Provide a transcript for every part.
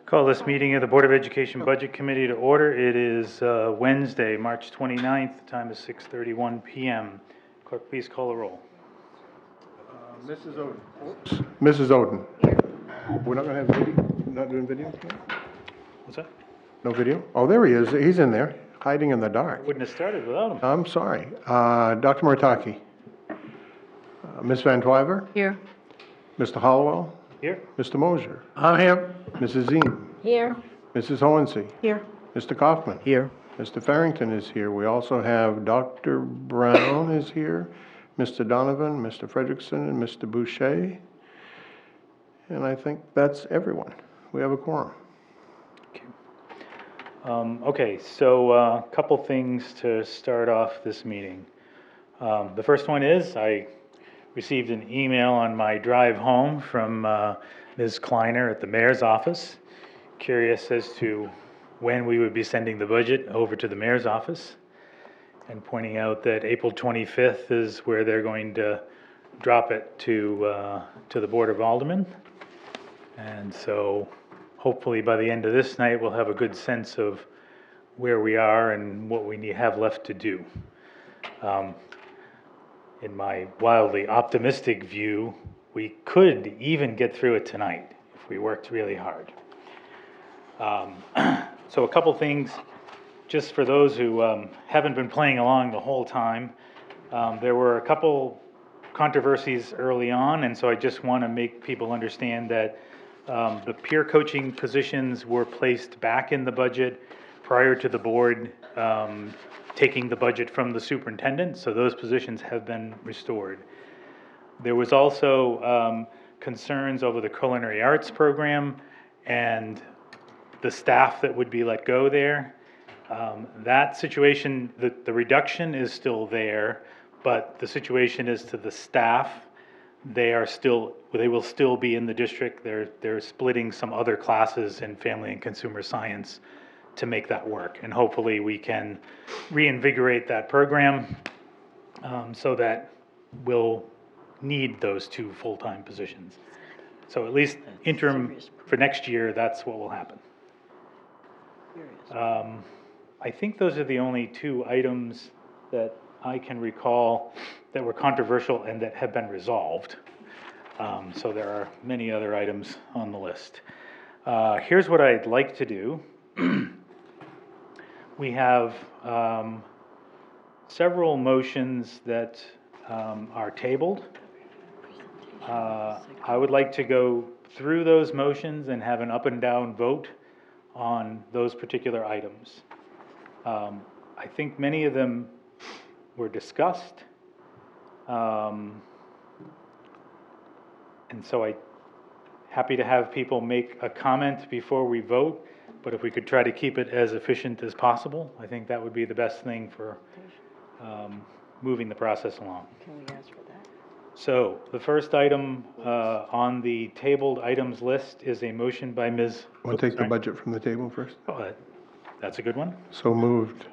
Call this meeting of the Board of Education Budget Committee to order. It is Wednesday, March 29th. The time is 6:31 p.m. Clerk, please call the roll. Mrs. Oden. Oops. Mrs. Oden. We're not going to have video? Not doing video? What's that? No video? Oh, there he is. He's in there, hiding in the dark. Wouldn't have started without him. I'm sorry. Dr. Murataki. Ms. Van Twyver. Here. Mr. Hollowell. Here. Mr. Mosier. I'm here. Mrs. Ziem. Here. Mrs. Hohensee. Here. Mr. Kaufman. Here. Mr. Farrington is here. We also have Dr. Brown is here, Mr. Donovan, Mr. Frederickson, and Mr. Boucher. And I think that's everyone. We have a quorum. Okay, so a couple things to start off this meeting. The first one is I received an email on my drive home from Ms. Kleiner at the mayor's office, curious as to when we would be sending the budget over to the mayor's office, and pointing out that April 25th is where they're going to drop it to the Board of Aldermen. And so hopefully by the end of this night, we'll have a good sense of where we are and what we have left to do. In my wildly optimistic view, we could even get through it tonight if we worked really hard. So a couple things, just for those who haven't been playing along the whole time. There were a couple controversies early on, and so I just want to make people understand that the peer coaching positions were placed back in the budget prior to the board taking the budget from the superintendent, so those positions have been restored. There was also concerns over the culinary arts program and the staff that would be let go there. That situation, the reduction is still there, but the situation is to the staff. They will still be in the district. They're splitting some other classes in family and consumer science to make that work. And hopefully we can reinvigorate that program so that we'll need those two full-time positions. So at least interim for next year, that's what will happen. I think those are the only two items that I can recall that were controversial and that have been resolved. So there are many other items on the list. Here's what I'd like to do. We have several motions that are tabled. I would like to go through those motions and have an up and down vote on those particular items. I think many of them were discussed. And so I'm happy to have people make a comment before we vote, but if we could try to keep it as efficient as possible, I think that would be the best thing for moving the process along. Can we ask for that? So the first item on the tabled items list is a motion by Ms. Want to take the budget from the table first? Oh, that's a good one. So moved.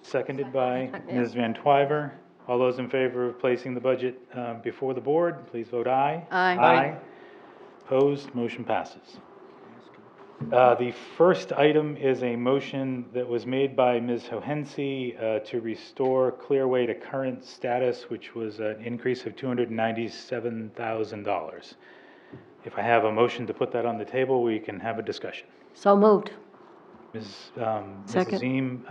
Seconded by Ms. Van Twyver. All those in favor of placing the budget before the board, please vote aye. Aye. Aye. Opposed, motion passes. The first item is a motion that was made by Ms. Hohensee to restore Clearway to current status, which was an increase of $297,000. If I have a motion to put that on the table, we can have a discussion. So moved. Mrs. Second. Ziem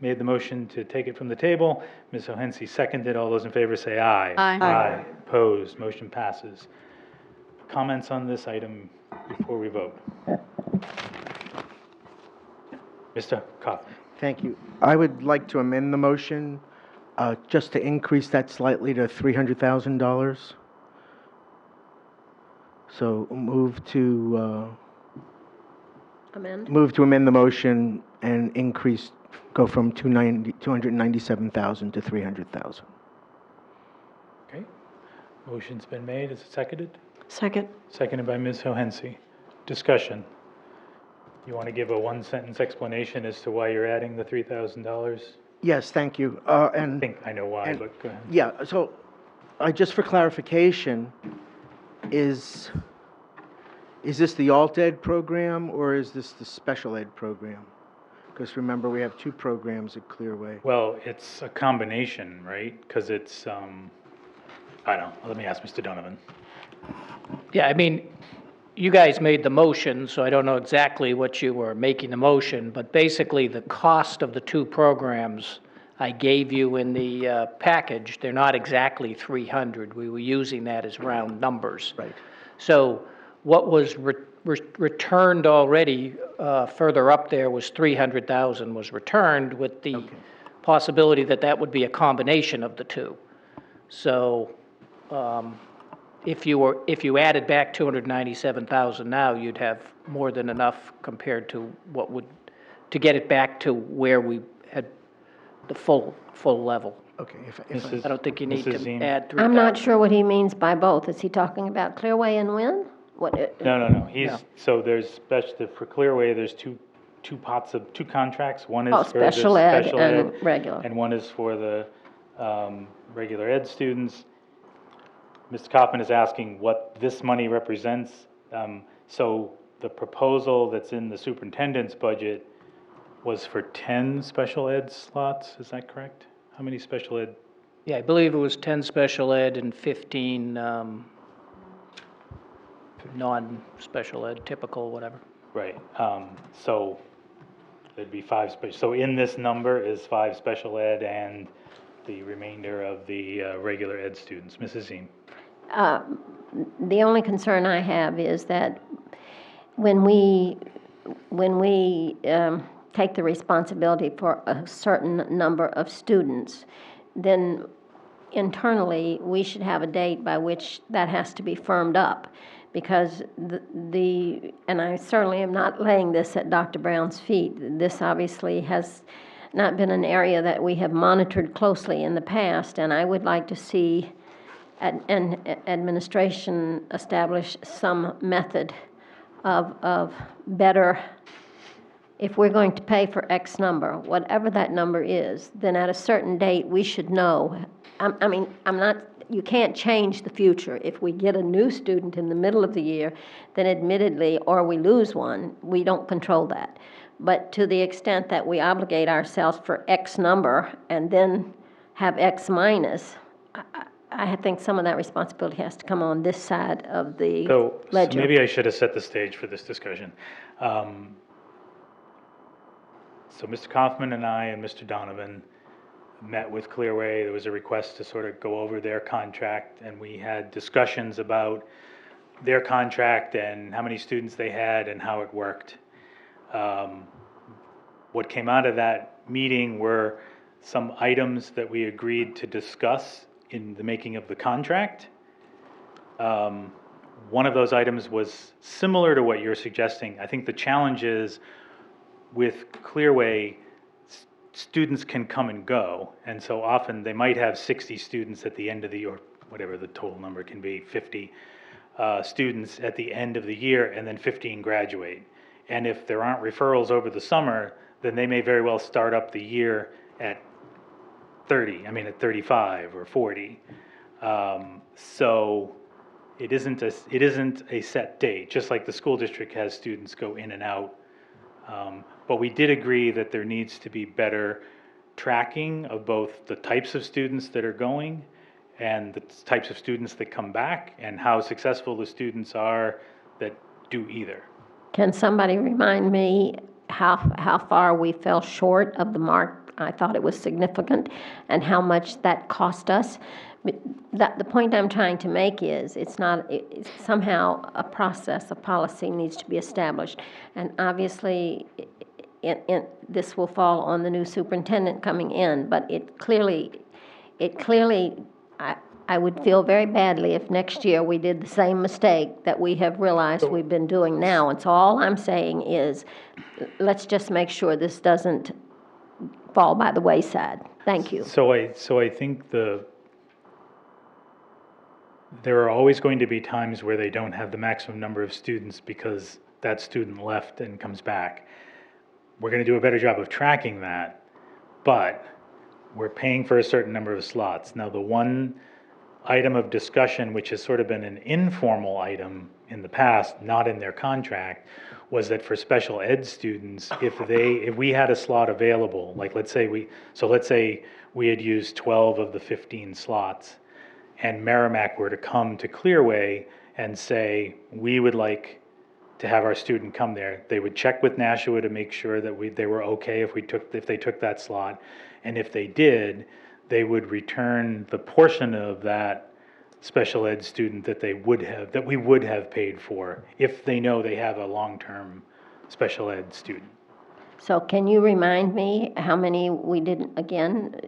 made the motion to take it from the table. Ms. Hohensee seconded. All those in favor say aye. Aye. Aye. Opposed, motion passes. Comments on this item before we vote? Mr. Kaufman. Thank you. I would like to amend the motion just to increase that slightly to $300,000. So move to amend the motion and increase, go from $297,000 to $300,000. Okay. Motion's been made. Is it seconded? Second. Seconded by Ms. Hohensee. Discussion. You want to give a one-sentence explanation as to why you're adding the $3,000? Yes, thank you. I And think I know why, but go ahead. yeah, so just for clarification, is Is this the alt ed program or is this the special ed program? Because remember, we have two programs at Clearway. Well, it's a combination, right? Because it's, I don't know, let me ask Mr. Donovan. Yeah, I mean, you guys made the motion, so I don't know exactly what you were making the motion, but basically the cost of the two programs I gave you in the package, they're not exactly 300. We were using that as round numbers. Right. So what was returned already further up there was 300,000 was returned with the possibility that that would be a combination of the two. So if you added back 297,000 now, you'd have more than enough compared to to get it back to where we had the full level. Okay, Mrs. I don't think you need Mrs. to Ziem? add 3,000. I'm not sure what he means by both. Is he talking about Clearway and Wynn? What? No. So there's, for Clearway, there's two contracts. One is Oh, for the special ed special and ed, regular. and one is for the regular ed students. Mr. Kaufman is asking what this money represents. So the proposal that's in the superintendent's budget was for 10 special ed slots, is that correct? How many special ed? Yeah, I believe it was 10 special ed and 15 non-special ed, typical, whatever. Right, so there'd be so in this number is 5 special ed and the remainder of the regular ed students. Mrs. Ziem? The only concern I have is that when we take the responsibility for a certain number of students, then internally, we should have a date by which that has to be firmed up. Because and I certainly am not laying this at Dr. Brown's feet. This obviously has not been an area that we have monitored closely in the past, and I would like to see an administration establish some method of better, if we're going to pay for X number, whatever that number is, then at a certain date, we should know. You can't change the future. If we get a new student in the middle of the year, then admittedly, or we lose one, we don't control that. But to the extent that we obligate ourselves for X number and then have X minus, I think some of that responsibility has to come on this side of the So ledger. maybe I should have set the stage for this discussion. So Mr. Kaufman and I and Mr. Donovan met with Clearway. There was a request to sort of go over their contract, and we had discussions about their contract and how many students they had and how it worked. What came out of that meeting were some items that we agreed to discuss in the making of the contract. One of those items was similar to what you're suggesting. I think the challenge is with Clearway, students can come and go, and so often they might have 60 students at the end of the, or whatever the total number can be, 50 students at the end of the year, and then 15 graduate. And if there aren't referrals over the summer, then they may very well start up the year at 35 or 40. So it isn't a set date, just like the school district has students go in and out. But we did agree that there needs to be better tracking of both the types of students that are going and the types of students that come back, and how successful the students are that do either. Can somebody remind me how far we fell short of the mark? I thought it was significant, and how much that cost us. But the point I'm trying to make is it's somehow a process, a policy needs to be established. And obviously, this will fall on the new superintendent coming in, but it clearly, I would feel very badly if next year we did the same mistake that we have realized we've been doing now. And so all I'm saying is, let's just make sure this doesn't fall by the wayside. Thank you. So I think there are always going to be times where they don't have the maximum number of students because that student left and comes back. We're going to do a better job of tracking that, but we're paying for a certain number of slots. Now, the one item of discussion, which has sort of been an informal item in the past, not in their contract, was that for special ed students, if we had a slot available, like let's say we had used 12 of the 15 slots, and Merrimack were to come to Clearway and say, we would like to have our student come there, they would check with Nashua to make sure that they were okay if they took that slot, and if they did, they would return the portion of that special ed student that we would have paid for if they know they have a long-term special ed student. So can you remind me how many we didn't, again,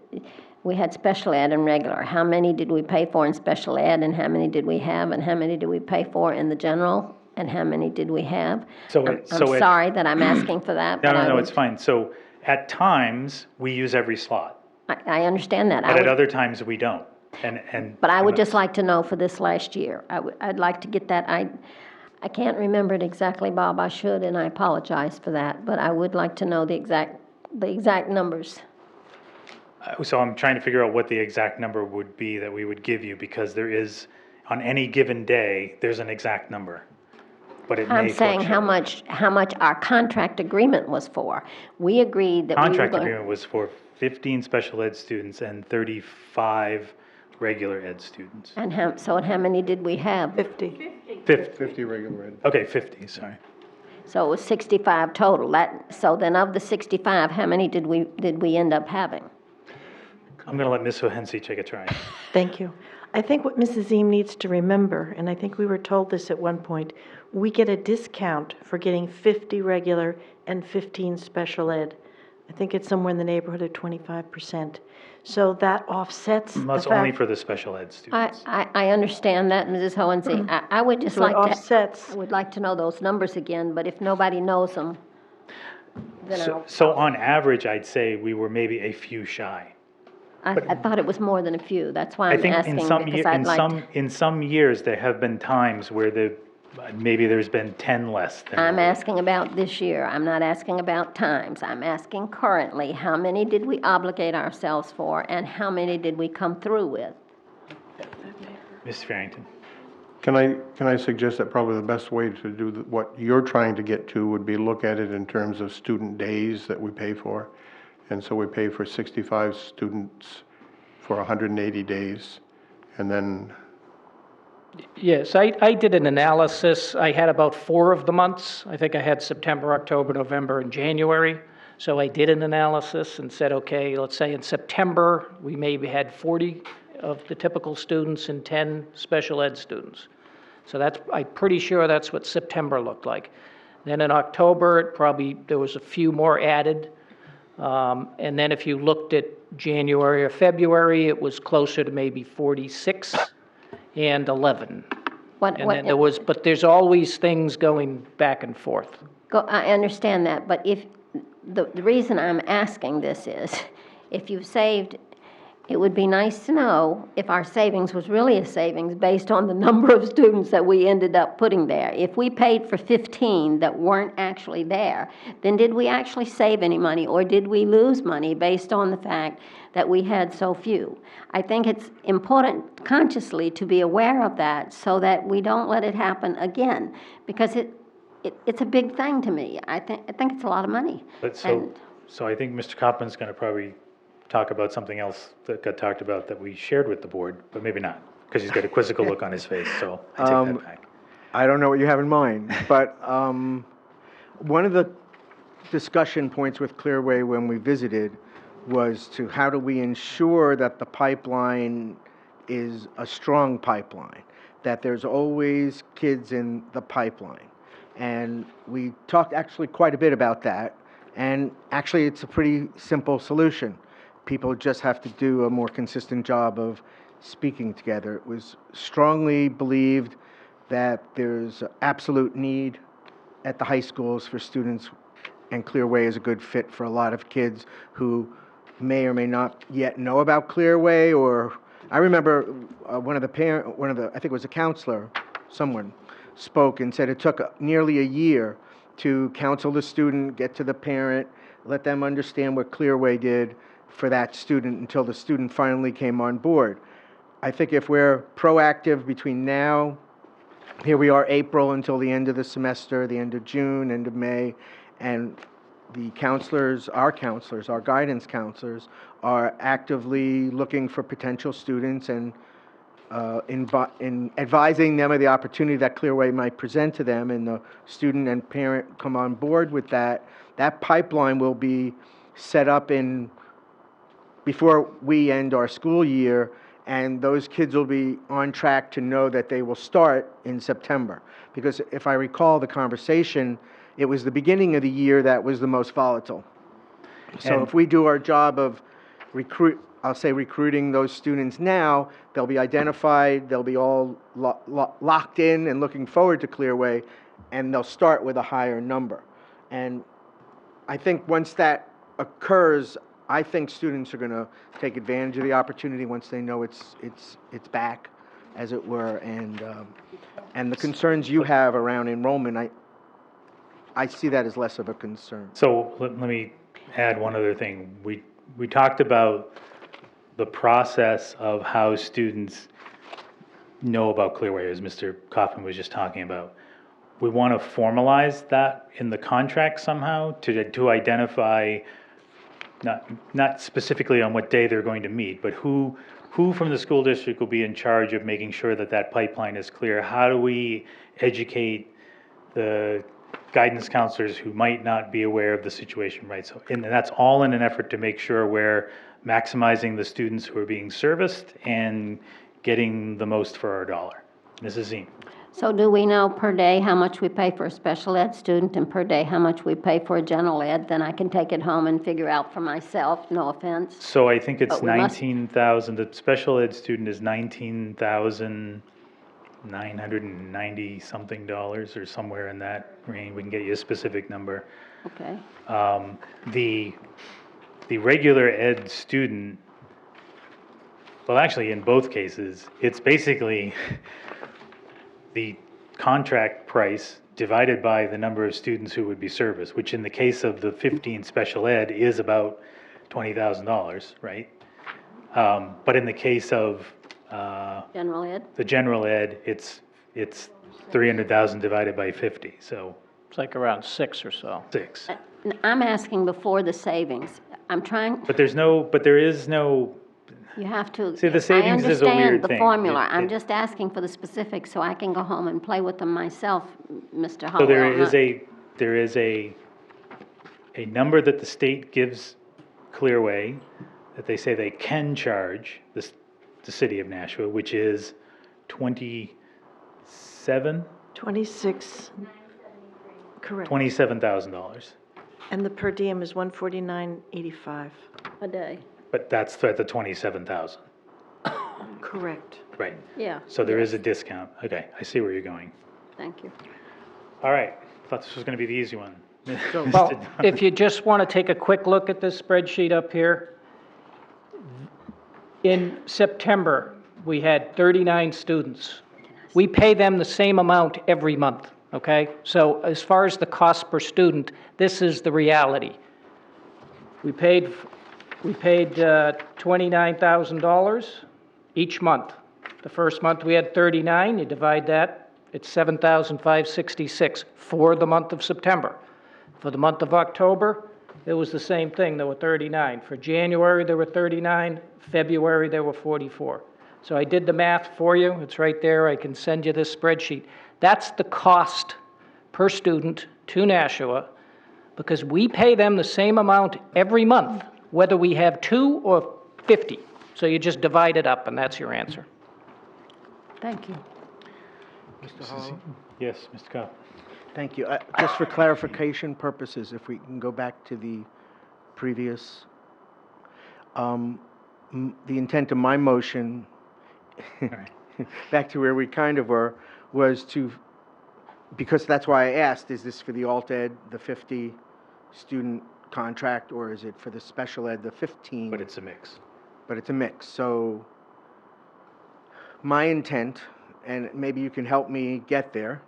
we had special ed and regular. How many did we pay for in special ed, and how many did we have, and how many did we pay for in the general, and how many did we have? I'm sorry that I'm asking for that. No, it's fine. So at times, we use every slot, I understand that. but at other times, we don't. But I would just like to know for this last year. I'd like to get that. I can't remember it exactly, Bob. I should, and I apologize for that. But I would like to know the exact numbers. So I'm trying to figure out what the exact number would be that we would give you, because there is, on any given day, there's an exact number. But it may I'm saying fluctuate. how much our contract agreement was for. We agreed that we were Contract going. agreement was for 15 special ed students and 35 regular ed students. And how many did we have? 50. 50 regular ed. Okay, 50, sorry. So it was 65 total. So then of the 65, how many did we end up having? I'm going to let Ms. O'Hensey take a try. Thank you. I think what Mrs. Eam needs to remember, and I think we were told this at one point, we get a discount for getting 50 regular and 15 special ed. I think it's somewhere in the neighborhood of 25%. So that offsets the That's fact. only for the special ed students. I understand that, Mrs. Hohensee. I would just So it like to, offsets. I would like to know those numbers again, but if nobody knows them, then So on average, I'd say we were maybe a few shy. I thought it was more than a few. That's why I I'm think asking, in some because I'd like to. in some years, there have been times where maybe there's been 10 less than. I'm asking about this year. I'm not asking about times. I'm asking currently, how many did we obligate ourselves for, and how many did we come through with? Ms. Farrington. Can I suggest that probably the best way to do what you're trying to get to would be look at it in terms of student days that we pay for. And so we pay for 65 students for 180 days. And then, Yes, I did an analysis. I had about 4 of the months. I think I had September, October, November, and January. So I did an analysis and said, okay, let's say in September, we maybe had 40 of the typical students and 10 special ed students. So I'm pretty sure that's what September looked like. Then in October, there was a few more added. And then if you looked at January or February, it was closer to maybe 46 and 11. And then but there's always things going back and forth. I understand that, but if, the reason I'm asking this is, if you've saved, it would be nice to know if our savings was really a savings based on the number of students that we ended up putting there. If we paid for 15 that weren't actually there, then did we actually save any money, or did we lose money based on the fact that we had so few? I think it's important consciously to be aware of that so that we don't let it happen again, because it's a big thing to me. I think it's a lot of money. But so I think Mr. Coppin's going to probably talk about something else that got talked about that we shared with the board, but maybe not, because he's got a quizzical look on his face, so I take that back. I don't know what you have in mind, but one of the discussion points with Clearway when we visited was to how do we ensure that the pipeline is a strong pipeline, that there's always kids in the pipeline. And we talked actually quite a bit about that, and actually it's a pretty simple solution. People just have to do a more consistent job of speaking together. It was strongly believed that there's absolute need at the high schools for students, and Clearway is a good fit for a lot of kids who may or may not yet know about Clearway. Or I remember I think it was a counselor, someone spoke and said it took nearly a year to counsel the student, get to the parent, let them understand what Clearway did for that student until the student finally came on board. I think if we're proactive between now, here we are April until the end of the semester, the end of June, end of May, and the counselors, our guidance counselors, are actively looking for potential students and in advising them of the opportunity that Clearway might present to them, and the student and parent come on board with that, that pipeline will be set up before we end our school year, and those kids will be on track to know that they will start in September. Because if I recall the conversation, it was the beginning of the year that was the most volatile. So And- if we do our job of recruiting those students now, they'll be identified, they'll be all locked in and looking forward to Clearway, and they'll start with a higher number. And I think once that occurs, I think students are going to take advantage of the opportunity once they know it's back, as it were, and the concerns you have around enrollment, I see that as less of a concern. So let me add one other thing. We talked about the process of how students know about Clearway, as Mr. Kaufman was just talking about. We want to formalize that in the contract somehow to identify, not specifically on what day they're going to meet, but who from the school district will be in charge of making sure that that pipeline is clear? How do we educate the guidance counselors who might not be aware of the situation, right? So, and that's all in an effort to make sure we're maximizing the students who are being serviced and getting the most for our dollar. Mrs. Zine. So do we know per day how much we pay for a special ed student and per day how much we pay for a general ed? Then I can take it home and figure out for myself, no offense. So I think it's But we must- 19,000, the special ed student is $19,990 something dollars or somewhere in that range. We can get you a specific number. Okay. The regular ed student, well, actually, in both cases, it's basically the contract price divided by the number of students who would be serviced, which in the case of the 15 special ed is about $20,000, right? But in the case of General ed? the general ed, it's 300,000 divided by 50, so It's like around 6 or so. 6. I'm asking before the savings. I'm trying, But there is no, you have to. See, the savings is a weird I understand the thing. formula. I'm It- just asking for the specifics so I can go home and play with them myself, Mr. Howell. so there is not- a number that the state gives Clearway that they say they can charge the city of Nashua, which is 26, correct. $27,000. And the per diem is 149.85, A day. But that's at the 27,000, correct. right? Yeah. So there is a discount. Okay, I see where you're going. Thank you. All right, thought this was gonna be the easy one. Well, if you just want to take a quick look at this spreadsheet up here, in September, we had 39 students. We pay them the same amount every month, okay? So as far as the cost per student, this is the reality. We paid $29,000 each month. The first month we had 39, you divide that, it's $7,566 for the month of September. For the month of October, it was the same thing, there were 39. For January, there were 39, February, there were 44. So I did the math for you, it's right there, I can send you this spreadsheet. That's the cost per student to Nashua, because we pay them the same amount every month, whether we have 2 or 50. So you just divide it up, and that's your answer. Thank you. Mr. Hall? Yes, Mr. Cobb. Thank you. Just for clarification purposes, if we can go back to the previous, the intent of my motion, back to where we kind of were, was to, because that's why I asked, is this for the alt ed, the 50 student contract, or is it for the special ed, the 15? But it's a mix. But it's a mix. So my intent, and maybe you can help me get there,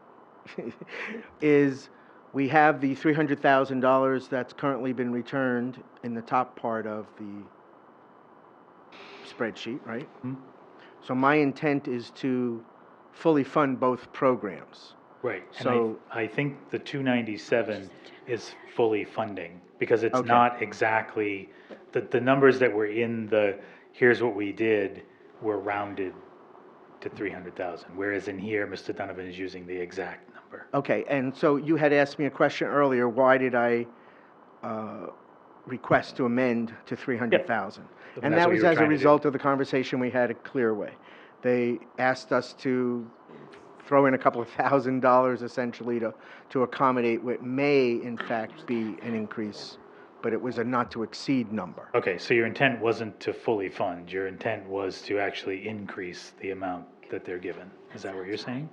is we have the $300,000 that's currently been returned in the top part of the spreadsheet, right? So my intent is to fully fund both programs. Right, and So- I think the 297 is fully funding, because it's Okay. not exactly, the numbers that were in the, here's what we did, were rounded to 300,000, whereas in here, Mr. Donovan is using the exact number. Okay, and so you had asked me a question earlier, why did I request to amend to 300,000? And And that's that what was you were as a trying to do. result of the conversation we had at Clearway. They asked us to throw in a couple of $1,000 essentially to accommodate what may in fact be an increase, but it was a not-to-exceed number. Okay, so your intent wasn't to fully fund, your intent was to actually increase the amount that they're given. Is that what you're saying?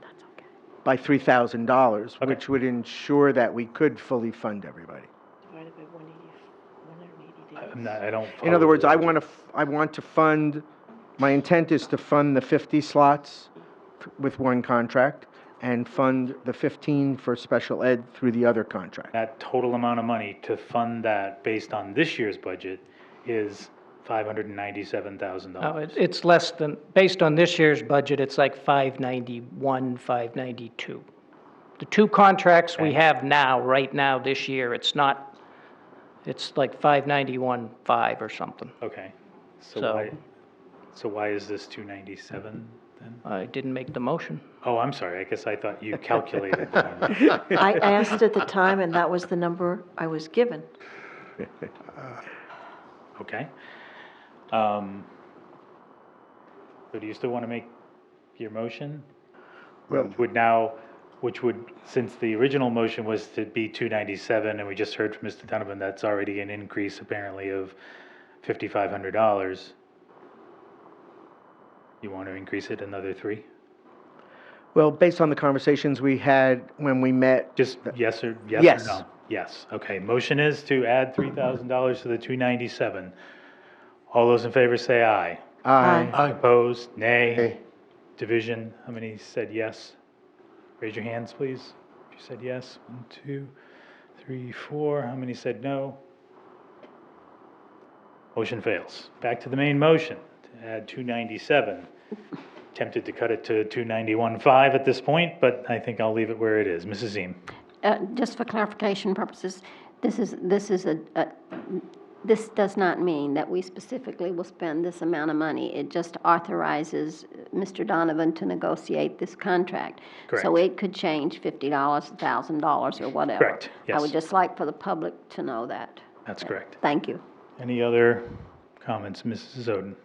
By $3,000, Okay. which would ensure that we could fully fund everybody. Divided by 180 days. I don't. In other follow words, the I logic. want to fund, my intent is to fund the 50 slots with one contract and fund the 15 for special ed through the other contract. That total amount of money to fund that based on this year's budget is $597,000. No, it's less than, based on this year's budget, it's like 591, 592. The two contracts we Okay. have now, right now, this year, it's not, it's like 591.5 or something. Okay, so So- why is this 297 then? I didn't make the motion. Oh, I'm sorry, I guess I thought you calculated that. I asked at the time, and that was the number I was given. Okay. So do you still want to make your motion? Well- Which would, since the original motion was to be 297, and we just heard from Mr. Donovan, that's already an increase apparently of $5,500. You want to increase it another 3? Well, based on the conversations we had when we met, Just yes or Yes. no? Yes. Okay, motion is to add $3,000 to the 297. All those in favor say aye. Aye. Opposed, nay. Nay. Division, how many said yes? Raise your hands, please. If you said yes, 1, 2, 3, 4. How many said no? Motion fails. Back to the main motion, to add 297. Tempted to cut it to 291.5 at this point, but I think I'll leave it where it is. Mrs. Ziem. Just for clarification purposes, this does not mean that we specifically will spend this amount of money. It just authorizes Mr. Donovan to negotiate this contract. So Correct. it could change $50, $1,000, or whatever. Correct, I would yes. just like for the public to know that. That's correct. Thank you. Any other comments, Mrs. Oden?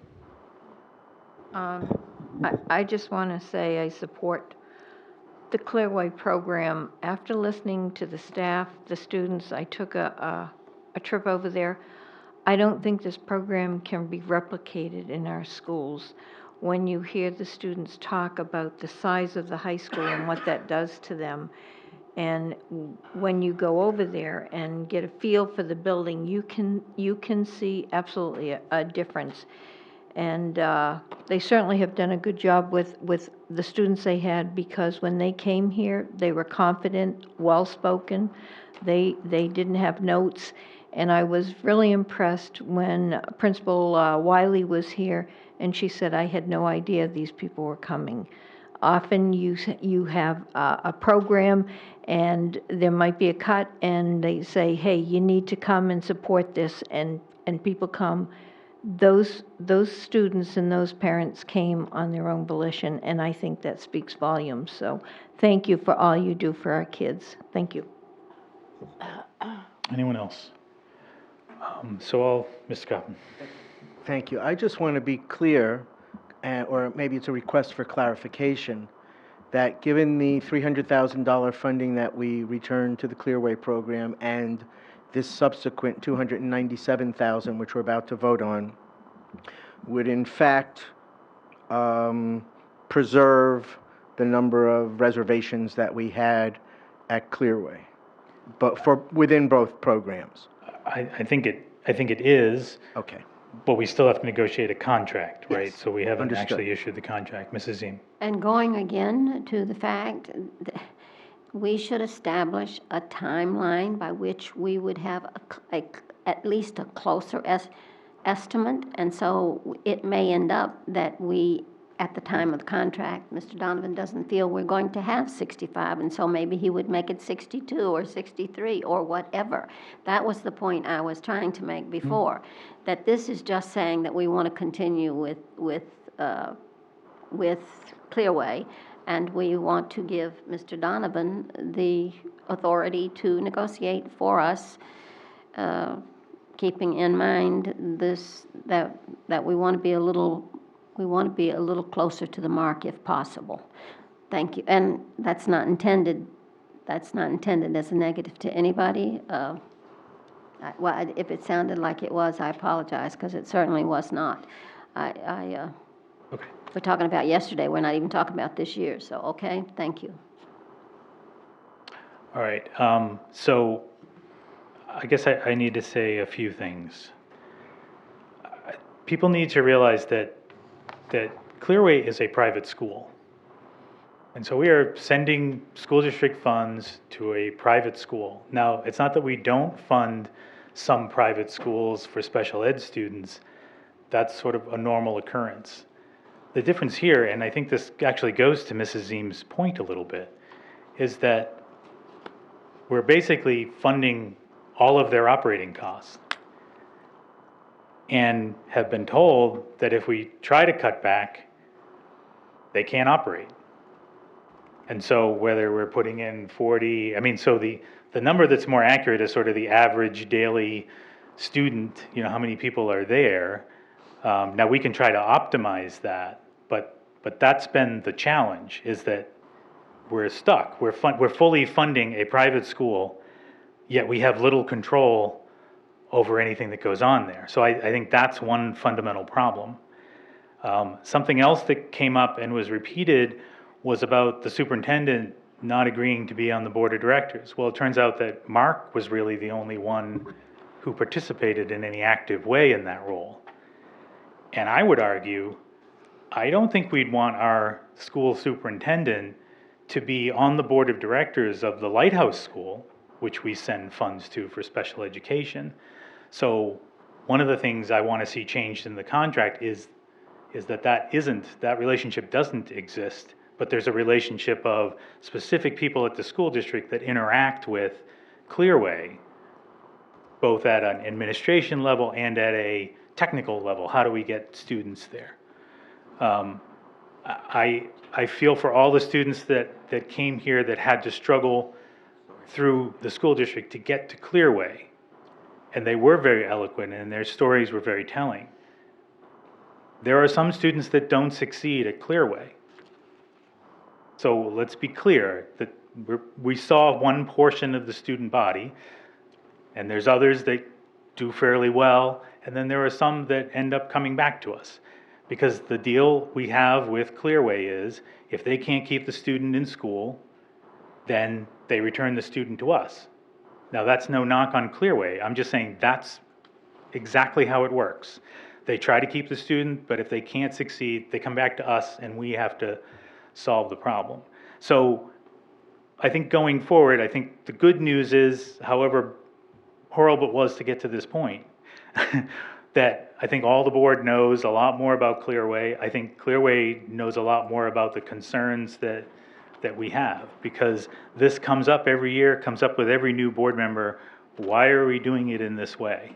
I just want to say I support the Clearway program. After listening to the staff, the students, I took a trip over there. I don't think this program can be replicated in our schools. When you hear the students talk about the size of the high school and what that does to them, and when you go over there and get a feel for the building, you can see absolutely a difference. And they certainly have done a good job with the students they had, because when they came here, they were confident, well-spoken. They didn't have notes. And I was really impressed when Principal Wiley was here, and she said, I had no idea these people were coming. Often you have a program, and there might be a cut, and they say, hey, you need to come and support this, and people come. Those students and those parents came on their own volition, and I think that speaks volumes. So thank you for all you do for our kids. Thank you. Anyone else? Mr. Coppin. thank you. I just want to be clear, or maybe it's a request for clarification, that given the $300,000 funding that we returned to the Clearway program and this subsequent $297,000, which we're about to vote on, would in fact preserve the number of reservations that we had at Clearway, but within both programs. I think it is, Okay. but we still have to negotiate a contract, right? Yes, So we haven't understood. actually issued the contract. Mrs. Ziem. And going again to the fact that we should establish a timeline by which we would have at least a closer estimate. And so it may end up that we at the time of the contract, Mr. Donovan doesn't feel we're going to have 65, and so maybe he would make it 62 or 63 or whatever. That was the point I was trying to make before, that this is just saying that we want to continue with Clearway, and we want to give Mr. Donovan the authority to negotiate for us, keeping in mind this, that we want to be a little closer to the mark if possible. Thank you. And that's not intended as a negative to anybody. Well, if it sounded like it was, I apologize, because it certainly was not. Okay. We're talking about yesterday, we're not even talking about this year, so, okay, thank you. All right, so I guess I need to say a few things. People need to realize that Clearway is a private school. And so we are sending school district funds to a private school. Now, it's not that we don't fund some private schools for special ed students. That's sort of a normal occurrence. The difference here, and I think this actually goes to Mrs. Zeem's point a little bit, is that we're basically funding all of their operating costs and have been told that if we try to cut back, they can't operate. And so whether we're putting in 40, so the number that's more accurate is sort of the average daily student, how many people are there. Now we can try to optimize that, but that's been the challenge, is that we're stuck. We're fully funding a private school, yet we have little control over anything that goes on there. So I think that's one fundamental problem. Something else that came up and was repeated was about the superintendent not agreeing to be on the board of directors. Well, it turns out that Mark was really the only one who participated in any active way in that role. And I would argue, I don't think we'd want our school superintendent to be on the board of directors of the Lighthouse School, which we send funds to for special education. So one of the things I want to see changed in the contract is that relationship doesn't exist, but there's a relationship of specific people at the school district that interact with Clearway, both at an administration level and at a technical level. How do we get students there? I feel for all the students that came here that had to struggle through the school district to get to Clearway, and they were very eloquent and their stories were very telling. There are some students that don't succeed at Clearway. So let's be clear that we saw one portion of the student body, and there's others that do fairly well, and then there are some that end up coming back to us. Because the deal we have with Clearway is, if they can't keep the student in school, then they return the student to us. Now, that's no knock on Clearway. I'm just saying that's exactly how it works. They try to keep the student, but if they can't succeed, they come back to us and we have to solve the problem. So I think going forward, I think the good news is, however horrible it was to get to this point, that I think all the board knows a lot more about Clearway. I think Clearway knows a lot more about the concerns that we have, because this comes up every year, comes up with every new board member. Why are we doing it in this way?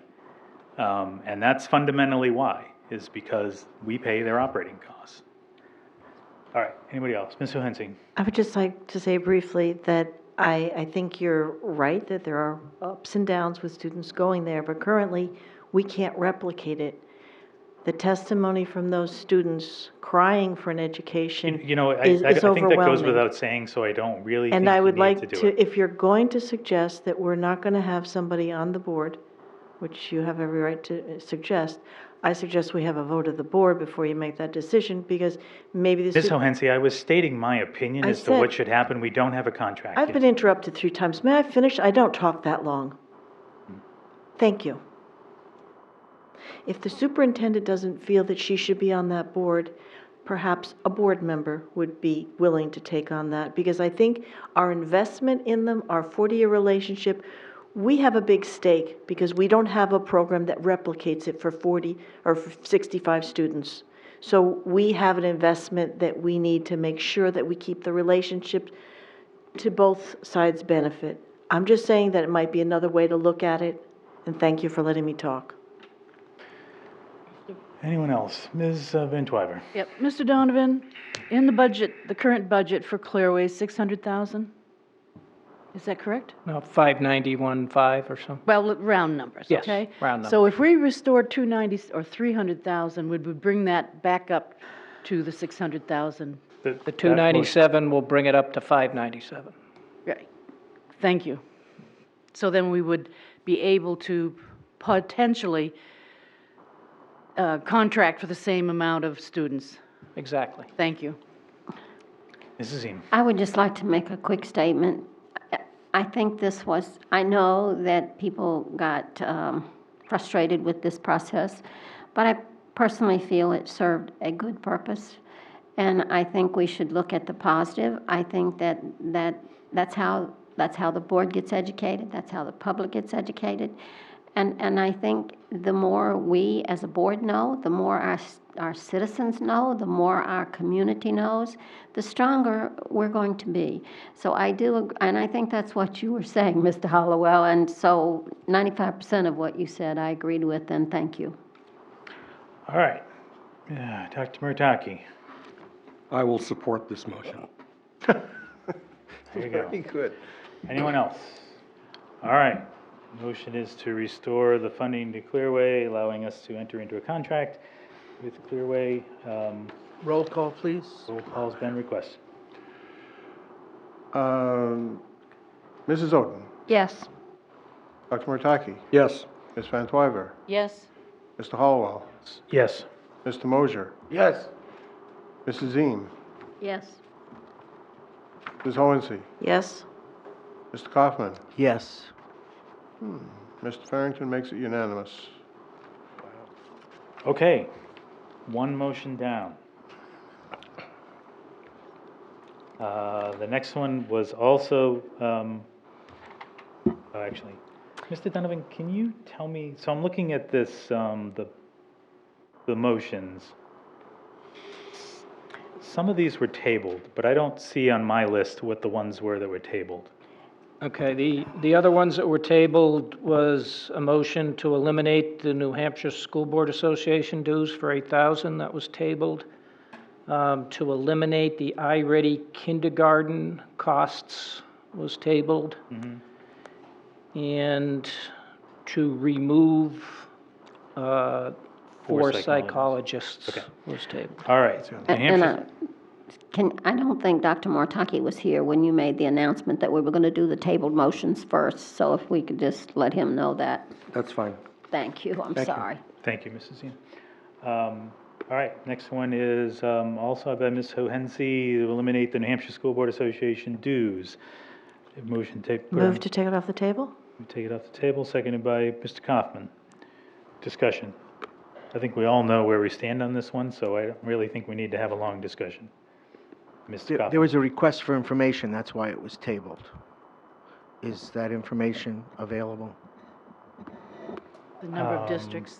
And that's fundamentally why, is because we pay their operating costs. All right, anybody else? Ms. Johansson. I would just like to say briefly that I think you're right, that there are ups and downs with students going there, but currently we can't replicate it. The testimony from those students crying for an education I is think that goes overwhelming. without saying, so I don't really think And I would you need like to do it. if you're going to suggest that we're not going to have somebody on the board, which you have every right to suggest, I suggest we have a vote of the board before you make that decision, because maybe this Ms. Johansson, I was stating my opinion as to said- what should happen. We don't have a contract I've yet. been interrupted 3 times. May I finish? I don't talk that long. Thank you. If the superintendent doesn't feel that she should be on that board, perhaps a board member would be willing to take on that, because I think our investment in them, our 40-year relationship, we have a big stake because we don't have a program that replicates it for 40 or 65 students. So we have an investment that we need to make sure that we keep the relationship to both sides' benefit. I'm just saying that it might be another way to look at it, and thank you for letting me talk. Anyone else? Ms. Van Twyver? Yep, Mr. Donovan, in the budget, the current budget for Clearway is 600,000? Is that correct? No, 591.5 or something. Well, round numbers, Yes, okay? round So if we restored 290 or 300,000, would we bring that back up to the 600,000? The 297 will bring it up to 597. Right, thank you. So then we would be able to potentially contract for the same amount of students. Exactly. Thank you. Mrs. Eam? I would just like to make a quick statement. I think I know that people got frustrated with this process, but I personally feel it served a good purpose. And I think we should look at the positive. I think that's how the board gets educated, that's how the public gets educated. And I think the more we as a board know, the more our citizens know, the more our community knows, the stronger we're going to be. So I do, and I think that's what you were saying, Mr. Hollowell, and so 95% of what you said I agreed with, and thank you. All right. Dr. Murtaki? I will support this motion. There you go. Very good. Anyone else? All right. Motion is to restore the funding to Clearway, allowing us to enter into a contract with Clearway. Roll call, please. Roll call's been requested. Mrs. Oden, Yes. Dr. Murtaki, Yes. Ms. Van Twyver, Yes? Mr. Hollowell, Yes. Mr. Mosier, Yes. Mrs. Eam, Yes. Ms. Hohensee, Yes? Mr. Kaufman, Yes. Mr. Farrington makes it unanimous. Okay. One motion down. The next one was also, actually, Mr. Donovan, can you tell me, so I'm looking at this, the motions. Some of these were tabled, but I don't see on my list what the ones were that were tabled. Okay, the other ones that were tabled was a motion to eliminate the New Hampshire School Board Association dues for $8,000, that was tabled. To eliminate the iReady kindergarten costs was tabled. And to remove Four four psychologists. psychologists was tabled. All right. New And Hampshire, I don't think Dr. Mortaki was here when you made the announcement that we were going to do the tabled motions first, so if we could just let him know that. That's fine. Thank you, I'm sorry. thank you, Mrs. Ian. All right, next one is also by Ms. Hohensee, to eliminate the New Hampshire School Board Association dues. Motion take. Move to take it off the table? Take it off the table, seconded by Mr. Kaufman. Discussion. I think we all know where we stand on this one, so I don't really think we need to have a long discussion. Mr. There Kaufman. was a request for information, that's why it was tabled. Is that information available? The number of districts?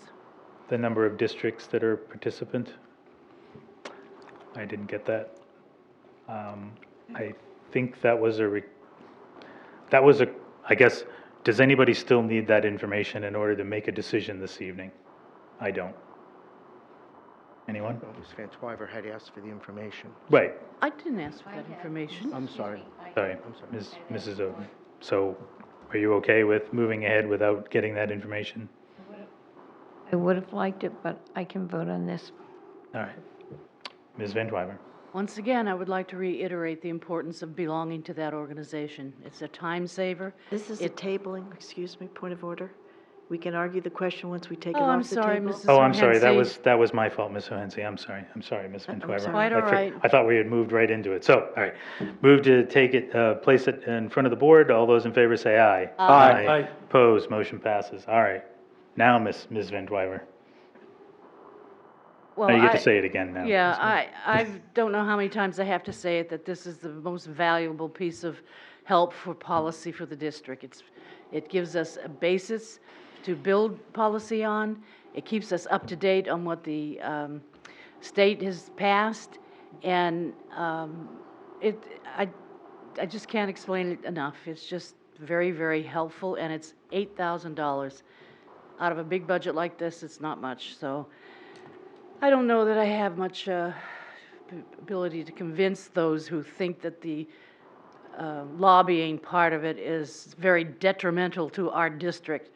The number of districts that are participant. I didn't get that. I think that was I guess, does anybody still need that information in order to make a decision this evening? I don't. Anyone? Well, Ms. Van Twyver had asked for the information. Right, I didn't ask for that information. I'm sorry. sorry, Mrs. Oden. So are you okay with moving ahead without getting that information? I would have liked it, but I can vote on this. All right. Ms. Van Twyver. Once again, I would like to reiterate the importance of belonging to that organization. It's a time saver. This is a tabling, excuse me, point of order. We can argue the question once we take it Oh, I'm off the sorry, table. Mrs. Oh, I'm sorry, Hohensee. that was my fault, Ms. Hohensee, I'm sorry, Ms. Van Twyver. sorry. Quite all right. I thought we had moved right into it, so, all right. Move to take it, place it in front of the board, all those in favor say aye. Aye. Opposed, motion passes, all right. Now, Ms. Van Twyver. Well, Now you get to I- say it again now. Yeah, I don't know how many times I have to say it, that this is the most valuable piece of help for policy for the district. It gives us a basis to build policy on. It keeps us up to date on what the state has passed, and I just can't explain it enough. It's just very, very helpful, and it's $8,000. Out of a big budget like this, it's not much, so I don't know that I have much ability to convince those who think that the lobbying part of it is very detrimental to our district.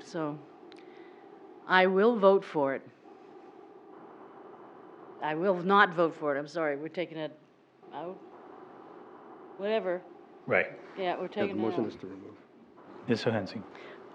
So I will vote for it. I will not vote for it, I'm sorry, we're taking it out. Whatever, Right. yeah, we're Yeah, the taking it motion out. is to remove. Ms. Johansson?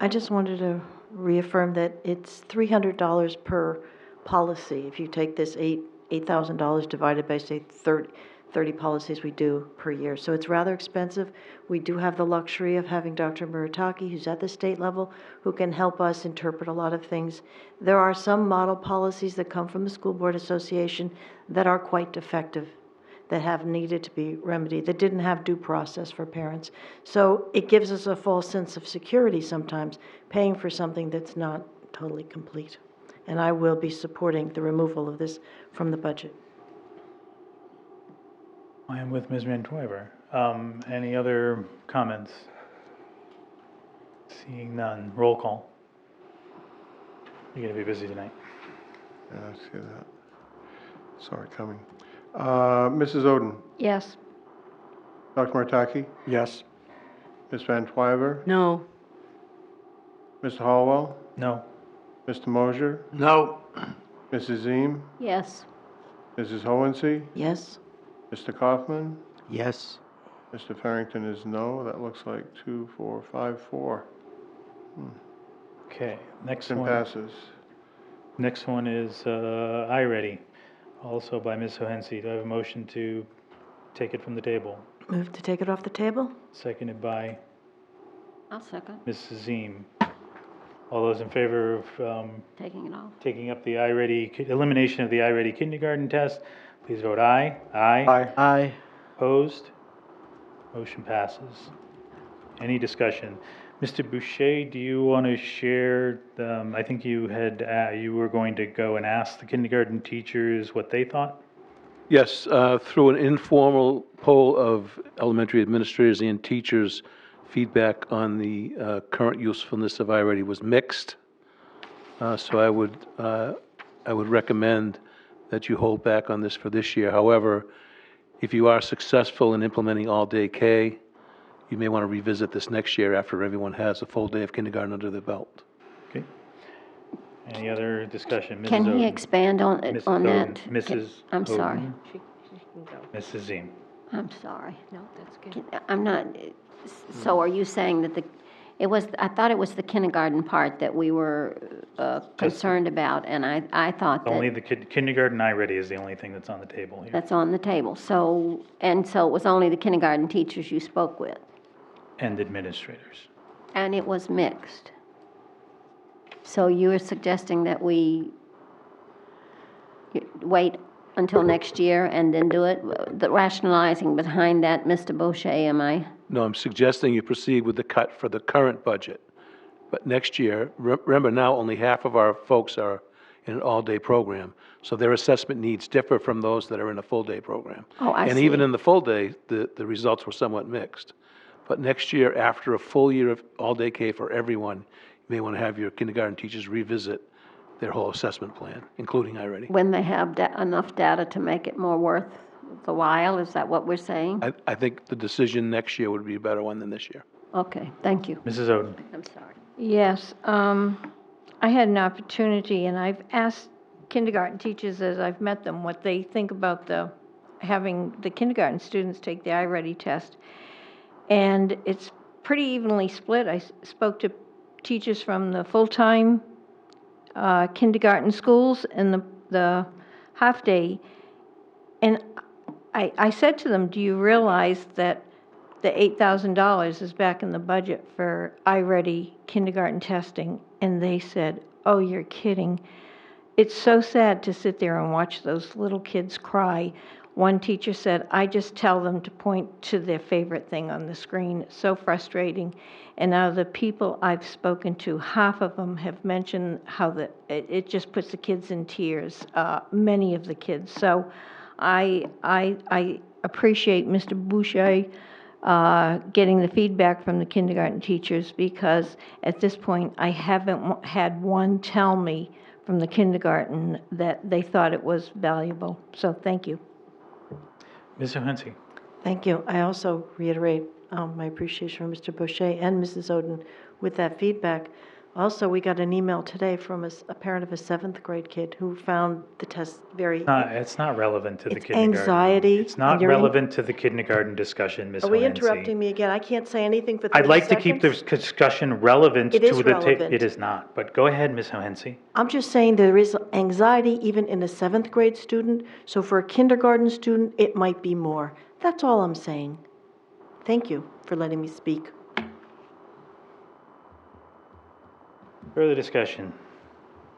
I just wanted to reaffirm that it's $300 per policy. If you take this $8,000 divided by, say, 30 policies we do per year. So it's rather expensive. We do have the luxury of having Dr. Murataki, who's at the state level, who can help us interpret a lot of things. There are some model policies that come from the School Board Association that are quite defective, that have needed to be remedied, that didn't have due process for parents. So it gives us a false sense of security sometimes, paying for something that's not totally complete. And I will be supporting the removal of this from the budget. I am with Ms. Manteuiver. Any other comments? Seeing none. Roll call. You're going to be busy tonight. Yeah, I see that. Saw it coming. Mrs. Oden, Yes. Dr. Martaki, Yes. Ms. Van Twyver, No, Mr. Hallwell, No. Mr. Mosier, No. Mrs. Ziem, Yes. Mrs. Hohensee, Yes? Mr. Kaufman, Yes. Mr. Farrington is no. That looks like 2, 4, 5, 4. Okay, next Motion one. passes. Next one is iReady, also by Ms. Johansson. Do I have a motion to take it from the table? Move to take it off the table? Seconded by I'll second, Mrs. Ziem. All those in favor of taking it off. taking up the iReady, elimination of the iReady kindergarten test, please vote aye. Aye. Aye. Aye. Opposed? Motion passes. Any discussion? Mr. Boucher, do you want to share, I think you were going to go and ask the kindergarten teachers what they thought? Yes, through an informal poll of elementary administrators and teachers, feedback on the current usefulness of iReady was mixed. So I would recommend that you hold back on this for this year. However, if you are successful in implementing all-day K, you may want to revisit this next year after everyone has a full day of kindergarten under their belt. Okay. Any other discussion? Mrs. Can he Oden? expand on Mrs. that? Oden. Mrs. I'm sorry. Oden. She can go. Mrs. Ziem. I'm sorry. No, that's good. I'm not, so are you saying that I thought it was the kindergarten part that we were concerned about, and I thought Only that the kindergarten iReady is the only thing that's on the table here. that's on the table. So it was only the kindergarten teachers you spoke with, And administrators. and it was mixed. So you're suggesting that we wait until next year and then do it? The rationalizing behind that, Mr. Boucher, am I? No, I'm suggesting you proceed with the cut for the current budget. But next year, remember now, only half of our folks are in an all-day program, so their assessment needs differ from those that are in a full-day program. Oh, I And even see. in the full day, the results were somewhat mixed. But next year, after a full year of all-day K for everyone, you may want to have your kindergarten teachers revisit their whole assessment plan, including iReady. When they have enough data to make it more worth the while, is that what we're saying? I think the decision next year would be a better one than this year. Okay, thank you. Mrs. Oden. I'm sorry. Yes, I had an opportunity, and I've asked kindergarten teachers as I've met them what they think about having the kindergarten students take the iReady test. And it's pretty evenly split. I spoke to teachers from the full-time kindergarten schools and the half-day. And I said to them, do you realize that the $8,000 is back in the budget for iReady kindergarten testing? And they said, oh, you're kidding. It's so sad to sit there and watch those little kids cry One teacher said, I just tell them to point to their favorite thing on the screen. It's so frustrating. And out of the people I've spoken to, half of them have mentioned how it just puts the kids in tears, many of the kids. So I appreciate Mr. Boucher getting the feedback from the kindergarten teachers, because at this point, I haven't had one tell me from the kindergarten that they thought it was valuable. So thank you. Ms. Johansson? Thank you. I also reiterate my appreciation for Mr. Boucher and Mrs. Oden with that feedback. Also, we got an email today from a parent of a 7th grade kid who found the test very... It's not relevant to the It's kindergarten. anxiety, It's not and you're in- relevant to the kindergarten discussion, Ms. Are we Johansson. interrupting me again? I can't say anything for 30 I'd like to keep the seconds. discussion relevant to It the... is relevant. It is not, but go ahead, Ms. Johansson. I'm just saying there is anxiety even in a 7th grade student, so for a kindergarten student, it might be more. That's all I'm saying. Thank you for letting me speak. Further discussion.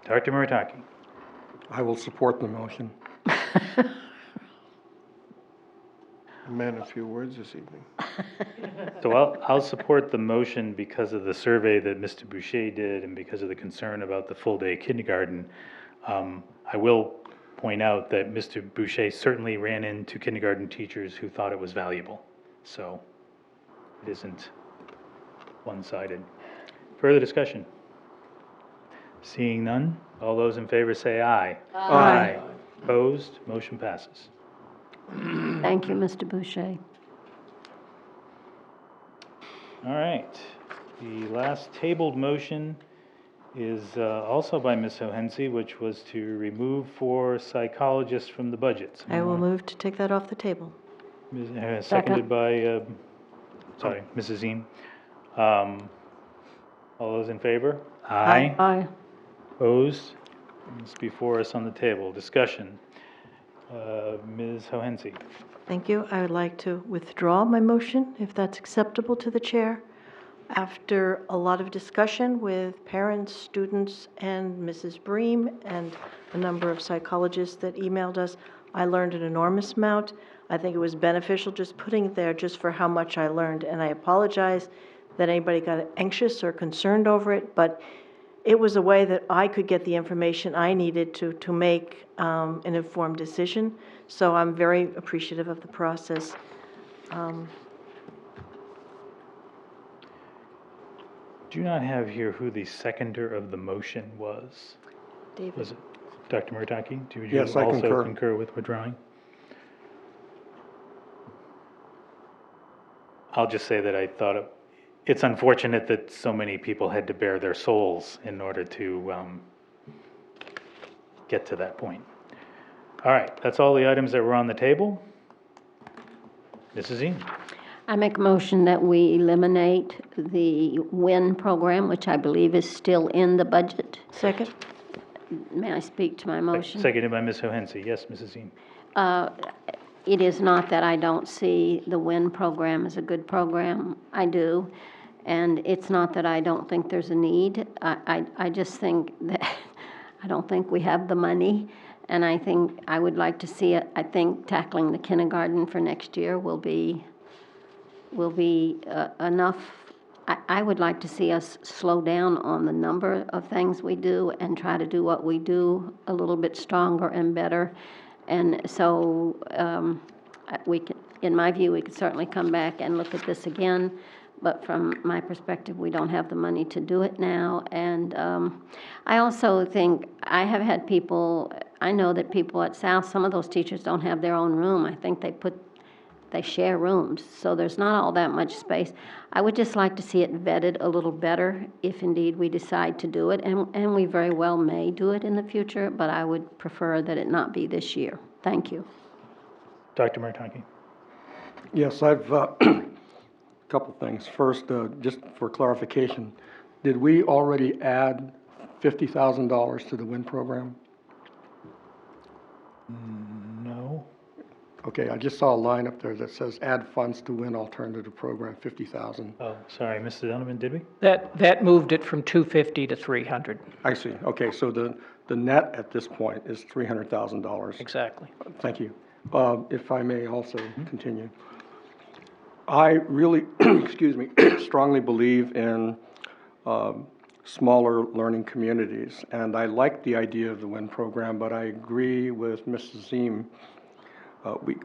Dr. Murataki? I will support the motion. A man of few words this evening. So I'll support the motion because of the survey that Mr. Boucher did and because of the concern about the full-day kindergarten. I will point out that Mr. Boucher certainly ran into kindergarten teachers who thought it was valuable. So it isn't one-sided. Further discussion? Seeing none, all those in favor say aye. Aye. Opposed, motion passes. Thank you, Mr. Boucher. All right, the last tabled motion is also by Ms. Johansson, which was to remove 4 psychologists from the budget. I will move to take that off the table. Seconded by, sorry, Mrs. Zine. All those in favor? Aye. Aye. Opposed? It's before us on the table. Discussion. Ms. Johansson. Thank you. I would like to withdraw my motion, if that's acceptable to the chair. After a lot of discussion with parents, students, and Mrs. Bream, and a number of psychologists that emailed us, I learned an enormous amount. I think it was beneficial just putting it there just for how much I learned, and I apologize that anybody got anxious or concerned over it, but it was a way that I could get the information I needed to make an informed decision. So I'm very appreciative of the process. Do not have here who the seconder of the motion was. David? Was it Dr. Murataki? Do you Yes, I also concur. concur with withdrawing? I'll just say that I thought it's unfortunate that so many people had to bare their souls in order to get to that point. All right, that's all the items that were on the table. Mrs. Zine. I make a motion that we eliminate the WIN program, which I believe is still in the budget. Second? May I speak to my motion? Seconded by Ms. Johansson. Yes, Mrs. Zine. It is not that I don't see the WIN program as a good program. I do. And it's not that I don't think there's a need. I just think that I don't think we have the money. And I think I would like to see it. I think tackling the kindergarten for next year will be enough. I would like to see us slow down on the number of things we do and try to do what we do a little bit stronger and better. And so we can, in my view, we could certainly come back and look at this again. But from my perspective, we don't have the money to do it now. And I also think I have had people, I know that people at South, some of those teachers don't have their own room. I think they share rooms, so there's not all that much space. I would just like to see it vetted a little better if indeed we decide to do it, and we very well may do it in the future, but I would prefer that it not be this year. Thank you. Dr. Murataki. Yes, I've, couple things. First, just for clarification, did we already add $50,000 to the WIN program? No. Okay, I just saw a line up there that says add funds to WIN alternative program, 50,000. Oh, sorry, Mr. Donovan, did we? That moved it from 250 to 300. I see. Okay, so the net at this point is $300,000. Exactly. Thank you. If I may also continue. I really, excuse me, strongly believe in smaller learning communities, and I like the idea of the WIN program, but I agree with Mrs. Ziem.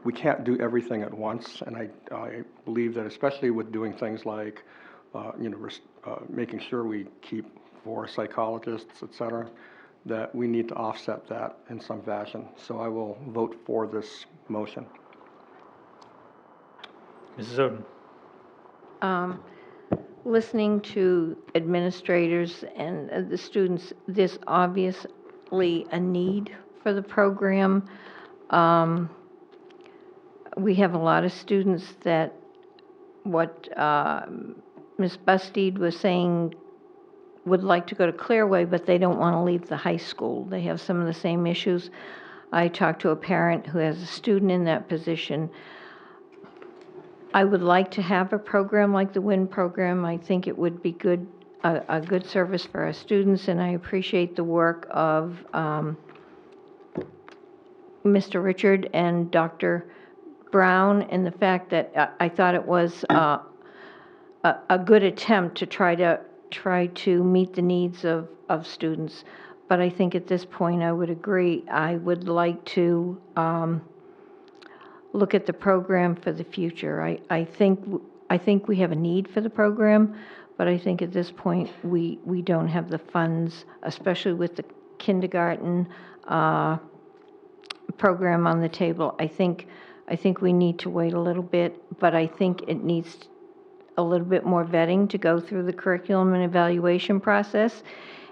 We can't do everything at once, and I believe that especially with doing things like, making sure we keep 4 psychologists, et cetera, that we need to offset that in some fashion. So I will vote for this motion. Mrs. Oden? Listening to administrators and the students, there's obviously a need for the program. We have a lot of students that, what Ms. Bustede was saying, would like to go to Clearway, but they don't want to leave the high school. They have some of the same issues. I talked to a parent who has a student in that position. I would like to have a program like the WIN program. I think it would be good, a good service for our students, and I appreciate the work of Mr. Richard and Dr. Brown, and the fact that I thought it was a good attempt to try to meet the needs of students. But I think at this point, I would agree. I would like to look at the program for the future. I think we have a need for the program, but I think at this point, we don't have the funds, especially with the kindergarten program on the table. I think we need to wait a little bit, but I think it needs a little bit more vetting to go through the curriculum and evaluation process.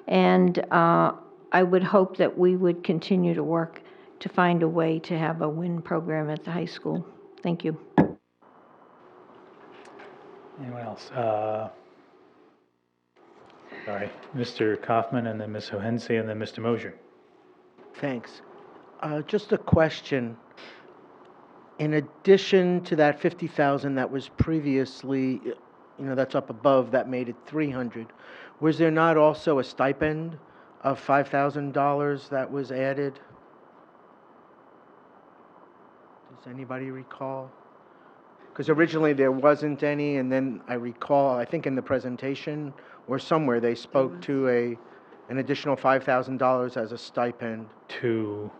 And I would hope that we would continue to work to find a way to have a WIN program at the high school. Thank you. Anyone else? Sorry, Mr. Kaufman, and then Ms. Hohense, and then Mr. Mosier. Thanks. Just a question. In addition to that 50,000 that was previously, that's up above, that made it 300, was there not also a stipend of $5,000 that was added? Does anybody recall? Because originally there wasn't any, and then I recall, I think in the presentation or somewhere, they spoke to an additional $5,000 as a stipend. To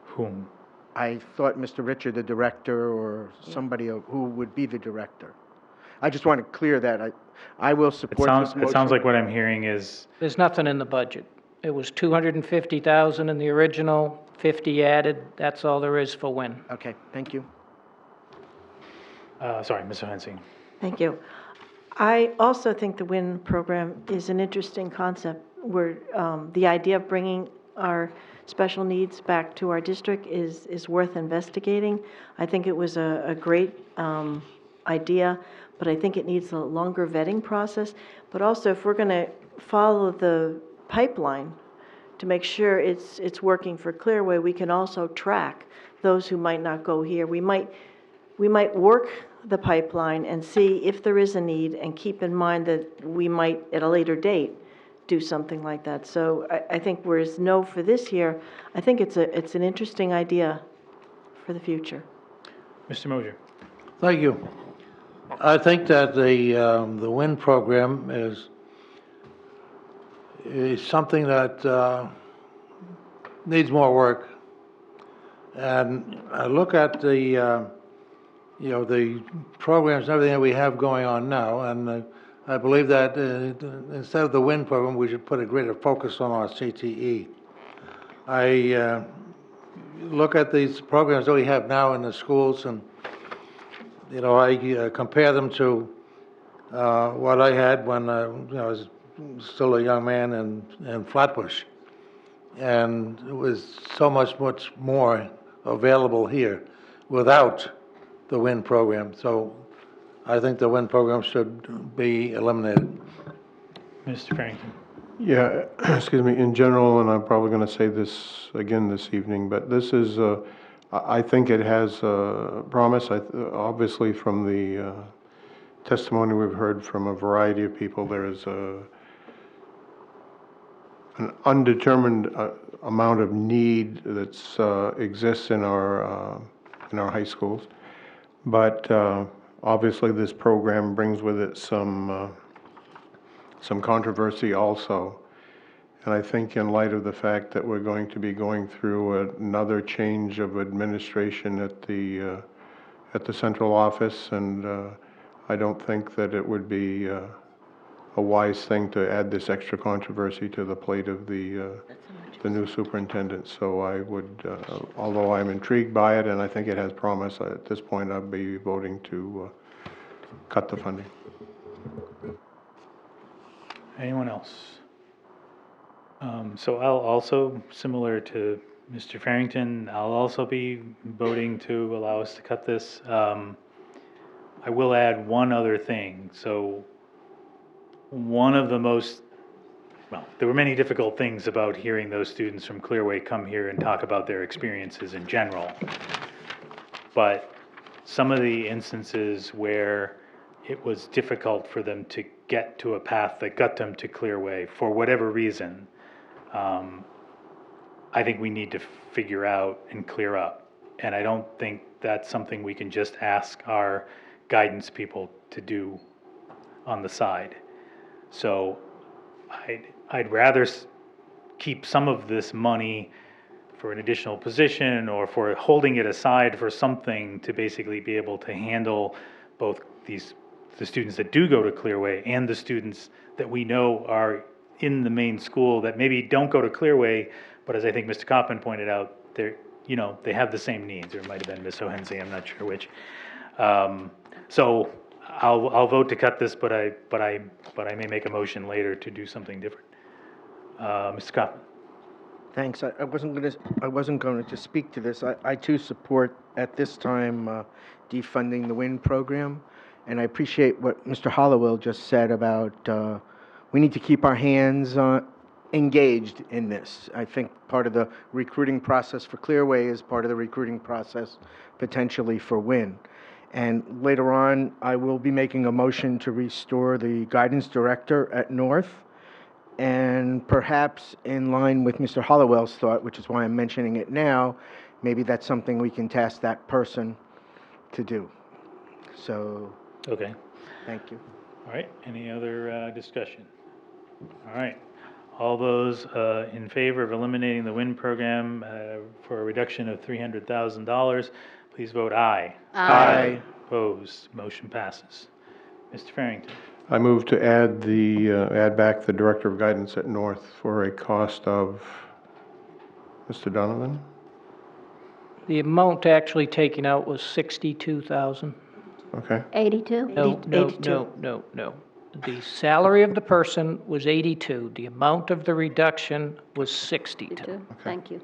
whom? I thought Mr. Richard, the director, or somebody who would be the director. I just want to clear that. I will support this motion. It sounds like what I'm hearing is, There's nothing in the budget. It was 250,000 in the original, 50 added. That's all there is for WIN. Okay, thank you. sorry, Ms. Hohense. Thank you. I also think the WIN program is an interesting concept, where the idea of bringing our special needs back to our district is worth investigating. I think it was a great idea, but I think it needs a longer vetting process. But also, if we're going to follow the pipeline to make sure it's working for Clearway, we can also track those who might not go here. We might work the pipeline and see if there is a need, and keep in mind that we might, at a later date, do something like that. So I think whereas no for this year, I think it's an interesting idea for the future. Mr. Mosier. Thank you. I think that the WIN program is something that needs more work. And I look at the the programs and everything that we have going on now, and I believe that instead of the WIN program, we should put a greater focus on our CTE. I look at these programs that we have now in the schools, and I compare them to what I had when I was still a young man in Flatbush, and it was so much more available here without the WIN program. So I think the WIN program should be eliminated. Mr. Farrington. Yeah, excuse me, in general, and I'm probably going to say this again this evening, but this is, I think it has promise. Obviously, from the testimony we've heard from a variety of people, there is an undetermined amount of need that exists in our in our high schools. But obviously, this program brings with it some controversy also. And I think in light of the fact that we're going to be going through another change of administration at the central office, and I don't think that it would be a wise thing to add this extra controversy to the plate of the new superintendent. So I would, although I'm intrigued by it and I think it has promise, at this point I'll be voting to cut the funding. Anyone else? So I'll also, similar to Mr. Farrington, I'll also be voting to allow us to cut this. I will add one other thing. So one of the most, well, there were many difficult things about hearing those students from Clearway come here and talk about their experiences in general. But some of the instances where it was difficult for them to get to a path that got them to Clearway for whatever reason, I think we need to figure out and clear up. And I don't think that's something we can just ask our guidance people to do on the side. So I'd rather keep some of this money for an additional position or for holding it aside for something to basically be able to handle both the students that do go to Clearway and the students that we know are in the main school that maybe don't go to Clearway, but as I think Mr. Kaufman pointed out, they have the same needs, or it might have been Ms. O'Hensey, I'm not sure which. So I'll vote to cut this, but I may make a motion later to do something different. Mr. Kaufman. Thanks. I wasn't going to speak to this. I too support at this time defunding the WIN program, and I appreciate what Mr. Hollowell just said about we need to keep our hands engaged in this. I think part of the recruiting process for Clearway is part of the recruiting process potentially for WIN. And later on, I will be making a motion to restore the guidance director at North. And perhaps in line with Mr. Hollowell's thought, which is why I'm mentioning it now, maybe that's something we can task that person to do. So. Okay. Thank you. All right. Any other discussion? All right. All those in favor of eliminating the WIN program for a reduction of $300,000, please vote aye. Aye. Opposed? Motion passes. Mr. Farrington. I move to add back the Director of Guidance at North for a cost of, Mr. Donovan? The amount actually taken out was 62,000. Okay. 82? No. The salary of the person was 82. The amount of the reduction was 62. Thank you.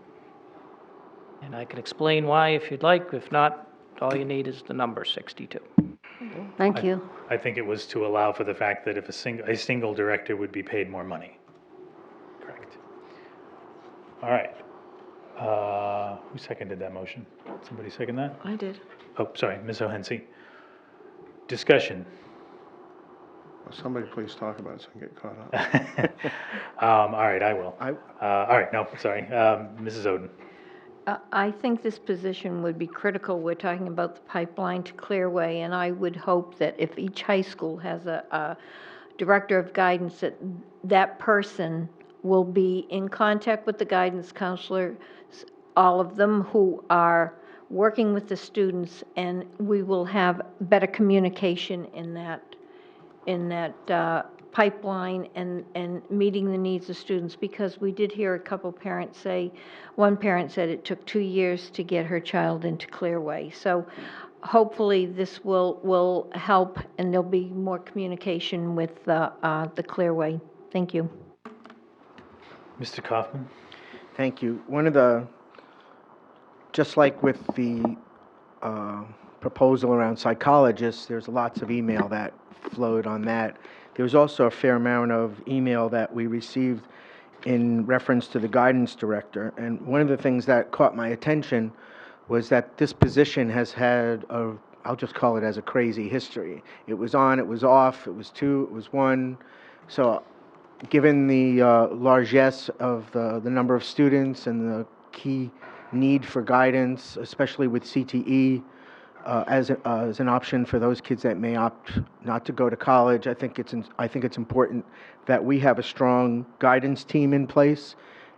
And I can explain why if you'd like. If not, all you need is the number 62. Thank you. I think it was to allow for the fact that if a single director would be paid more money. Correct. All right. Who seconded that motion? Somebody second that? I did. Oh, sorry, Ms. O'Hensey. Discussion. Somebody please talk about it so I can get caught up. All right, I will. All right, no, sorry. Mrs. Oden. I think this position would be critical. We're talking about the pipeline to Clearway, and I would hope that if each high school has a director of guidance, that person will be in contact with the guidance counselors, all of them who are working with the students, and we will have better communication in that pipeline and meeting the needs of students, because we did hear a couple parents say, one parent said it took 2 years to get her child into Clearway. So hopefully this will help, and there'll be more communication with the Clearway. Thank you. Mr. Kaufman? Thank you. Just like with the proposal around psychologists, there's lots of email that flowed on that. There was also a fair amount of email that we received in reference to the guidance director. And one of the things that caught my attention was that this position has had I'll just call it as a crazy history. It was on, it was off, it was 2, it was 1. So given the largesse of the number of students and the key need for guidance, especially with CTE, as an option for those kids that may opt not to go to college. I think it's important that we have a strong guidance team in place.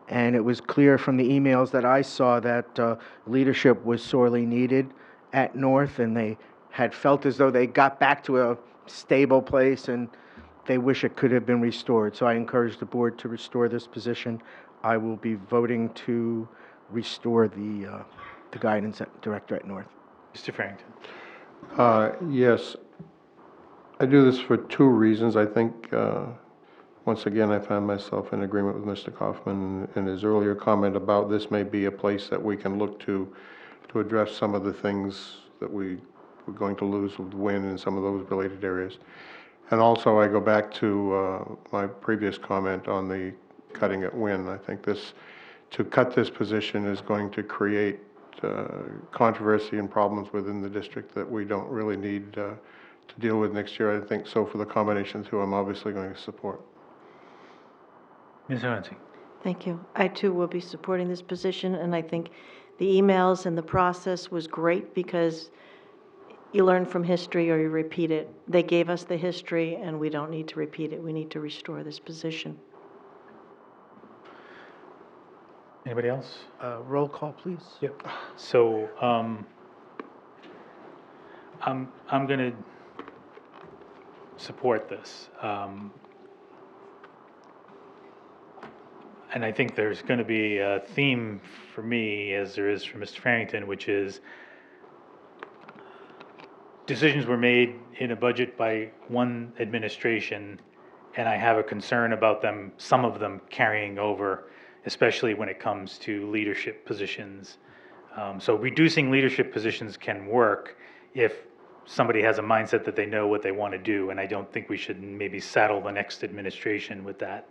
And it was clear from the emails that I saw that leadership was sorely needed at North, and they had felt as though they got back to a stable place, and they wish it could have been restored. So I encourage the board to restore this position. I will be voting to restore the guidance director at North. Mr. Farrington. Yes, I do this for two reasons. I think, once again, I found myself in agreement with Mr. Kaufman in his earlier comment about this may be a place that we can look to address some of the things that we're going to lose with wind and some of those related areas. And also, I go back to my previous comment on the cutting at wind. I think to cut this position is going to create controversy and problems within the district that we don't really need to deal with next year. I think so for the combination of the two, I'm obviously going to support. Ms. Hohensee. Thank you. I too will be supporting this position, and I think the emails and the process was great because you learn from history or you repeat it. They gave us the history, and we don't need to repeat it. We need to restore this position. Anybody else? Roll call, please. Yep. So, I'm going to support this. And I think there's going to be a theme for me, as there is for Mr. Farrington, which is decisions were made in a budget by one administration, and I have a concern about them, some of them carrying over, especially when it comes to leadership positions. So reducing leadership positions can work if somebody has a mindset that they know what they want to do, and I don't think we should maybe saddle the next administration with that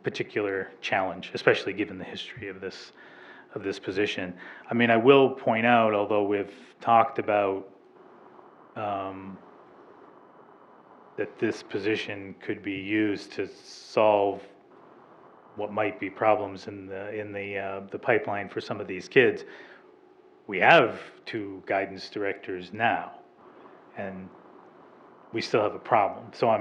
particular challenge, especially given the history of this position. I mean, I will point out, although we've talked about that this position could be used to solve what might be problems in the pipeline for some of these kids. We have two guidance directors now, and we still have a problem. So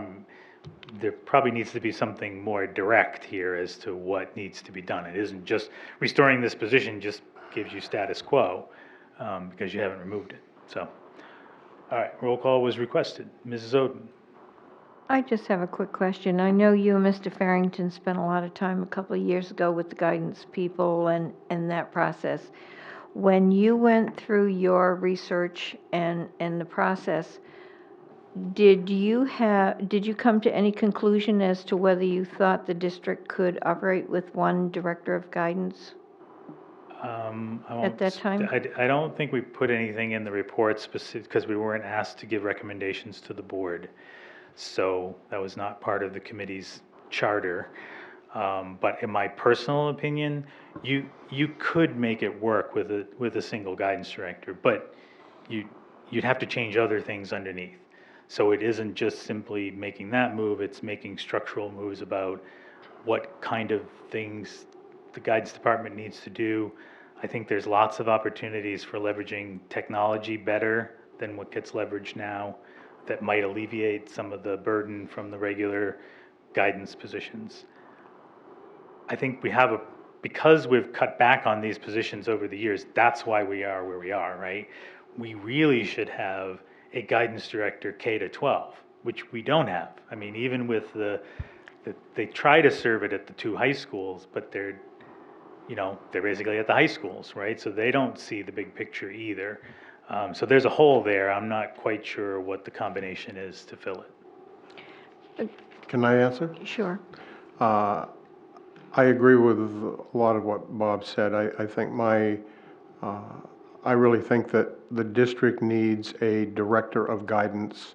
there probably needs to be something more direct here as to what needs to be done. It isn't just restoring this position just gives you status quo because you haven't removed it. So, all right, roll call was requested. Mrs. Oden. I just have a quick question. I know you and Mr. Farrington spent a lot of time a couple of years ago with the guidance people and that process. When you went through your research and the process, did you come to any conclusion as to whether you thought the district could operate with one director of guidance? At that time? I don't think we put anything in the report specific because we weren't asked to give recommendations to the board. So that was not part of the committee's charter. But in my personal opinion, you could make it work with a single guidance director, but you'd have to change other things underneath. So it isn't just simply making that move, it's making structural moves about what kind of things the guidance department needs to do. I think there's lots of opportunities for leveraging technology better than what gets leveraged now that might alleviate some of the burden from the regular guidance positions. I think because we've cut back on these positions over the years, that's why we are where we are, right? We really should have a guidance director K-12, which we don't have. I mean, even with they try to serve it at the two high schools, but they're basically at the high schools, right? So they don't see the big picture either. So there's a hole there. I'm not quite sure what the combination is to fill it. Can I answer? Sure. I agree with a lot of what Bob said. I think I really think that the district needs a director of guidance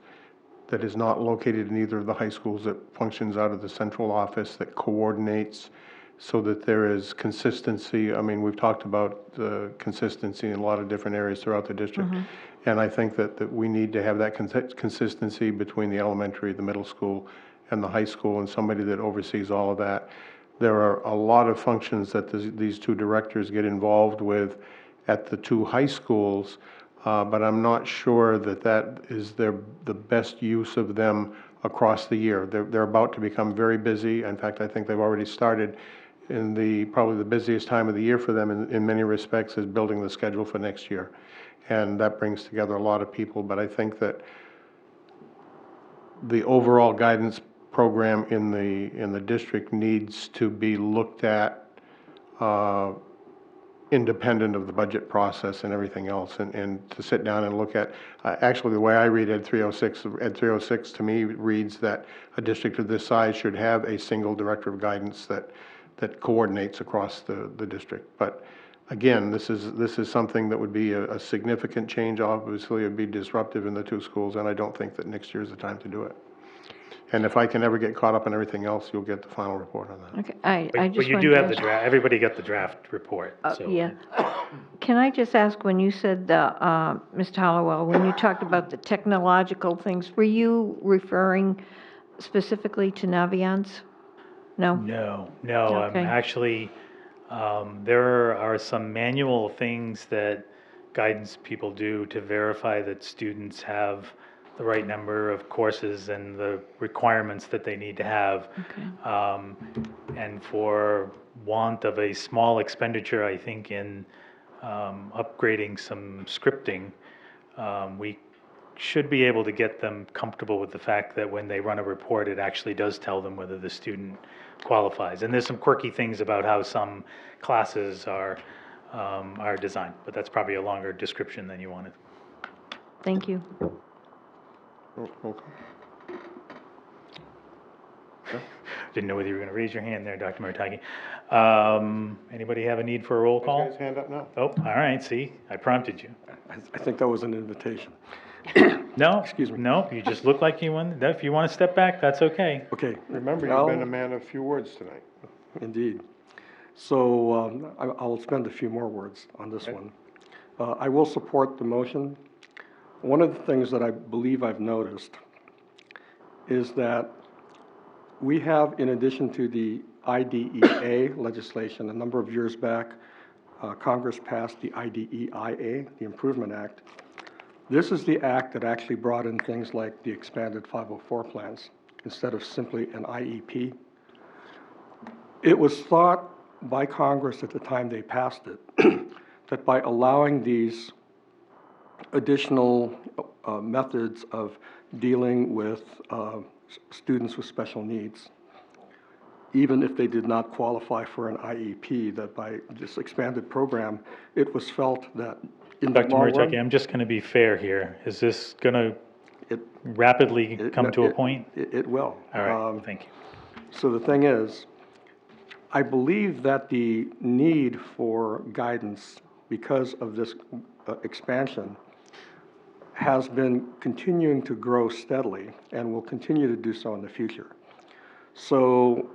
that is not located in either of the high schools, that functions out of the central office, that coordinates so that there is consistency. I mean, we've talked about the consistency in a lot of different areas throughout the district. Mm-hmm. And I think that we need to have that consistency between the elementary, the middle school, and the high school, and somebody that oversees all of that. there are a lot of functions that these two directors get involved with at the two high schools, but I'm not sure that that is the best use of them across the year. They're about to become very busy. In fact, I think they've already started in probably the busiest time of the year for them in many respects is building the schedule for next year. And that brings together a lot of people, but I think that the overall guidance program in the district needs to be looked at independent of the budget process and everything else, and to sit down and look at, actually the way I read Ed 306 to me reads that a district of this size should have a single director of guidance that coordinates across the district. But again, this is something that would be a significant change. Obviously, it would be disruptive in the two schools, and I don't think that next year is the time to do it. And if I can ever get caught up in everything else, you'll get the final report on that. Okay, I But just you wanted do to have the ask- draft, everybody got the draft report, so. Yeah. Can I just ask, when you said, Mr. Hollowell, when you talked about the technological things, were you referring specifically to Naviance? No? No, Okay. actually, there are some manual things that guidance people do to verify that students have the right number of courses and the requirements that they need to have. And for want of a small expenditure, I think in upgrading some scripting, we should be able to get them comfortable with the fact that when they run a report, it actually does tell them whether the student qualifies. And there's some quirky things about how some classes are designed, but that's probably a longer description than you wanted. Thank you. Roll call. Didn't know whether you were going to raise your hand there, Dr. Muratagi. Anybody have a need for a roll call? Guys, hand up now. Oh, all right, see, I prompted you. I think that was an invitation. No? Excuse me. No, you just look like you want, if you want to step back, that's okay. Okay. Remember, you've been a man of few words tonight. Indeed. So I'll spend a few more words on this one. I will support the motion. One of the things that I believe I've noticed is that we have, in addition to the IDEA legislation, a number of years back, Congress passed the IDEIA, the Improvement Act. This is the act that actually brought in things like the expanded 504 plans instead of simply an IEP. It was thought by Congress at the time they passed it that by allowing these additional methods of dealing with students with special needs, even if they did not qualify for an IEP, that by this expanded program, it was felt that in the Dr. long Muratagi, run, I'm just going to be fair here. Is this going to rapidly come to a point? It will. All right, thank you. So the thing is, I believe that the need for guidance because of this expansion has been continuing to grow steadily and will continue to do so in the future. So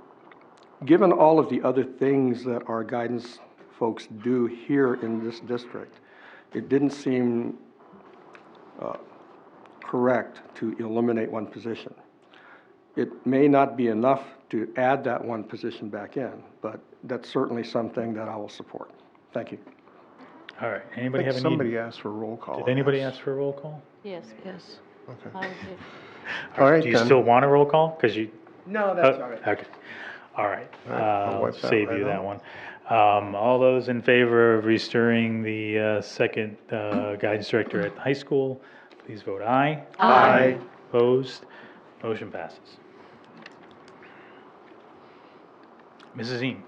given all of the other things that our guidance folks do here in this district, it didn't seem correct to eliminate one position. It may not be enough to add that one position back in, but that's certainly something that I will support. Thank you. All right, I anybody think have a need? somebody asked for a roll call. Did on anybody this. ask for a roll call? Yes. Okay. I did. All right, Do you then. still want a roll call? Because you, No, that's all right. okay, all right. I'll wipe that Save right you that out. one. All those in favor of restoring the second guidance director at the high school, please vote aye. Aye. Opposed? Motion passes. Mrs. Eames.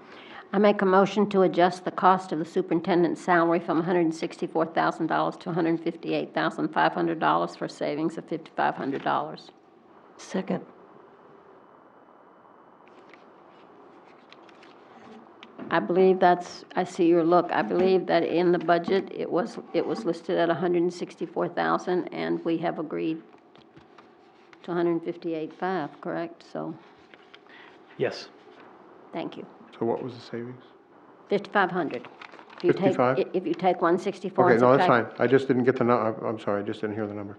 I make a motion to adjust the cost of the superintendent's salary from $164,000 to $158,500 for savings of $5,500. Second. I believe I see your look. I believe that in the budget, it was listed at $164,000, and we have agreed to $158,500, correct? So, Yes. thank you. So what was the savings? $5,500. 55? If you take 164 Okay, and no, that's subtract- fine. I just didn't get the I'm sorry, I just didn't hear the number.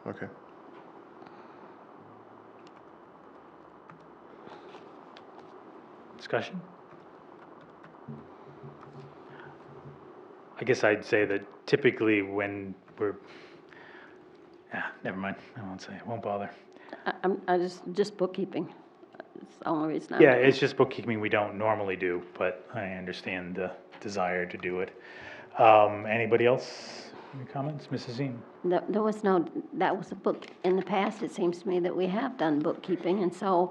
Okay. Discussion? I guess I'd say that typically when we're, never mind, I won't say, I won't bother. I just bookkeeping. It's the only reason I'm. Yeah, it's just bookkeeping we don't normally do, but I understand the desire to do it. Anybody else? Any comments? Mrs. Ziem? There was no, that was a book, in the past, it seems to me that we have done bookkeeping, and so,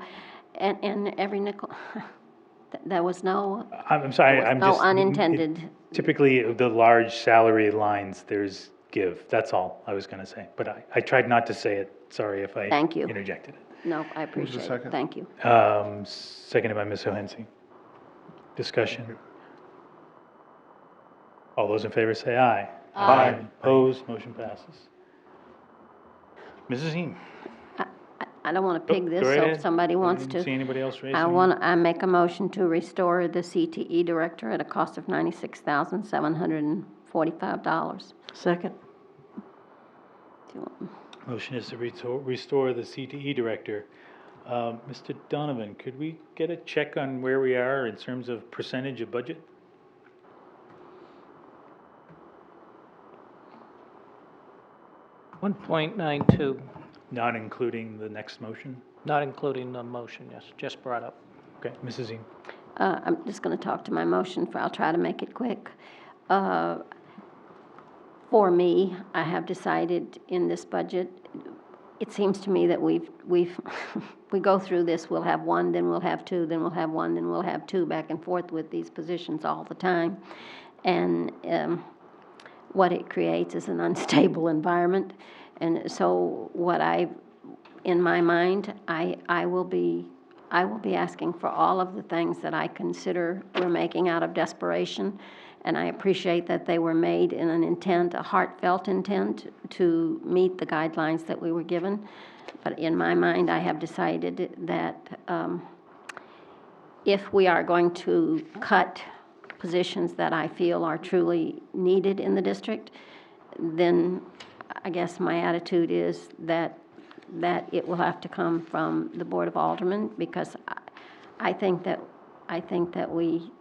and every nickel, there was no, I'm sorry, there I'm was just. no unintended. Typically, the large salary lines, there's give, that's all I was gonna say. But I tried not to say it, sorry if I Thank you. interjected it. No, I appreciate it. second? Thank you. Seconded by Ms. O'Hensy. Discussion. All those in favor say aye. Aye. Opposed, motion passes. Mrs. Ziem? I don't want to pig this, Go right so ahead. if somebody I wants didn't to. see anybody else raising. I make a motion to restore the CTE director at a cost of $96,745. Second. Do you want- Motion is to restore the CTE director. Mr. Donovan, could we get a check on where we are in terms of percentage of budget? $1.92, Not including the next motion? not including the motion, yes, just brought up. Okay, Mrs. Ziem? I'm just going to talk to my motion, I'll try to make it quick. For me, I have decided in this budget, it seems to me that we go through this, we'll have one, then we'll have two, then we'll have one, then we'll have two, back and forth with these positions all the time. And what it creates is an unstable environment. And so in my mind, I will be asking for all of the things that I consider we're making out of desperation. And I appreciate that they were made in an intent, a heartfelt intent, to meet the guidelines that we were given. But in my mind, I have decided that if we are going to cut positions that I feel are truly needed in the district, then I guess my attitude is that it will have to come from the Board of Aldermen, because I think that we,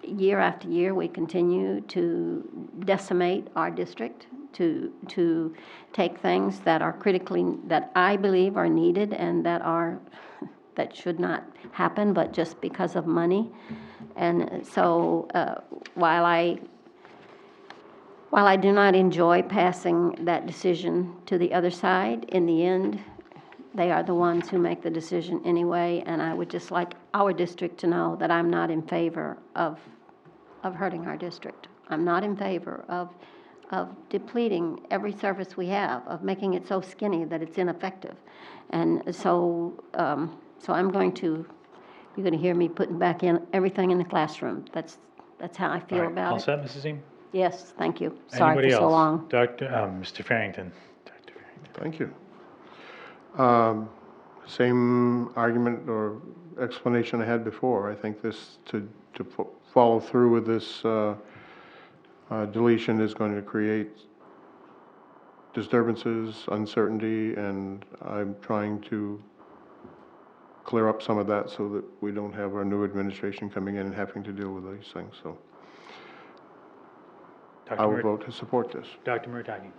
year after year, we continue to decimate our district, to take things that are critically, that I believe are needed and that should not happen, but just because of money. And so while I do not enjoy passing that decision to the other side, in the end, they are the ones who make the decision anyway, and I would just like our district to know that I'm not in favor of hurting our district. I'm not in favor of depleting every service we have, of making it so skinny that it's ineffective. And so, you're going to hear me putting back in everything in the classroom. That's how I feel about All it. set, Mrs. Ziem? Yes, thank you. Sorry Anybody for so else? long. Mr. Farrington. Dr. Farrington. Thank you. Same argument or explanation I had before. I think this, to follow through with this deletion is going to create disturbances, uncertainty, and I'm trying to clear up some of that so that we don't have our new administration coming in and having to deal with these things. So I will vote to support this. Dr. Muratagi.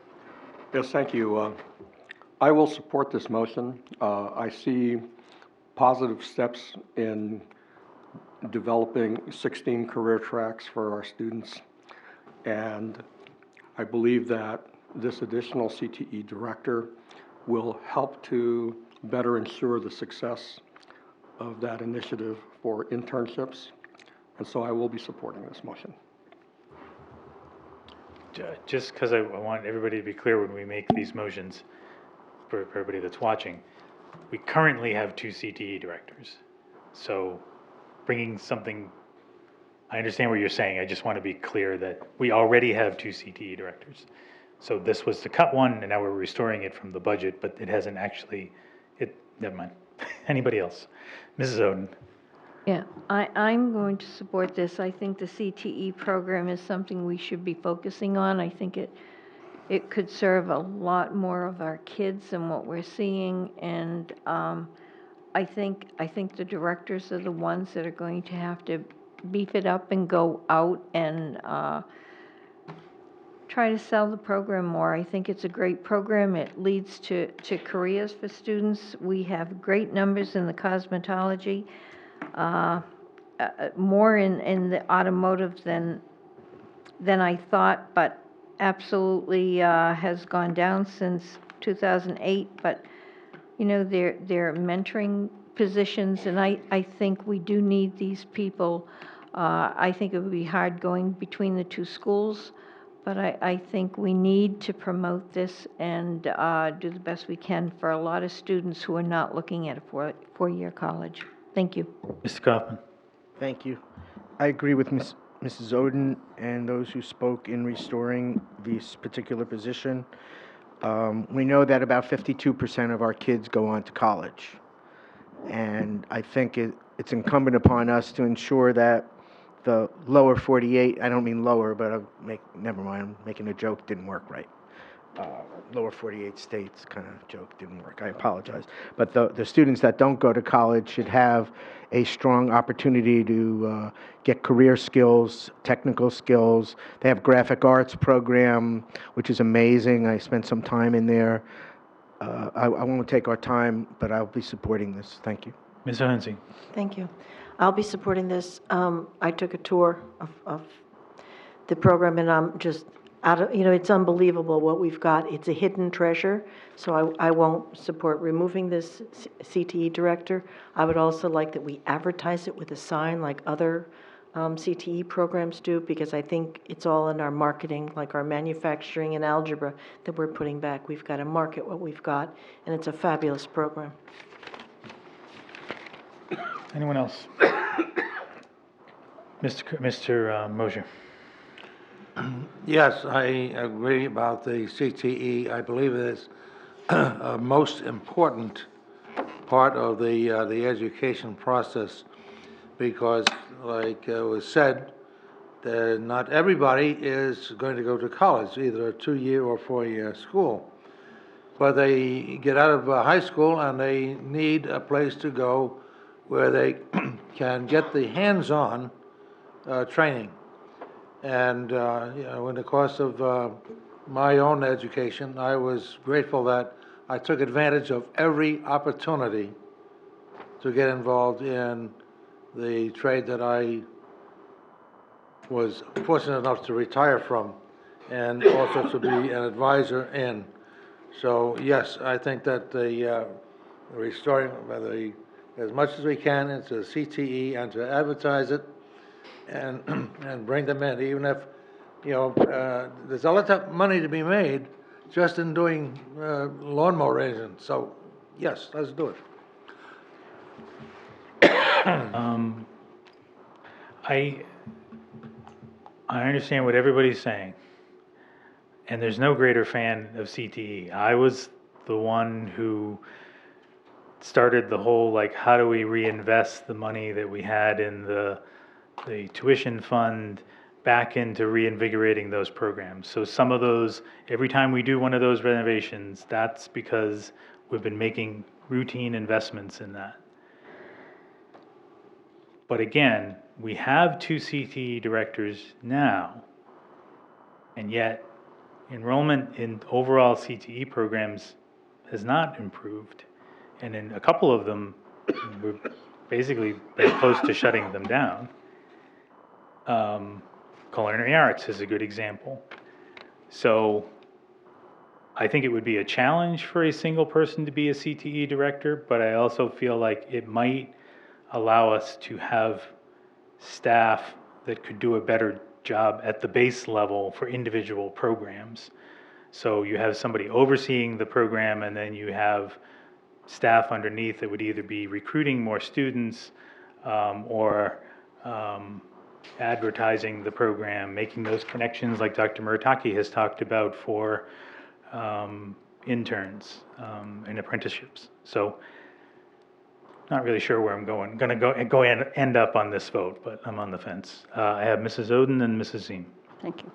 Yes, thank you. I will support this motion. I see positive steps in developing 16 career tracks for our students, and I believe that this additional CTE director will help to better ensure the success of that initiative for internships, and so I will be supporting this motion. Just because I want everybody to be clear when we make these motions, for everybody that's watching, we currently have 2 CTE directors. So bringing something, I understand what you're saying, I just want to be clear that we already have 2 CTE directors. So this was to cut one, and now we're restoring it from the budget, but it hasn't actually, never mind. Anybody else? Mrs. Oden? Yeah, I'm going to support this. I think the CTE program is something we should be focusing on. I think it could serve a lot more of our kids than what we're seeing, and I think the directors are the ones that are going to have to beef it up and go out and try to sell the program more. I think it's a great program. It leads to careers for students. We have great numbers in the cosmetology, more in the automotive than I thought, but absolutely has gone down since 2008. But, you know, they're mentoring positions, and I think we do need these people. I think it would be hard going between the two schools, but I think we need to promote this and do the best we can for a lot of students who are not looking at a four-year college. Thank you. Mr. Kaufman? Thank you. I agree with Mrs. Oden and those who spoke in restoring this particular position. We know that about 52% of our kids go on to college. And I think it's incumbent upon us to ensure that the lower 48, I don't mean lower, but never mind, I'm making a joke, didn't work right. Lower 48 states kind of joke didn't work, I apologize. But the students that don't go to college should have a strong opportunity to get career skills, technical skills. They have graphic arts program, which is amazing. I spent some time in there. I won't take our time, but I'll be supporting this. Thank you. Ms. O'Hensy? Thank you. I'll be supporting this. I took a tour of the program, and I'm just it's unbelievable what we've got. It's a hidden treasure, so I won't support removing this CTE director. I would also like that we advertise it with a sign like other CTE programs do, because I think it's all in our marketing, like our manufacturing and algebra that we're putting back. We've got to market what we've got, and it's a fabulous program. Anyone else? Mr. Mosher? Yes, I agree about the CTE. I believe it is a most important part of the education process, because, like was said, not everybody is going to go to college, either a 2-year or 4-year school. But they get out of high school and they need a place to go where they can get the hands-on training. And in the course of my own education, I was grateful that I took advantage of every opportunity to get involved in the trade that I was fortunate enough to retire from, and also to be an advisor in. So yes, I think that the restoring as much as we can into CTE and to advertise it and bring them in, even if there's a lot of money to be made just in doing lawnmower engines. So yes, let's do it. I understand what everybody's saying, and there's no greater fan of CTE. I was the one who started the whole, like, how do we reinvest the money that we had in the tuition fund back into reinvigorating those programs. So some of those, every time we do one of those renovations, that's because we've been making routine investments in that. But again, we have 2 CTE directors now, and yet enrollment in overall CTE programs has not improved. And in a couple of them, we're basically very close to shutting them down. Culinary arts is a good example. So I think it would be a challenge for a single person to be a CTE director, but I also feel like it might allow us to have staff that could do a better job at the base level for individual programs. So you have somebody overseeing the program, and then you have staff underneath that would either be recruiting more students or advertising the program, making those connections like Dr. Murataki has talked about for interns and apprenticeships. So not really sure where I'm going. I'm going to end up on this vote, but I'm on the fence. I have Mrs. Oden and Mrs. Ziem. Thank you.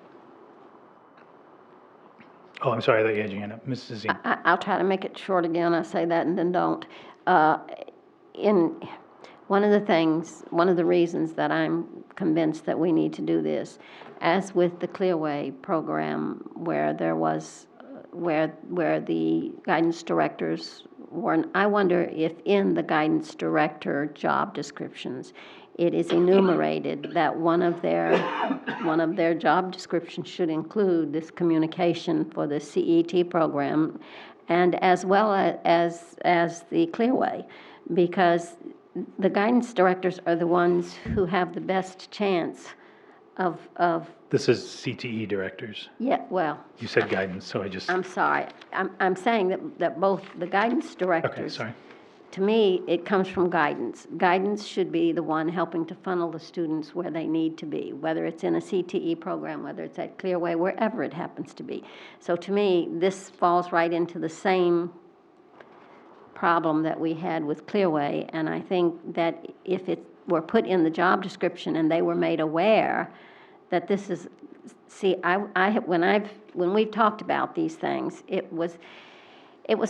Oh, I'm sorry, I thought you had your hand up. Mrs. Ziem. I'll try to make it short again. I say that and then don't. one of the reasons that I'm convinced that we need to do this, as with the Clearway program, where there was, where the guidance directors were, I wonder if in the guidance director job descriptions, it is enumerated that one of their job descriptions should include this communication for the CET program, and as well as the Clearway, because the guidance directors are the ones who have the best chance of This is CTE directors. yeah, well, You said guidance, so I just, I'm sorry. I'm saying that both the guidance directors. okay, sorry. To me, it comes from guidance. Guidance should be the one helping to funnel the students where they need to be, whether it's in a CTE program, whether it's at Clearway, wherever it happens to be. So to me, this falls right into the same problem that we had with Clearway, and I think that if it were put in the job description and they were made aware that this is, see, when we've talked about these things, it was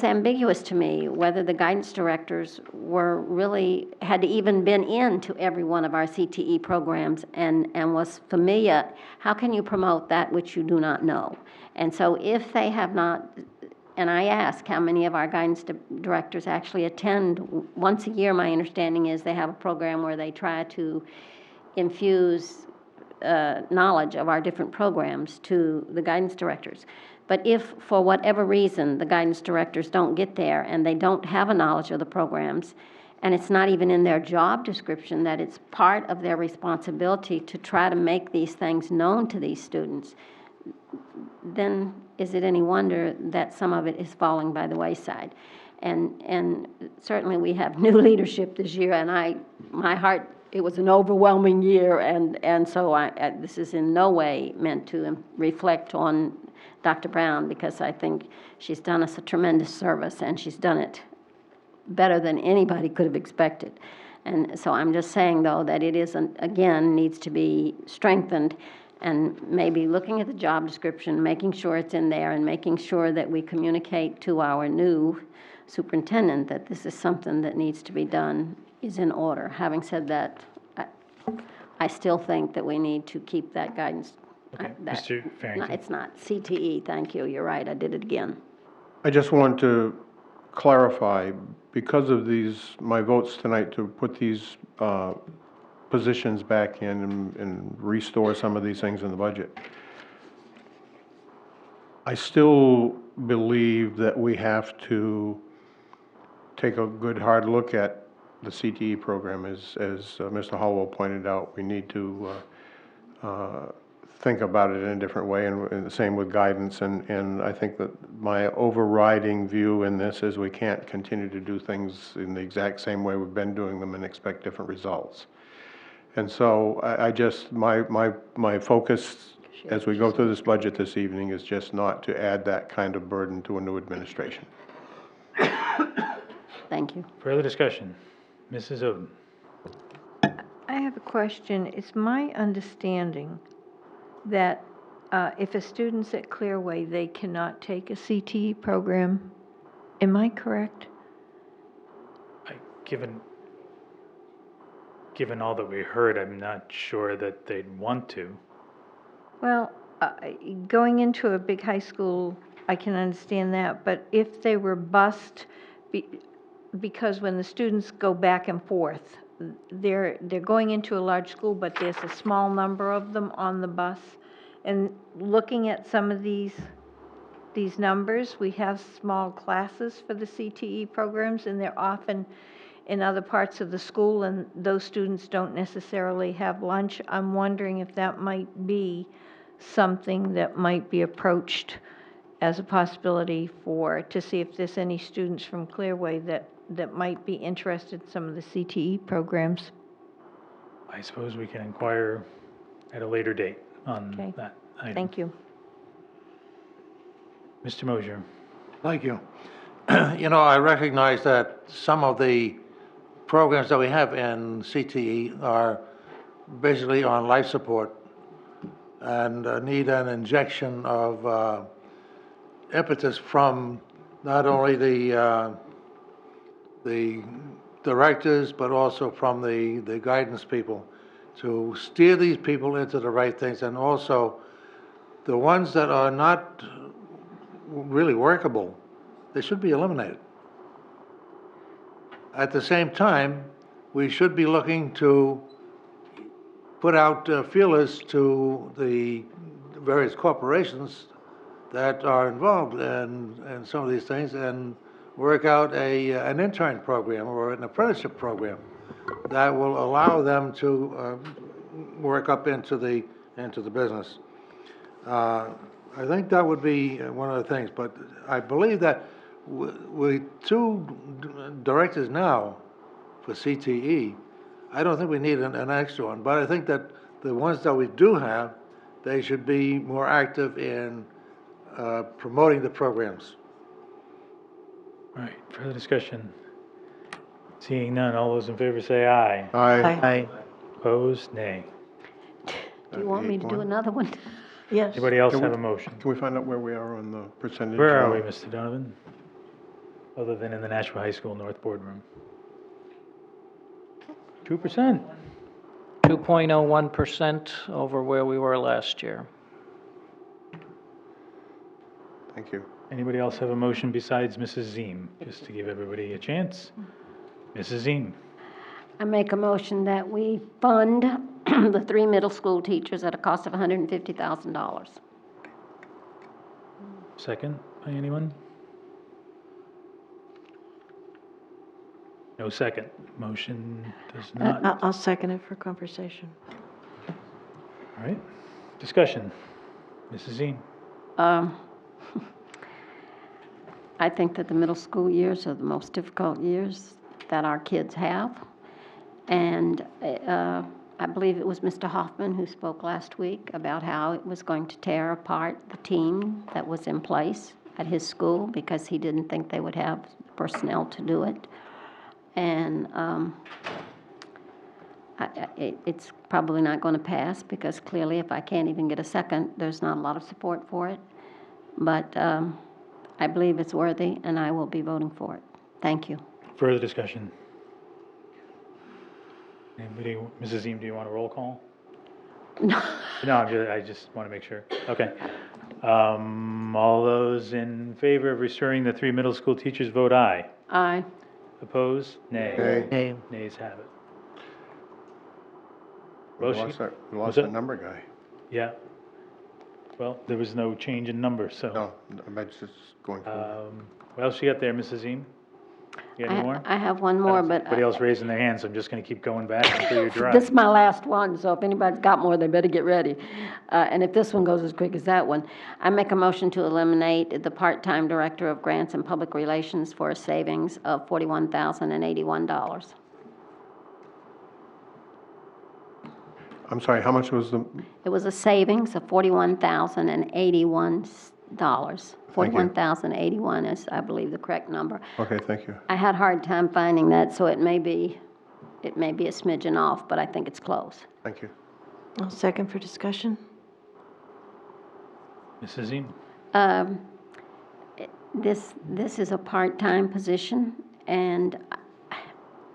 ambiguous to me whether the guidance directors had even been into every one of our CTE programs and was familiar. How can you promote that which you do not know? And so if they have not, and I ask how many of our guidance directors actually attend once a year. My understanding is they have a program where they try to infuse knowledge of our different programs to the guidance directors. But if, for whatever reason, the guidance directors don't get there and they don't have a knowledge of the programs, and it's not even in their job description that it's part of their responsibility to try to make these things known to these students, then is it any wonder that some of it is falling by the wayside? And certainly we have new leadership this year, and my heart, it was an overwhelming year, and so this is in no way meant to reflect on Dr. Brown, because I think she's done us a tremendous service, and she's done it better than anybody could have expected. And so I'm just saying, though, that it isn't, again, needs to be strengthened, and maybe looking at the job description, making sure it's in there, and making sure that we communicate to our new superintendent that this is something that needs to be done is in order. Having said that, I still think that we need to keep that guidance. Okay, Mr. Farrington. It's not CTE, thank you, you're right, I did it again. I just want to clarify, because of my votes tonight to put these positions back in and restore some of these things in the budget, I still believe that we have to take a good hard look at the CTE program. As Mr. Hollowell pointed out, we need to think about it in a different way, and the same with guidance. And I think that my overriding view in this is we can't continue to do things in the exact same way we've been doing them and expect different results. And so I just, my focus as we go through this budget this evening is just not to add that kind of burden to a new administration. Thank you. Further discussion? Mrs. Oden. I have a question. It's my understanding that if a student's at Clearway, they cannot take a CTE program. Am I correct? Given all that we heard, I'm not sure that they'd want to. Well, going into a big high school, I can understand that, but if they were bused, because when the students go back and forth, they're going into a large school, but there's a small number of them on the bus. And looking at some of these numbers, we have small classes for the CTE programs, and they're often in other parts of the school, and those students don't necessarily have lunch. I'm wondering if that might be something that might be approached as a possibility to see if there's any students from Clearway that might be interested in some of the CTE programs. I suppose we can inquire at a later date on Okay. that item. Thank you. Mr. Mosier. Thank you. I recognize that some of the programs that we have in CTE are basically on life support and need an injection of impetus from not only the directors, but also from the guidance people, to steer these people into the right things, and also the ones that are not really workable, they should be eliminated. At the same time, we should be looking to put out feelers to the various corporations that are involved in some of these things, and work out an intern program or an apprenticeship program that will allow them to work up into the business. I think that would be one of the things, but I believe that with two directors now for CTE, I don't think we need an extra one, but I think that the ones that we do have, they should be more active in promoting the programs. All right, further discussion? Seeing none, all those in favor say aye. Aye. Opposed, nay. Do you want me to do another one? Yes. Anybody else Can we- have a motion? Can we find out where we are on the percentage? Where are we, Mr. Donovan? Other than in the Nashua High School North Boardroom? 2%. 2.01% over where we were last year. Thank you. Anybody else have a motion besides Mrs. Ziem? Just to give everybody a chance. Mrs. Ziem. I make a motion that we fund the 3 middle school teachers at a cost of $150,000. Second by anyone? No second. Motion does not. I'll second it for conversation. All right. Discussion. Mrs. Ziem. I think that the middle school years are the most difficult years that our kids have. And I believe it was Mr. Hoffman who spoke last week about how it was going to tear apart the team that was in place at his school because he didn't think they would have personnel to do it. And it's probably not going to pass because clearly if I can't even get a second, there's not a lot of support for it. But I believe it's worthy, and I will be voting for it. Thank you. Further discussion. Anybody, Mrs. Ziem, do you want a roll call? No. No, I just want to make sure. Okay. All those in favor of restoring the 3 middle school teachers vote aye. Aye. Opposed? Nay. Nay. Nay. Nays have it. We Well, lost she- our, we was lost it? the number guy. Yeah. Well, there was no change in number, so. No, that's just going forward. What else you got there, Mrs. Ziem? You got any more? I have one more, but Anybody else raising their hands? I'm just going to keep going back until you're dry. this is my last one, so if anybody's got more, they better get ready. And if this one goes as quick as that one, I make a motion to eliminate the part-time Director of Grants and Public Relations for a savings of $41,081. I'm sorry, how much was the, It was a savings of $41,081. Thank you. 41,081 is, I believe, the correct number. okay, thank you. I had a hard time finding that, so it may be a smidgen off, but I think it's close. Thank you. I'll second for discussion. Mrs. Ziem? This is a part-time position, and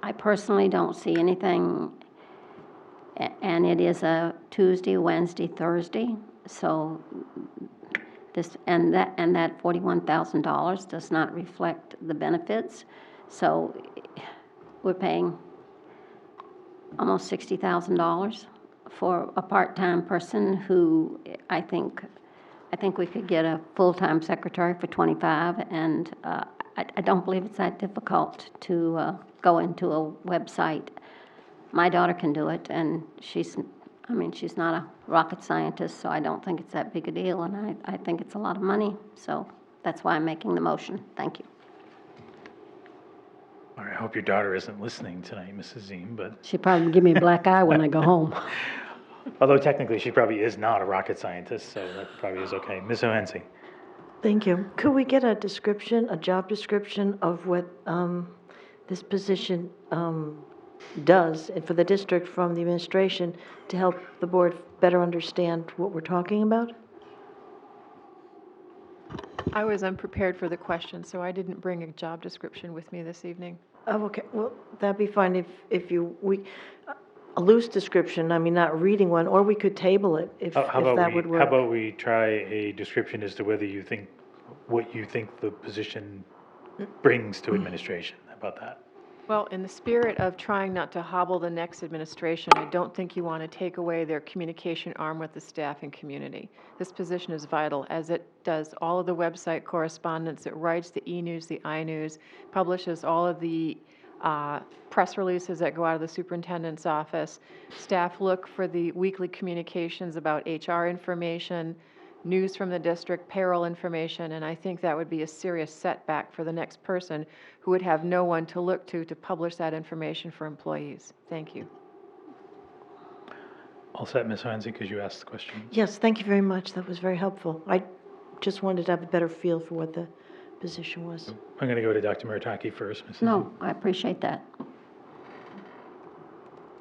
I personally don't see anything, and it is a Tuesday, Wednesday, Thursday, so this, and that $41,000 does not reflect the benefits, so we're paying almost $60,000 for a part-time person who I think we could get a full-time secretary for 25, and I don't believe it's that difficult to go into a website. My daughter can do it, and she's not a rocket scientist, so I don't think it's that big a deal, and I think it's a lot of money, so that's why I'm making the motion. Thank you. All right, I hope your daughter isn't listening tonight, Mrs. Ziem, but She'll probably give me a black eye when I go home. although technically she probably is not a rocket scientist, so that probably is okay. Ms. O'Hensy? Thank you. Could we get a description, a job description of what this position does for the district from the administration to help the board better understand what we're talking about? I was unprepared for the question, so I didn't bring a job description with me this evening. Oh, okay, well, that'd be fine if a loose description, I mean, not reading one, or we could table it if How about that would how work. about we try a description as to whether you think, what you think the position brings to administration? How about that? Well, in the spirit of trying not to hobble the next administration, I don't think you want to take away their communication arm with the staff and community. This position is vital, as it does all of the website correspondence, it writes the e-news, the i-news, publishes all of the press releases that go out of the superintendent's office. Staff look for the weekly communications about HR information, news from the district, payroll information, and I think that would be a serious setback for the next person who would have no one to look to publish that information for employees. Thank you. All set, Ms. Heinze, because you asked the question. Yes, thank you very much, that was very helpful. I just wanted to have a better feel for what the position was. I'm going to go to Dr. Murataki first, Mrs. No, I appreciate that.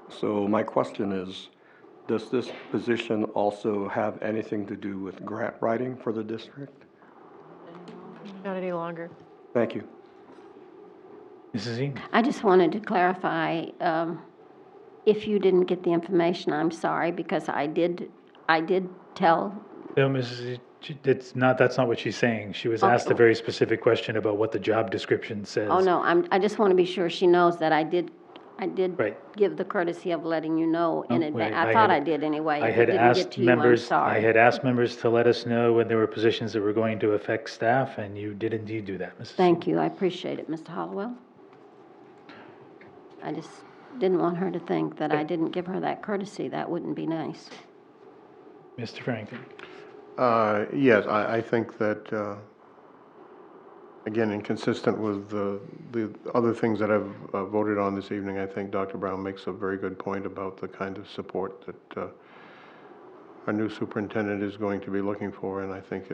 So my question is, does this position also have anything to do with grant writing for the district? Not any longer. Thank you. Mrs. Eaton? I just wanted to clarify, if you didn't get the information, I'm sorry, because I did tell, No, Mrs. That's not what she's saying. She was asked a very specific question about what the job description says. oh, no, I just want to be sure she knows that I did Right. give the courtesy of letting you know in No, advance. wait, I I thought had- I did anyway. I If it had didn't get asked to you, I'm members, I sorry. had asked members to let us know when there were positions that were going to affect staff, and you did indeed do that, Mrs. Thank you, I appreciate it, Mr. Hollowell. I just didn't want her to think that I didn't give her that courtesy. That wouldn't be nice. Mr. Farrington? Yes, I think that, again, inconsistent with the other things that I've voted on this evening, I think Dr. Brown makes a very good point about the kind of support that our new superintendent is going to be looking for, and I think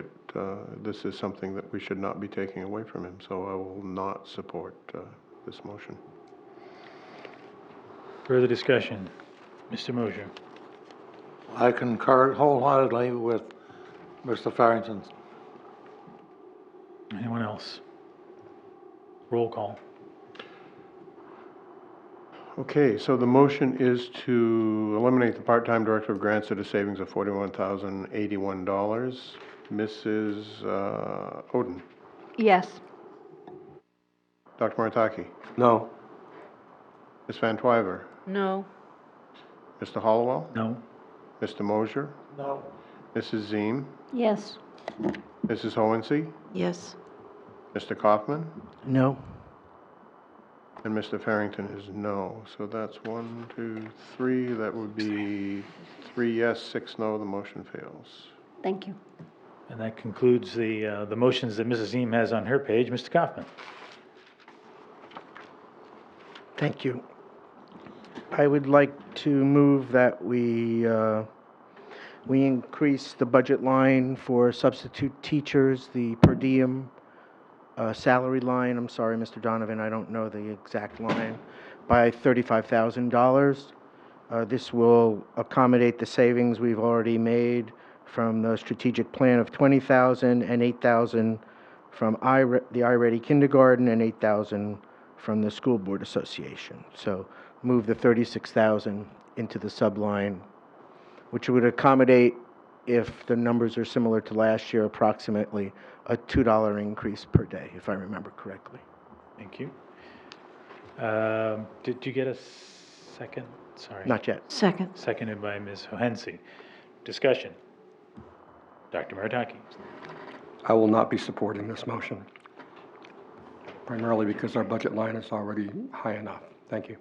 this is something that we should not be taking away from him, so I will not support this motion. Further discussion? Mr. Mosher? I concur wholeheartedly with Mr. Farrington. Anyone else? Roll call. Okay, so the motion is to eliminate the part-time director of grants at a savings of $41,081. Mrs. Oden? Yes. Dr. Murataki? No. Ms. Van Twyver? No. Mr. Hollowell? No? Mr. Mosher? No. Mrs. Ziem? Yes, Mrs. Hohensee? Yes, Mr. Kaufman? No. And Mr. Farrington is no. So that's 1, 2, 3. That would be 3 yes, 6 no. The motion fails. thank you. And that concludes the motions that Mrs. Eam has on her page. Mr. Kaufman? Thank you. I would like to move that we increase the budget line for substitute teachers, the per diem salary line, I'm sorry, Mr. Donovan, I don't know the exact line, by $35,000. This will accommodate the savings we've already made from the strategic plan of $20,000 and $8,000 from the iReady kindergarten and $8,000 from the School Board Association. So move the $36,000 into the subline, which would accommodate, if the numbers are similar to last year, approximately a $2 increase per day, if I remember correctly. Thank you. Did you get a second? Sorry. Not yet. second. Seconded by Ms. Hohensee. Discussion. Dr. Murataki? I will not be supporting this motion, primarily because our budget line is already high enough. Thank you.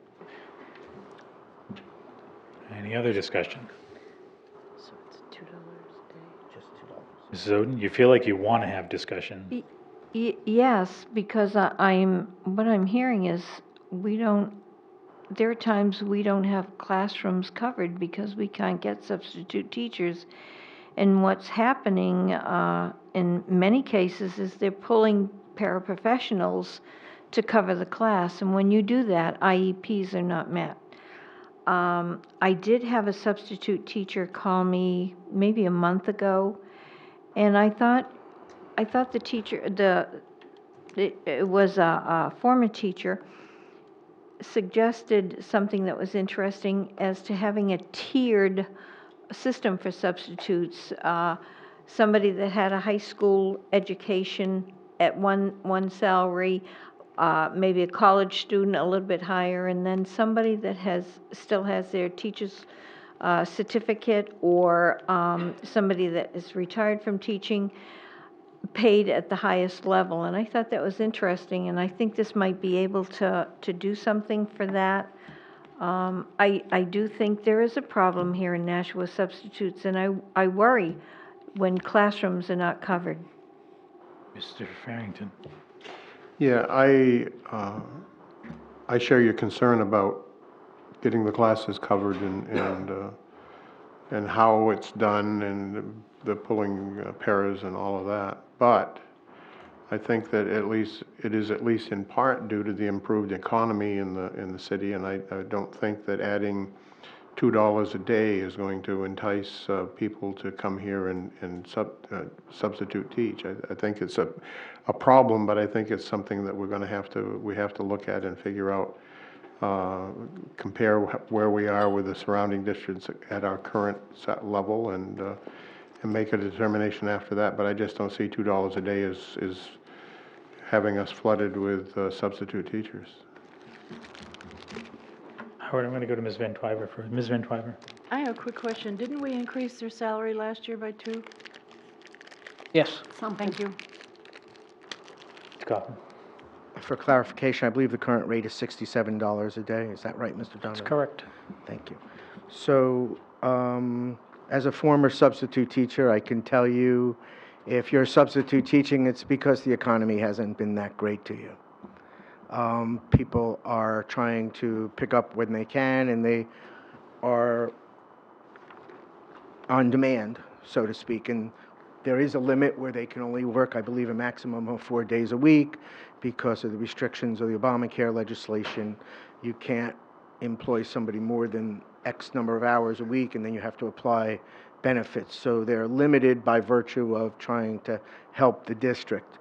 Any other discussion? So it's $2 a day. Just $2. Mrs. Oden, you feel like you want to have discussion? Yes, because what I'm hearing is there are times we don't have classrooms covered because we can't get substitute teachers. And what's happening in many cases is they're pulling paraprofessionals to cover the class. And when you do that, IEPs are not met. I did have a substitute teacher call me maybe a month ago, and I thought the teacher, it was a former teacher, suggested something that was interesting as to having a tiered system for substitutes. Somebody that had a high school education at one salary, maybe a college student a little bit higher, and then somebody that still has their teacher's certificate, or somebody that is retired from teaching, paid at the highest level. And I thought that was interesting, and I think this might be able to do something for that. I do think there is a problem here in Nashua with substitutes, and I worry when classrooms are not covered. Mr. Farrington. Yeah, I share your concern about getting the classes covered and how it's done and the pulling paras and all of that. But I think that it is at least in part due to the improved economy in the city, and I don't think that adding $2 a day is going to entice people to come here and substitute teach. I think it's a problem, but I think it's something that we have to look at and figure out, compare where we are with the surrounding districts at our current set level, and make a determination after that. But I just don't see $2 a day is having us flooded with substitute teachers. Howard, I'm going to go to Ms. Van Twyver for Ms. Van Twyver. I have a quick question. Didn't we increase their salary last year by 2? Yes. Thank you. Ms. Kaufman. For clarification, I believe the current rate is $67 a day. Is that right, Mr. Donovan? That's correct. Thank you. So, as a former substitute teacher, I can tell you, if you're substitute teaching, it's because the economy hasn't been that great to you. People are trying to pick up when they can, and they are on demand, so to speak. And there is a limit where they can only work, I believe, a maximum of 4 days a week because of the restrictions of the Obamacare legislation. You can't employ somebody more than X number of hours a week, and then you have to apply benefits. So they're limited by virtue of trying to help the district.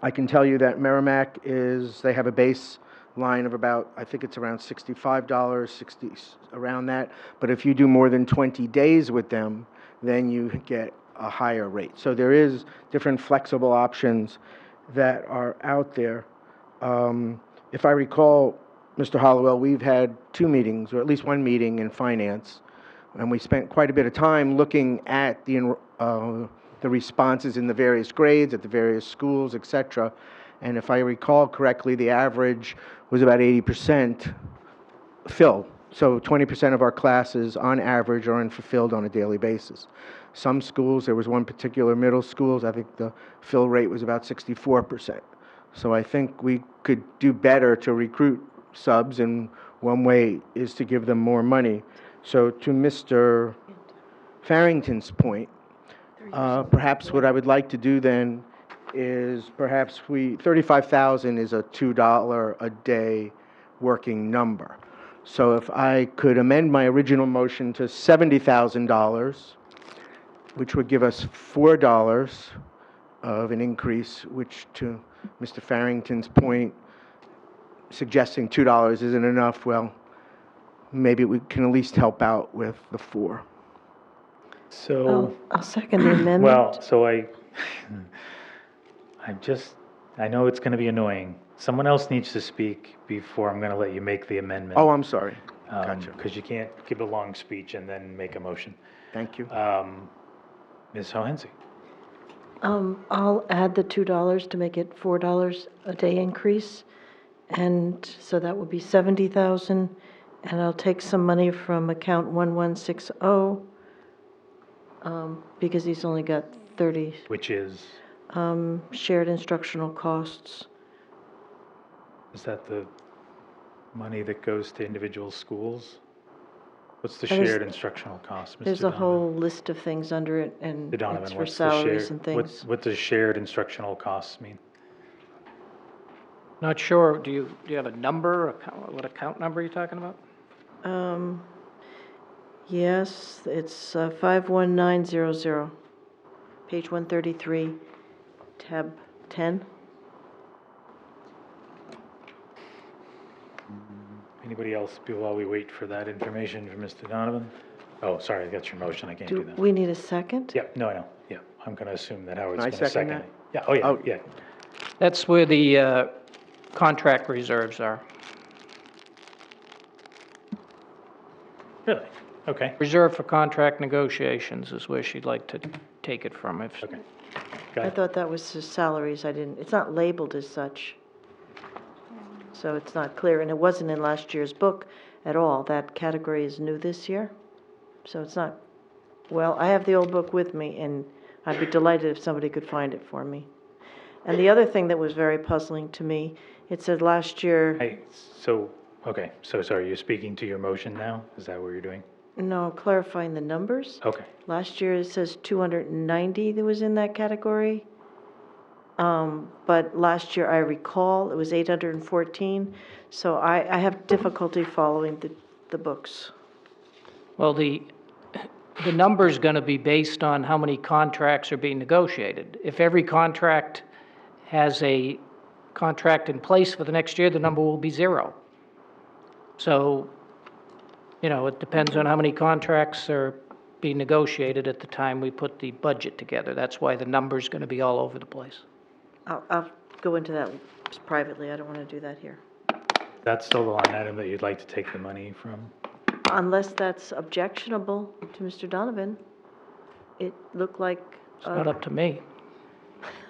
I can tell you that Merrimack they have a base line of about, I think it's around $65, 60, around that. But if you do more than 20 days with them, then you get a higher rate. So there is different flexible options that are out there. If I recall, Mr. Hollowell, we've had 2 meetings, or at least 1 meeting in finance, and we spent quite a bit of time looking at the responses in the various grades at the various schools, etc. And if I recall correctly, the average was about 80% filled. So 20% of our classes on average are fulfilled on a daily basis. Some schools, there was one particular middle schools, I think the fill rate was about 64%. So I think we could do better to recruit subs, and one way is to give them more money. So to Mr. Farrington's point, perhaps what I would like to do then is perhaps $35,000 is a $2 a day working number. So if I could amend my original motion to $70,000, which would give us $4 of an increase, which to Mr. Farrington's point, suggesting $2 isn't enough, well, maybe we can at least help out with the 4. So, I'll second the amendment. well, so I know it's going to be annoying. Someone else needs to speak before I'm going to let you make the amendment. Oh, I'm sorry. Gotcha. Because you can't give a long speech and then make a motion. Thank you. Ms. Hohensie. I'll add the $2 to make it $4 a day increase, and so that would be $70,000. And I'll take some money from account 1160, because he's only got 30. Which is? Shared instructional costs. Is that the money that goes to individual schools? What's the There's- shared instructional cost, Mr. There's a Donovan? whole list of things under it, and Mr. Donovan, it's for what's the salaries shared- and things. What does shared instructional costs mean? Not sure, do you have a number, what account number are you talking about? Yes, it's 51900, page 133, tab 10. Anybody else, while we wait for that information from Mr. Donovan? Oh, sorry, that's your motion, I can't do Do that. we need a second? Yep, no, I know, yeah, I'm gonna assume that Howard's Can I gonna second second that? it. Yeah, oh, yeah, Oh. yeah. That's where the contract reserves are. Really? Okay, Reserve for contract negotiations is where she'd like to take it from. If okay. Got I it. thought that was his salaries, it's not labeled as such. So it's not clear, and it wasn't in last year's book at all. That category is new this year. So it's not, well, I have the old book with me, and I'd be delighted if somebody could find it for me. And the other thing that was very puzzling to me, it said last year, Hey, so, okay, so sorry, you're speaking to your motion now? Is that what you're doing? no, clarifying the numbers. Okay, Last year, it says 290 that was in that category. But last year, I recall, it was 814. So I have difficulty following the books. Well, the number's going to be based on how many contracts are being negotiated. If every contract has a contract in place for the next year, the number will be 0. So, it depends on how many contracts are being negotiated at the time we put the budget together. That's why the number's going to be all over the place. I'll go into that privately. I don't want to do that here. that's still the line item that you'd like to take the money from? Unless that's objectionable to Mr. Donovan. It looked like, It's not up to me.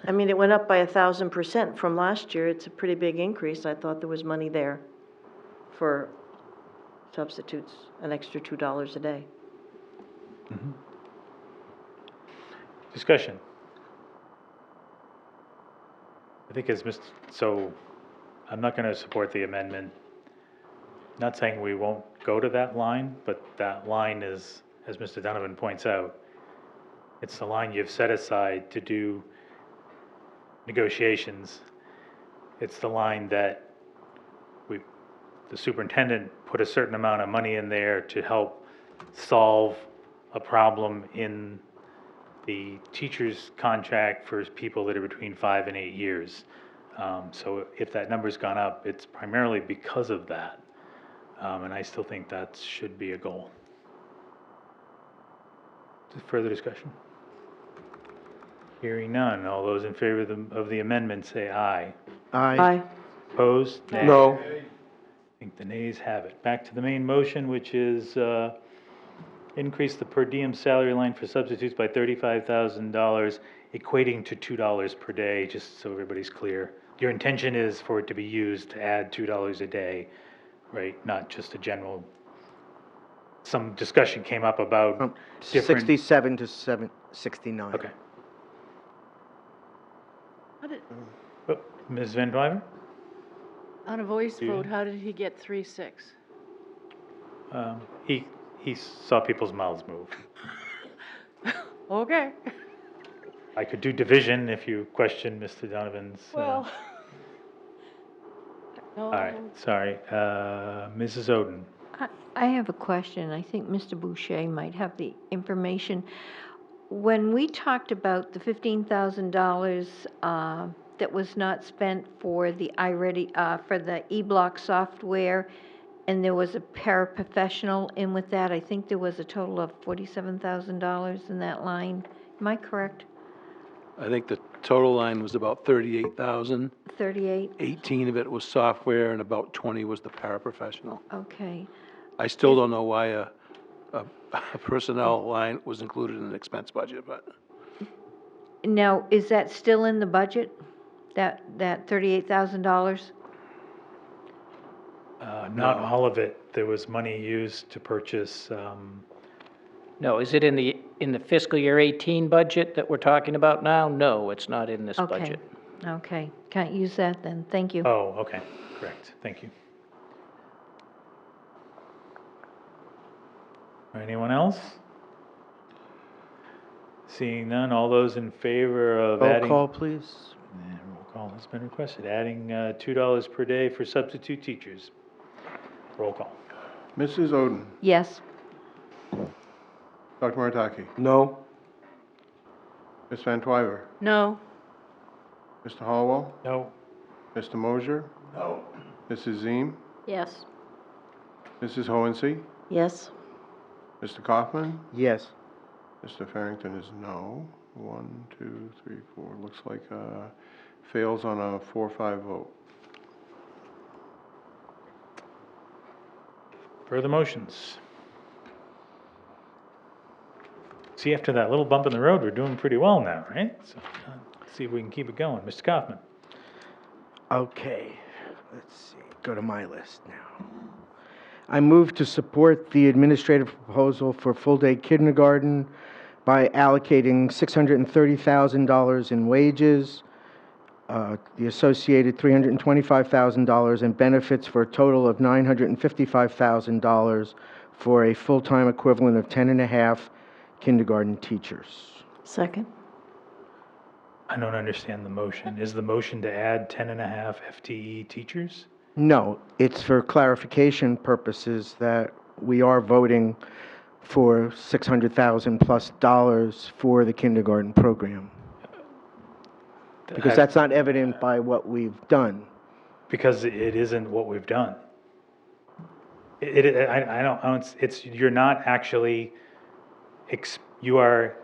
I mean, it went up by 1,000% from last year. It's a pretty big increase. I thought there was money there for substitutes, an extra $2 a day. Discussion. I think so I'm not going to support the amendment. Not saying we won't go to that line, but that line is, as Mr. Donovan points out, it's the line you've set aside to do negotiations. It's the line that the superintendent put a certain amount of money in there to help solve a problem in the teacher's contract for people that are between 5 and 8 years. So if that number's gone up, it's primarily because of that. And I still think that should be a goal. Further discussion? Hearing none. All those in favor of the amendment say aye. Aye. Opposed? Nay. No. I think the nays have it. Back to the main motion, which is increase the per diem salary line for substitutes by $35,000, equating to $2 per day, just so everybody's clear. Your intention is for it to be used to add $2 a day, right? Not just a general, some discussion came up about From different. 67 to 69. Okay. How did, Oh, Ms. Van Wyver? on a voice Yeah. vote, how did he get 3-6? He saw people's mouths move. Okay. I could do division if you question Mr. Donovan's. Well. No. All right, sorry. Mrs. Oden. I have a question. I think Mr. Boucher might have the information. When we talked about the $15,000 that was not spent for the for the e-block software, and there was a paraprofessional in with that, I think there was a total of $47,000 in that line. Am I correct? I think the total line was about 38,000. 38? 18 of it was software and about 20 was the paraprofessional. Okay. I still don't know why a personnel line was included in an expense budget, but Now, is that still in the budget? That $38,000? Not all of it. There was money used to purchase, No, is it in the fiscal year 18 budget that we're talking about now? No, it's not in this Okay. budget. Okay. Can't use that then. Thank you. oh, okay, correct. Thank you. Anyone else? Seeing none, all those in favor of Roll adding. call, please. Roll call has been requested, adding $2 per day for substitute teachers. Roll call. Mrs. Oden, Yes. Dr. Maritaki, No. Ms. Van Twyver, No. Mr. Hallwell, No. Mr. Mosier. No. Mrs. Ziem, Yes. Mrs. Hohensee? Yes? Mr. Kaufman? Yes. Mr. Farrington is no. 1, 2, 3, 4. Looks like fails on a 4-5 vote. Further motions? See, after that little bump in the road, we're doing pretty well now, right? So, let's see if we can keep it going. Mr. Kaufman? Okay, let's see, go to my list now. I move to support the administrative proposal for full-day kindergarten by allocating $630,000 in wages, the associated $325,000 in benefits for a total of $955,000 for a full-time equivalent of 10 and a half kindergarten teachers. Second? I don't understand the motion. Is the motion to add 10 and a half FTE teachers? No, it's for clarification purposes that we are voting for $600,000 plus dollars for the kindergarten program. Because that's not evident by what we've done. Because it isn't what we've done. I don't, it's, you're not actually, you are,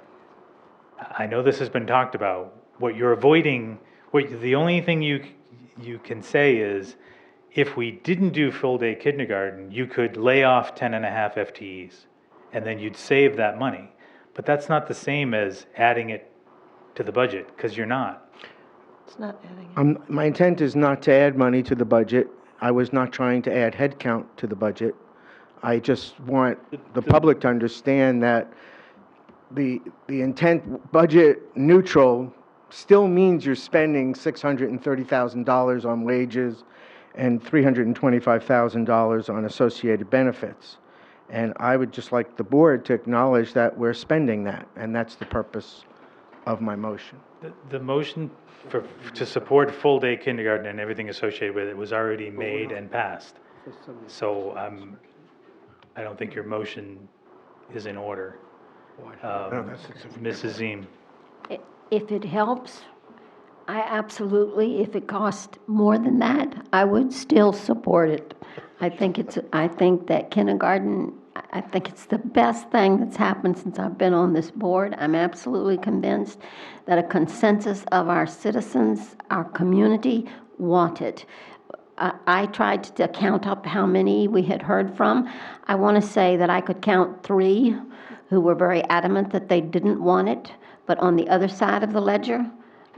I know this has been talked about. What you're avoiding, the only thing you can say is, if we didn't do full-day kindergarten, you could lay off 10 and a half FTEs, and then you'd save that money. But that's not the same as adding it to the budget, because you're not. It's not adding. My intent is not to add money to the budget. I was not trying to add headcount to the budget. I just want the public to understand that the intent, budget neutral, still means you're spending $630,000 on wages and $325,000 on associated benefits. And I would just like the board to acknowledge that we're spending that, and that's the purpose of my motion. The motion to support full-day kindergarten and everything associated with it was already made and passed. So I don't think your motion is in order. Mrs. Ziem? If it helps, I absolutely, if it cost more than that, I would still support it. I think that kindergarten, I think it's the best thing that's happened since I've been on this board. I'm absolutely convinced that a consensus of our citizens, our community, want it. I tried to count up how many we had heard from. I want to say that I could count 3 who were very adamant that they didn't want it, but on the other side of the ledger,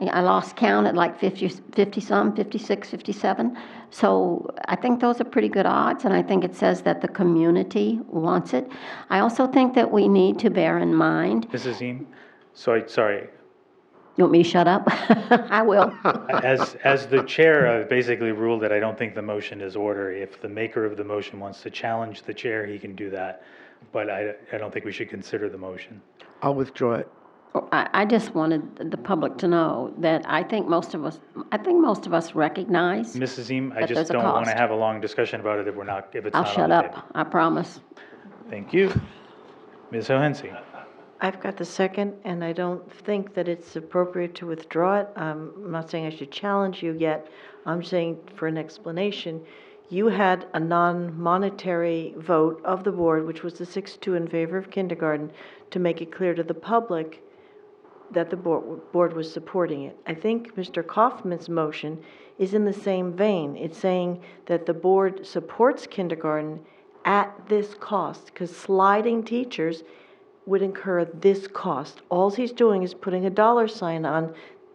I lost count at like 50-some, 56, 57. So I think those are pretty good odds, and I think it says that the community wants it. I also think that we need to bear in mind... Mrs. Ziem? Sorry. You want me to shut up? I will. As the chair, I've basically ruled that I don't think the motion is order. If the maker of the motion wants to challenge the chair, he can do that. But I don't think we should consider the motion. I'll withdraw it. I just wanted the public to know that I think most of us recognize. Mrs. Ziem, I that just there's a don't want to cost. have a long discussion about it if it's not I'll on shut the up, table. I promise. Thank you. Ms. Hohensee? I've got the second, and I don't think that it's appropriate to withdraw it. I'm not saying I should challenge you yet. I'm saying for an explanation, you had a non-monetary vote of the board, which was the 6-2 in favor of kindergarten, to make it clear to the public that the board was supporting it. I think Mr. Kaufman's motion is in the same vein. It's saying that the board supports kindergarten at this cost, because sliding teachers would incur this cost. All he's doing is putting a dollar sign on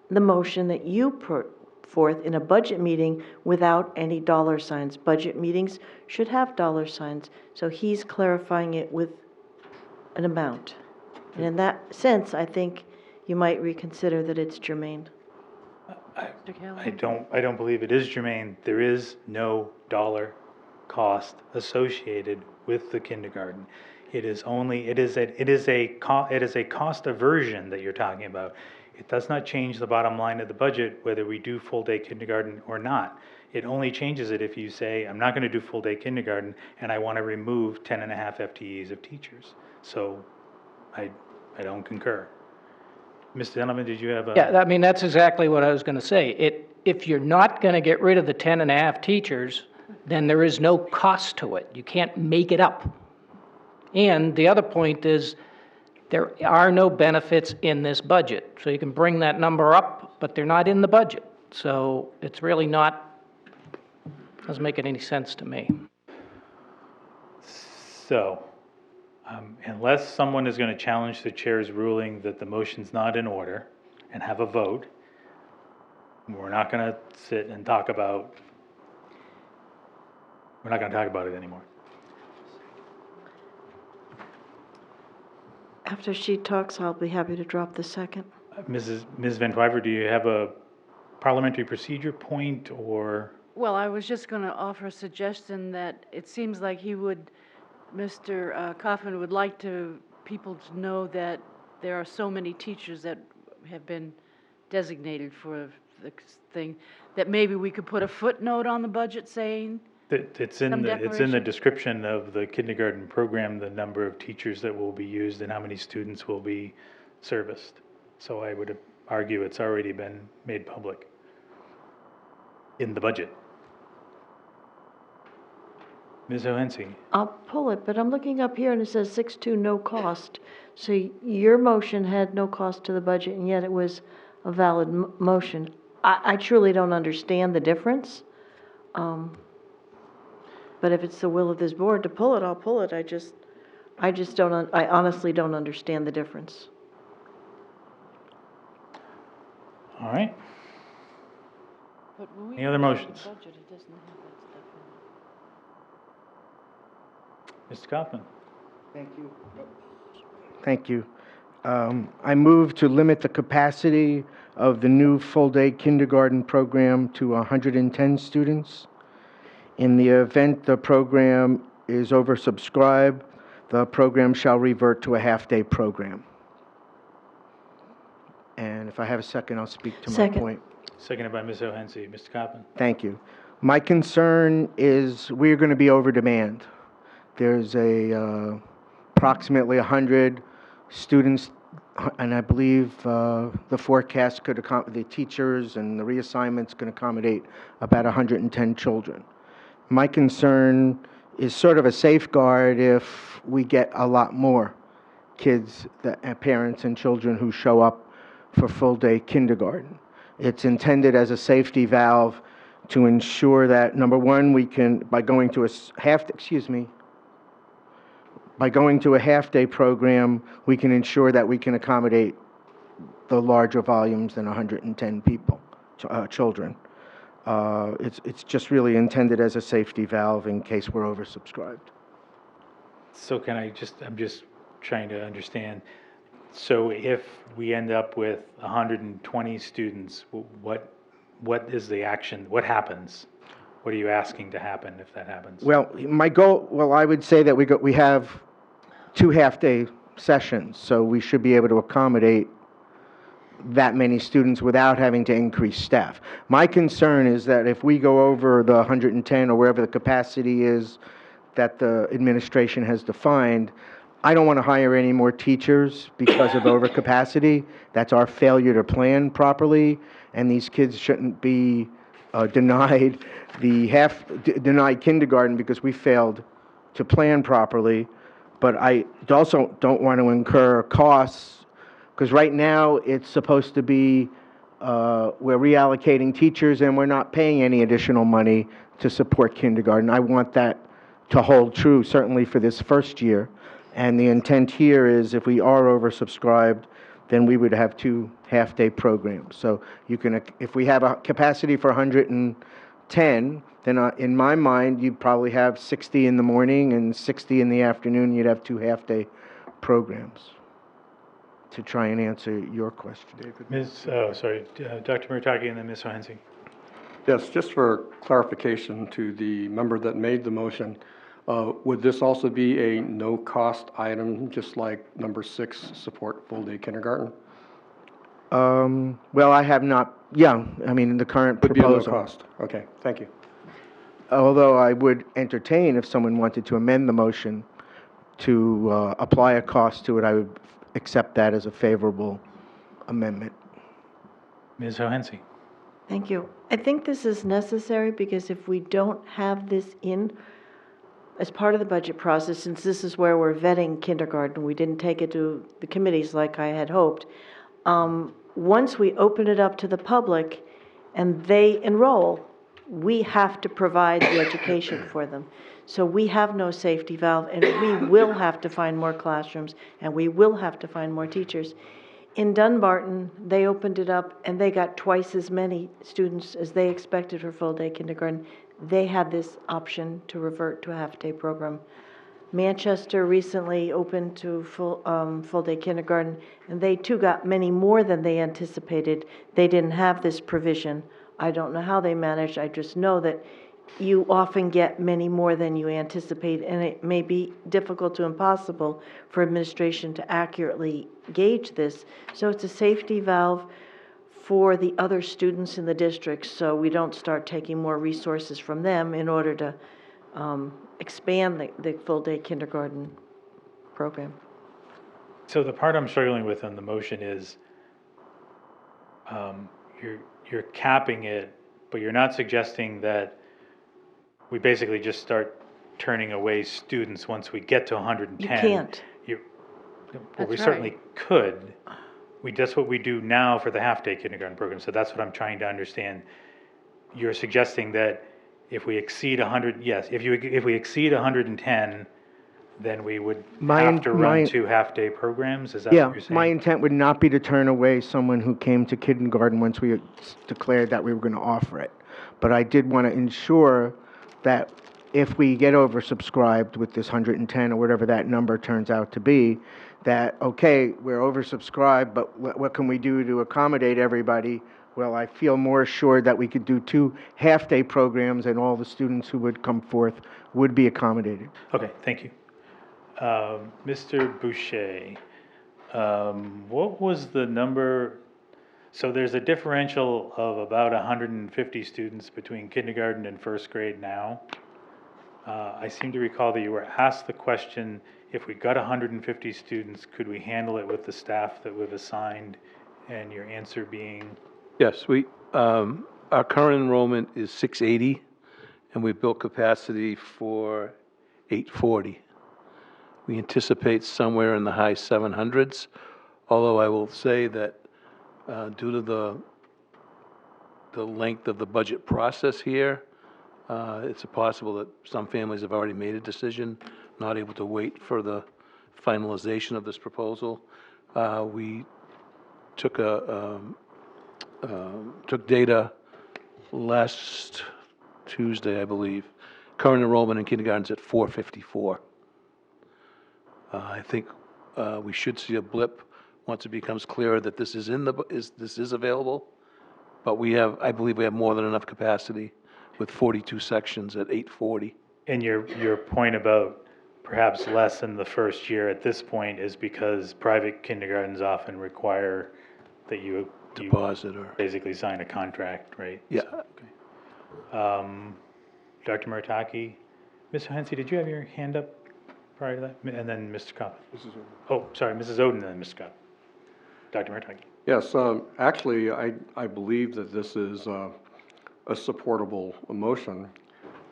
the motion that you put forth in a budget meeting without any dollar signs. Budget meetings should have dollar signs, so he's clarifying it with an amount. And in that sense, I think you might reconsider that it's germane. I don't believe it is germane. There is no dollar cost associated with the kindergarten. It is a cost aversion that you're talking about. It does not change the bottom line of the budget whether we do full-day kindergarten or not. It only changes it if you say, I'm not going to do full-day kindergarten and I want to remove 10 and a half FTEs of teachers. So I don't concur. Mr. Donovan, did you have a... Yeah, I mean, that's exactly what I was going to say. If you're not going to get rid of the 10 and a half teachers, then there is no cost to it. You can't make it up. And the other point is, there are no benefits in this budget. So you can bring that number up, but they're not in the budget. So it's really not, doesn't make any sense to me. So, unless someone is going to challenge the chair's ruling that the motion's not in order and have a vote, we're not going to sit and talk about, we're not going to talk about it anymore. After she talks, I'll be happy to drop the second. Ms. Van Twyver, do you have a parliamentary procedure point or? Well, I was just going to offer a suggestion that it seems like Mr. Kaufman would like people to know that there are so many teachers that have been designated for the thing, that maybe we could put a footnote on the budget saying. It's in the description of the kindergarten program, the number of teachers that will be used and how many students will be serviced. So I would argue it's already been made public in the budget. Ms. O'Hensy? I'll pull it, but I'm looking up here and it says 6.2, no cost. So your motion had no cost to the budget, and yet it was a valid motion. I truly don't understand the difference. But if it's the will of this board to pull it, I'll pull it. I honestly don't understand the difference. All right. But when we Any other look at the motions? budget, it doesn't have that stuff in it. Mr. Kaufman? Thank you. I move to limit the capacity of the new full-day kindergarten program to 110 students. In the event the program is oversubscribed, the program shall revert to a half-day program. And if I have a second, I'll speak to my Second. point. Seconded by Ms. O'Hensy. Mr. Kaufman? Thank you. My concern is we're going to be over demand. There's approximately 100 students, and I believe the forecast could the teachers and the reassignments can accommodate about 110 children. My concern is sort of a safeguard if we get a lot more kids, parents and children who show up for full-day kindergarten. It's intended as a safety valve to ensure that, number one, we can, by going to a half-day program, we can ensure that we can accommodate the larger volumes than 110 children. It's just really intended as a safety valve in case we're oversubscribed. So I'm just trying to understand. So if we end up with 120 students, what is the action? What happens? What are you asking to happen if that happens? Well, I would say that we have 2 half-day sessions, so we should be able to accommodate that many students without having to increase staff. My concern is that if we go over the 110 or wherever the capacity is that the administration has defined, I don't want to hire any more teachers because of overcapacity. That's our failure to plan properly, and these kids shouldn't be denied kindergarten because we failed to plan properly. But I also don't want to incur costs, because right now it's supposed to be we're reallocating teachers and we're not paying any additional money to support kindergarten. I want that to hold true, certainly for this first year. And the intent here is if we are oversubscribed, then we would have 2 half-day programs. So if we have a capacity for 110, then in my mind, you'd probably have 60 in the morning and 60 in the afternoon. You'd have 2 half-day programs, to try and answer your question, David. Dr. Murataki and then Ms. O'Hensy. Yes, just for clarification to the member that made the motion, would this also be a no-cost item, just like number 6, support full-day kindergarten? Well, I have not, in the current Would be a proposal. no cost. Okay, thank you. Although I would entertain, if someone wanted to amend the motion to apply a cost to it, I would accept that as a favorable amendment. Ms. O'Hensy. Thank you. I think this is necessary because if we don't have this in as part of the budget process, since this is where we're vetting kindergarten, we didn't take it to the committees like I had hoped. Once we open it up to the public and they enroll, we have to provide the education for them. So we have no safety valve, and we will have to find more classrooms, and we will have to find more teachers. In Dunbarton, they opened it up, and they got twice as many students as they expected for full-day kindergarten. They had this option to revert to a half-day program. Manchester recently opened to full-day kindergarten, and they too got many more than they anticipated. They didn't have this provision. I don't know how they managed. I just know that you often get many more than you anticipate, and it may be difficult to impossible for administration to accurately gauge this. So it's a safety valve for the other students in the district, so we don't start taking more resources from them in order to expand the full-day kindergarten program. So the part I'm struggling with on the motion is you're capping it, but you're not suggesting that we basically just start turning away students once we get to 110. You can't. Well, we certainly could. That's what we do now for the half-day kindergarten program, so that's what I'm trying to understand. You're suggesting that if we exceed 100, yes, if we exceed 110, then we would have to run 2 half-day programs? Is that what you're saying? Yeah, my intent would not be to turn away someone who came to kindergarten once we declared that we were going to offer it. But I did want to ensure that if we get oversubscribed with this 110 or whatever that number turns out to be, that, okay, we're oversubscribed, but what can we do to accommodate everybody? Well, I feel more assured that we could do 2 half-day programs and all the students who would come forth would be accommodated. Okay, thank you. Mr. Boucher, what was the number? So there's a differential of about 150 students between kindergarten and first grade now. I seem to recall that you were asked the question, if we got 150 students, could we handle it with the staff that we've assigned? And your answer being? Yes, our current enrollment is 680, and we've built capacity for 840. We anticipate somewhere in the high 700s, although I will say that due to the length of the budget process here, it's possible that some families have already made a decision, not able to wait for the finalization of this proposal. We took took data last Tuesday, I believe. Current enrollment in kindergarten is at 454. I think we should see a blip once it becomes clearer that this is this is available. But I believe we have more than enough capacity with 42 sections at 840. And your point about perhaps less in the first year at this point is because private kindergartens often require that you deposit or basically sign a contract, right? Yeah. So, okay. Dr. Murataki, Ms. Hensey, did you have your hand up prior to that? And then Mr. Coppin. Oh, sorry, Mrs. Oden and then Mr. Coppin. Dr. Murataki. Yes, actually, I believe that this is a supportable motion.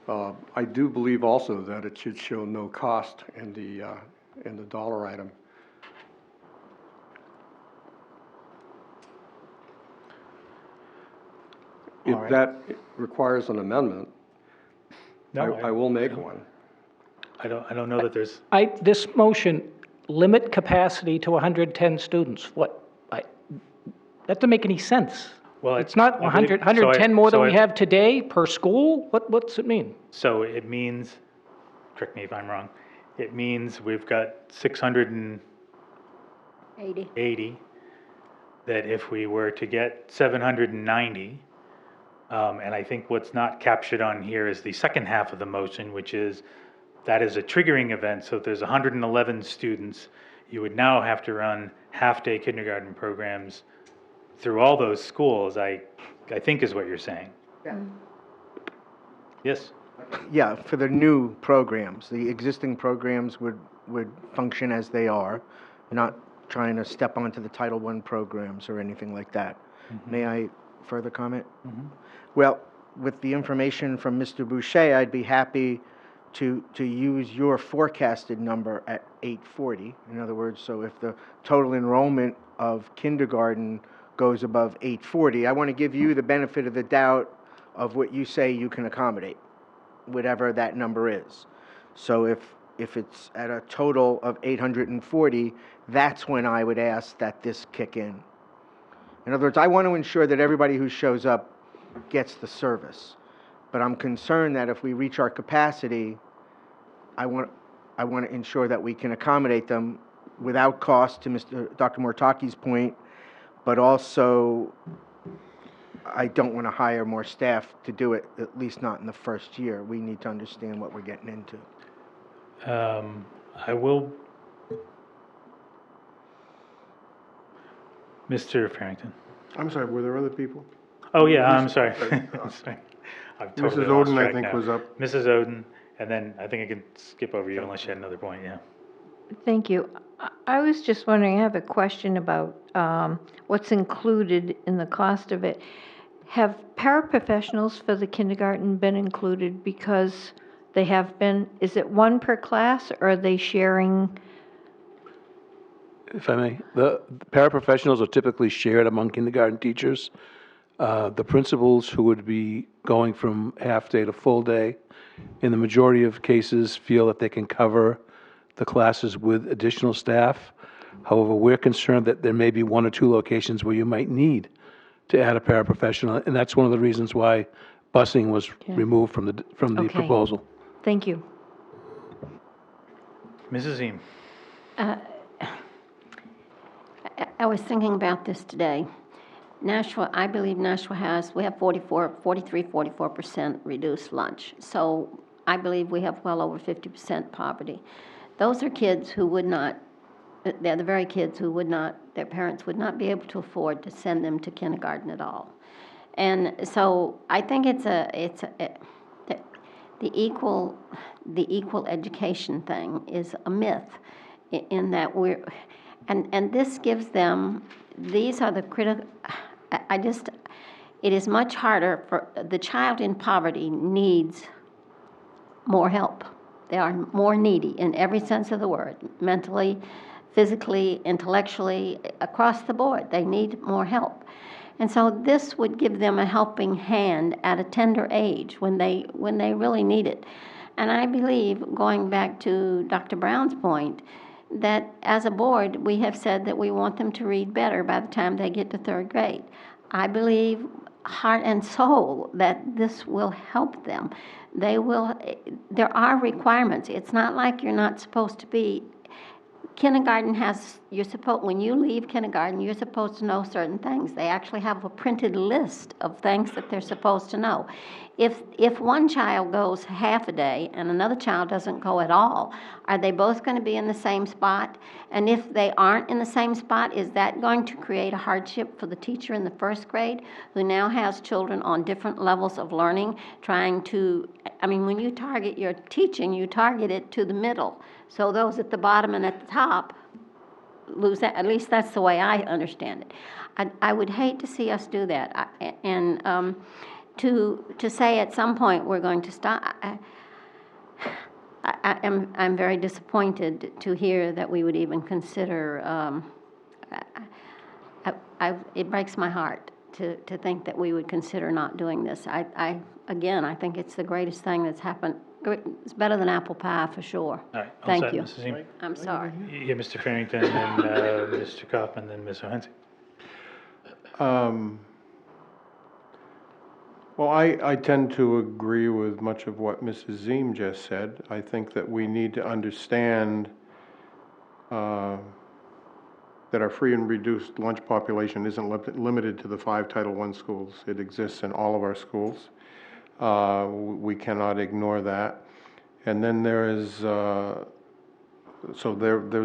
I do believe also that it should show no cost in the dollar item. If that requires an amendment, I will make one. I don't know that there's. This motion, limit capacity to 110 students. That doesn't make any sense. Well, It's not 110 more than we have today per school? What's it mean? So it means, correct me if I'm wrong, it means we've got 680, that if we were to get 790, and I think what's not captured on here is the second half of the motion, which is that is a triggering event. So if there's 111 students, you would now have to run half-day kindergarten programs through all those schools, I think is what you're saying. Yeah. Yes? Yeah, for the new programs. The existing programs would function as they are, not trying to step onto the Title I programs or anything like that. Mm-hmm. May I further comment? Well, with the information from Mr. Boucher, I'd be happy to use your forecasted number at 840. In other words, so if the total enrollment of kindergarten goes above 840, I want to give you the benefit of the doubt of what you say you can accommodate, whatever that number is. So if it's at a total of 840, that's when I would ask that this kick in. In other words, I want to ensure that everybody who shows up gets the service. But I'm concerned that if we reach our capacity, I want to ensure that we can accommodate them without cost, to Dr. Mortaki's point, but also I don't want to hire more staff to do it, at least not in the first year. We need to understand what we're getting into. I will. Mr. Farrington. I'm sorry, were there other people? Oh, yeah, I'm sorry. I'm sorry. I've totally Mrs. lost Oden, I track think, now. was up. Mrs. Oden, and then I think I can skip over you unless you had another point, yeah. Thank you. I was just wondering, I have a question about what's included in the cost of it. Have paraprofessionals for the kindergarten been included because they have been, is it one per class, or are they sharing? If I may, the paraprofessionals are typically shared among kindergarten teachers. The principals who would be going from half-day to full-day, in the majority of cases, feel that they can cover the classes with additional staff. However, we're concerned that there may be one or two locations where you might need to add a paraprofessional, and that's one of the reasons why busing was removed from the Okay. proposal. Thank you. Mrs. Eam. I was thinking about this today. Nashua, I believe Nashua we have 44% reduced lunch. So I believe we have well over 50% poverty. Those are kids who would not, they're the very kids who would not, their parents would not be able to afford to send them to kindergarten at all. And so I think the equal education thing is a myth in that and this gives them, these are the critical, it is much harder for, the child in poverty needs more help. They are more needy in every sense of the word, mentally, physically, intellectually, across the board. They need more help. And so this would give them a helping hand at a tender age when they really need it. And I believe, going back to Dr. Brown's point, that as a board, we have said that we want them to read better by the time they get to third grade. I believe, heart and soul, that this will help them. There are requirements. It's not like you're not supposed to be. Kindergarten when you leave kindergarten, you're supposed to know certain things. They actually have a printed list of things that they're supposed to know. If one child goes half a day and another child doesn't go at all, are they both going to be in the same spot? And if they aren't in the same spot, is that going to create a hardship for the teacher in the first grade who now has children on different levels of learning, trying to, when you target your teaching, you target it to the middle. So those at the bottom and at the top lose that. At least that's the way I understand it. I would hate to see us do that. To say at some point we're going to stop, I'm very disappointed to hear that we would even consider. It breaks my heart to think that we would consider not doing this. I think it's the greatest thing that's happened. It's better than apple pie for sure. All right. Thank All set, you. Mrs. Eam. I'm sorry. Yeah, Mr. Farrington, and Mr. Kaufman, then Ms. O'Hensy. Well, I tend to agree with much of what Mrs. Ziem just said. I think that we need to understand that our free and reduced lunch population isn't limited to the 5 Title I schools. It exists in all of our schools. We cannot ignore that. And then there is, there's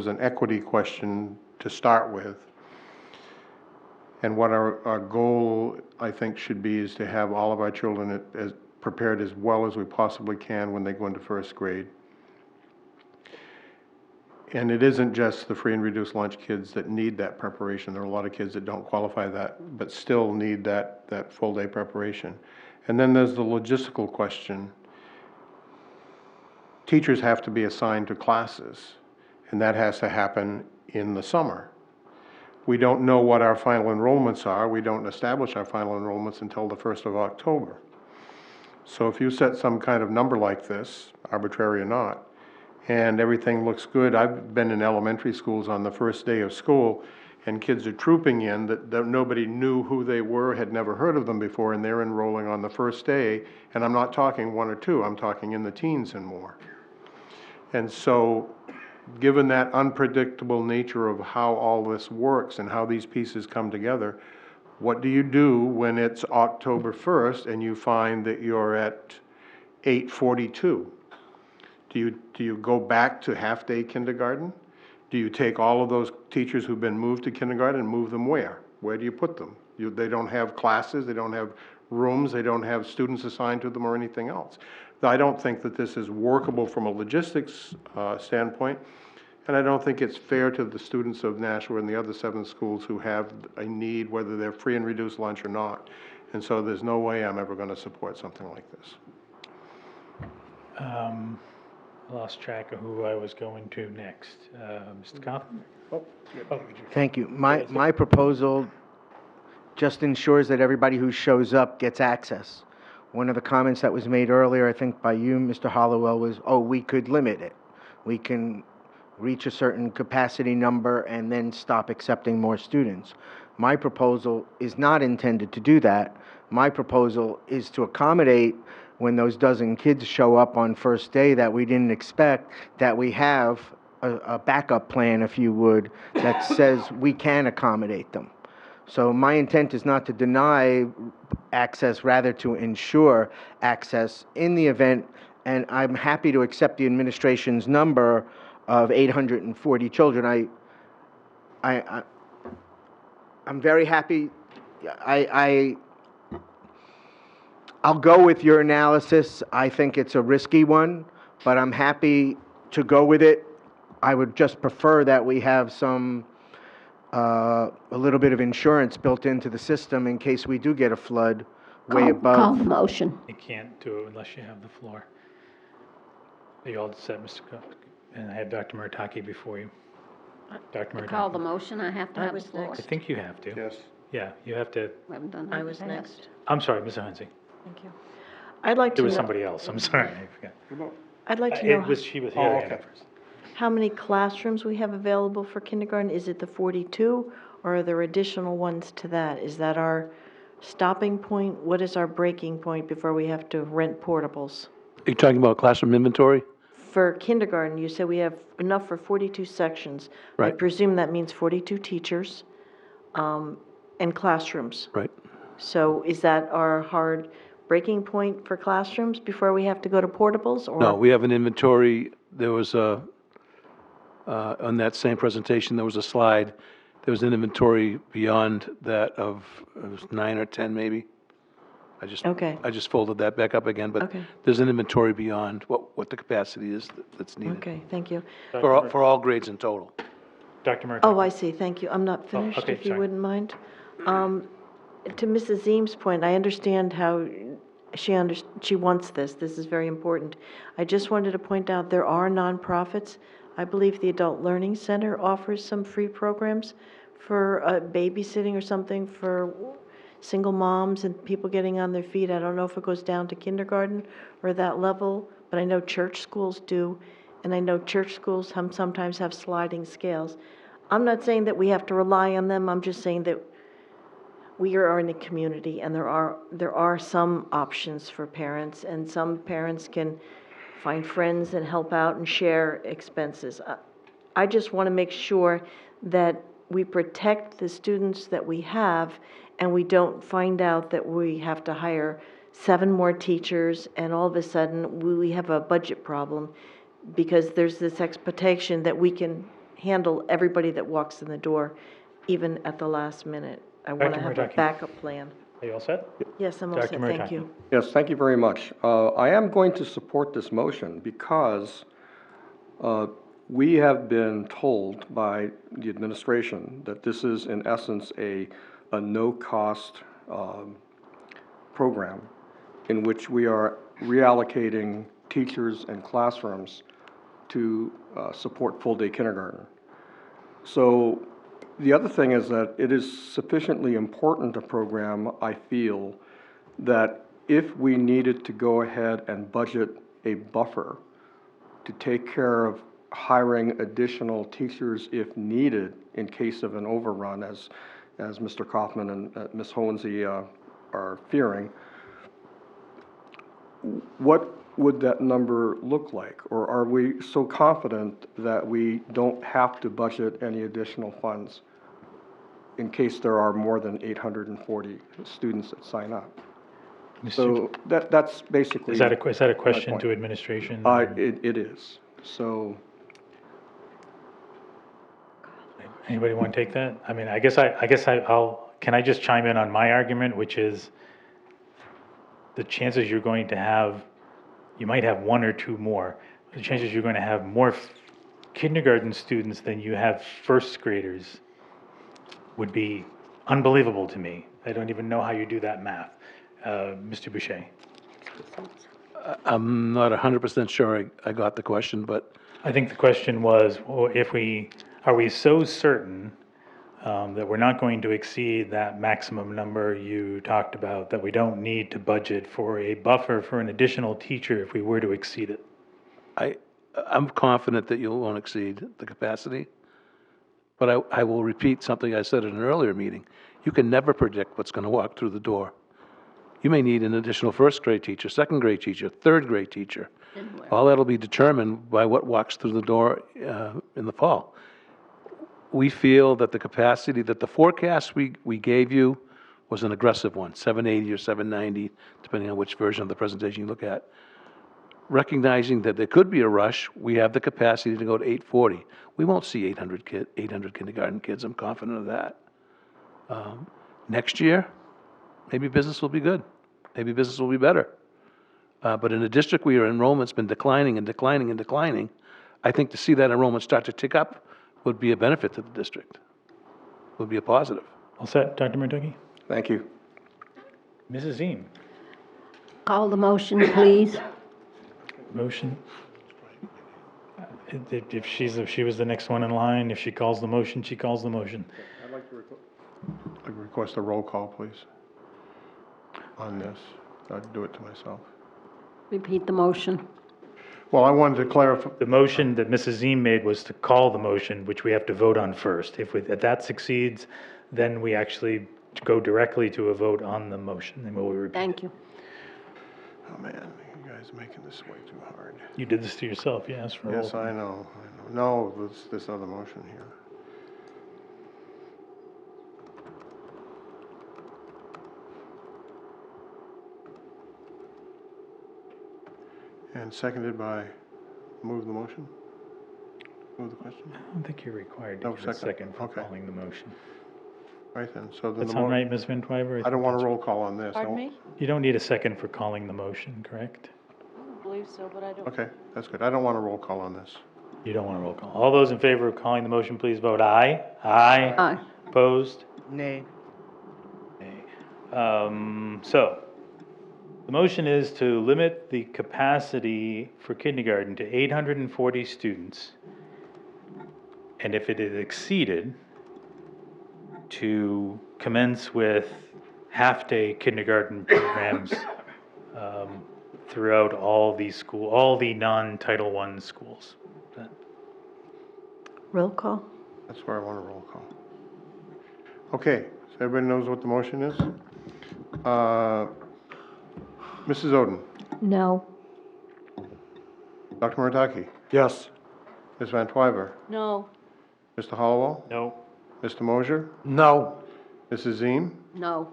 an equity question to start with. And what our goal, I think, should be is to have all of our children as prepared as well as we possibly can when they go into first grade. And it isn't just the free and reduced lunch kids that need that preparation. There are a lot of kids that don't qualify that, but still need that full day preparation. And then there's the logistical question. Teachers have to be assigned to classes, and that has to happen in the summer. We don't know what our final enrollments are. We don't establish our final enrollments until the 1st of October. So if you set some kind of number like this, arbitrary or not, and everything looks good. I've been in elementary schools on the first day of school, and kids are trooping in that nobody knew who they were, had never heard of them before, and they're enrolling on the first day. And I'm not talking 1 or 2, I'm talking in the teens and more. And so, given that unpredictable nature of how all this works and how these pieces come together, what do you do when it's October 1st and you find that you're at 842? Do you go back to half-day kindergarten? Do you take all of those teachers who've been moved to kindergarten and move them where? Where do you put them? They don't have classes, they don't have rooms, they don't have students assigned to them or anything else. I don't think that this is workable from a logistics standpoint, and I don't think it's fair to the students of Nashua and the other 7 schools who have a need, whether they're free and reduced lunch or not. And so there's no way I'm ever going to support something like this. Lost track of who I was going to next. Mr. Kaufman? Thank you. My proposal just ensures that everybody who shows up gets access. One of the comments that was made earlier, I think by you, Mr. Hollowell, was, oh, we could limit it. We can reach a certain capacity number and then stop accepting more students. My proposal is not intended to do that. My proposal is to accommodate when those dozen kids show up on first day that we didn't expect, that we have a backup plan, if you would, that says we can accommodate them. So my intent is not to deny access, rather to ensure access in the event, and I'm happy to accept the administration's number of 840 children. I'm very happy. I'll go with your analysis. I think it's a risky one, but I'm happy to go with it. I would just prefer that we have a little bit of insurance built into the system in case we do get a flood way above. Call the motion. You can't do it unless you have the floor. You all said, Mr. Cook, and I had Dr. Murataki before you. Dr. Murataki. Call the motion, I have to have the floor. I think you have to. Yes. Yeah, you have to. We haven't done that I in the was past. next. I'm sorry, Ms. Hansi. Thank you. I'd like to It was know, somebody else. I'm sorry. I forgot. I'd like to know She was Oh, here okay. first. how many classrooms we have available for kindergarten. Is it the 42, or are there additional ones to that? Is that our stopping point? What is our breaking point before we have to rent portables? Are you talking about classroom inventory? For kindergarten, you said we have enough for 42 sections. I Right. presume that means 42 teachers and classrooms. Right. So is that our hard breaking point for classrooms before we have to go to portables? Or No, we have an inventory. There was on that same presentation, there was a slide. There was an inventory beyond that of, it was 9 or 10 maybe. Okay. I just folded that back up again, but Okay. there's an inventory beyond what the capacity is that's needed. Okay, thank you. For all grades in total. Dr. Murataki. Oh, I see, thank you. I'm not finished, okay, if you sorry. wouldn't mind. To Mrs. Zeem's point, I understand how she wants this. This is very important. I just wanted to point out there are nonprofits. I believe the Adult Learning Center offers some free programs for babysitting or something for single moms and people getting on their feet. I don't know if it goes down to kindergarten or that level, but I know church schools do. And I know church schools sometimes have sliding scales. I'm not saying that we have to rely on them. I'm just saying that we are in a community, and there are some options for parents, and some parents can find friends and help out and share expenses. I just want to make sure that we protect the students that we have, and we don't find out that we have to hire 7 more teachers, and all of a sudden we have a budget problem, because there's this expectation that we can handle everybody that walks in the door, even at the last minute. I want to have a Murataki. backup plan. Are you all set? Yes, I'm all Dr. set, thank Murataki. you. Yes, thank you very much. I am going to support this motion because We have been told by the administration that this is in essence a no-cost program in which we are reallocating teachers and classrooms to support full-day kindergarten. So the other thing is that it is sufficiently important a program, I feel, that if we needed to go ahead and budget a buffer to take care of hiring additional teachers if needed in case of an overrun, as Mr. Kaufman and Ms. Hohensee are fearing, what would that number look like? Or are we so confident that we don't have to budget any additional funds in case there are more than 840 students that sign up? So that's basically. Is that a question point. to administration? It is. So. Anybody want to take that? I mean, can I just chime in on my argument, which is the chances you're going to have, you might have one or two more. The chances you're going to have more kindergarten students than you have first graders would be unbelievable to me. I don't even know how you do that math. Mr. Boucher. I'm not 100% sure I got the question, but I think the question was, well, are we so certain that we're not going to exceed that maximum number you talked about, that we don't need to budget for a buffer for an additional teacher if we were to exceed it? I'm confident that you won't exceed the capacity, but I will repeat something I said in an earlier meeting. You can never predict what's going to walk through the door. You may need an additional first grade teacher, second grade teacher, third grade teacher. All that'll be determined by what walks through the door in the fall. We feel that the capacity, that the forecast we gave you was an aggressive one, 780 or 790, depending on which version of the presentation you look at. Recognizing that there could be a rush, we have the capacity to go to 840. We won't see 800 kindergarten kids, I'm confident of that. Next year, maybe business will be good. Maybe business will be better. But in a district where your enrollment's been declining and declining and declining, I think to see that enrollment start to tick up would be a benefit to the district, would be a positive. All set, Dr. Murtucki? Thank you. Mrs. Ziem? Call the motion, please. Motion? If she was the next one in line, if she calls the motion, she calls the motion. I'd like to request a roll call, please, on this. I'd do it to myself. Repeat the motion. Well, I wanted to clarify. The motion that Mrs. Ziem made was to call the motion, which we have to vote on first. If that succeeds, then we actually go directly to a vote on the motion, and we'll repeat. Thank you. Oh, man, you guys are making this way too hard. You did this to yourself, you asked for a roll Yes, call. I know. No, this other motion here. And seconded by, move the motion? Move the question? I don't think you're required to No, give a second. second for Okay. calling the motion. Right then, so then That the sound right, Ms. Van Twyver? I don't want a roll call on this. Pardon me? You don't need a second for calling the motion, correct? I don't believe so, but I don't. Okay, that's good. I don't want a roll call on this. You don't want a roll call. All those in favor of calling the motion, please vote aye. Aye. Aye. Opposed? Nay. Nay. So, the motion is to limit the capacity for kindergarten to 840 students. And if it is exceeded, to commence with half-day kindergarten programs throughout all the non-Title I schools. Roll call? That's where I want a roll call. Okay, so everybody knows what the motion is? Mrs. Oden? No. Dr. Murtaki? Yes. Ms. Van Twyver? No. Mr. Hollowell? No. Mr. Mosier? No. Mrs. Ziem? No.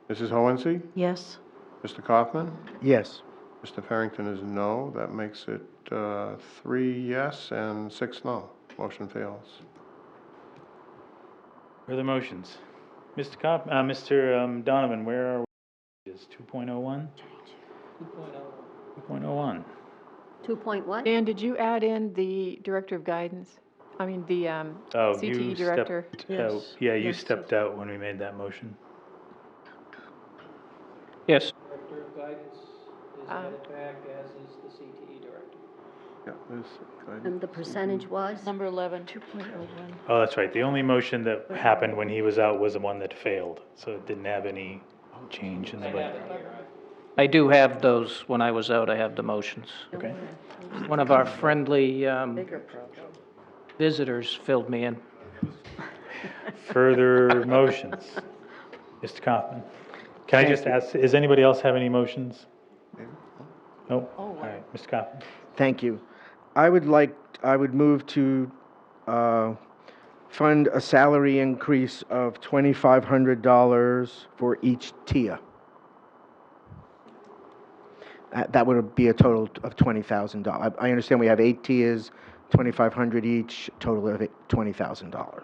Mrs. Hohensee? Yes. Mr. Kaufman? Yes. Mr. Farrington is no. That makes it 3 yes and 6 no. Motion fails. Further motions? Mr. Donovan, where are we? Is 2.01? 2.01. 2 point what? Dan, did you add in the director of guidance? I mean, the Oh, CTE you director? stepped out. Yes. Yeah, you Yes, stepped out when we made that motion. Yes. Director of guidance is Um, added back, as is the CTE director. Yeah, there's guidance. And the percentage was? Number 11, 2.01. Oh, that's right. The only motion that happened when he was out was the one that failed, so it didn't have any change in the budget. I do have those, when I was out, I have the motions. Okay. One of our friendly Bigger problem. visitors filled me in. Further motions? Mr. Kaufman? Can I just ask, does anybody else have any motions? No? All right, Mr. Kaufman? Thank you. I would move to fund a salary increase of $2,500 for each TIA. That would be a total of $20,000. I understand we have 8 TIAs, 2,500 each, total of $20,000.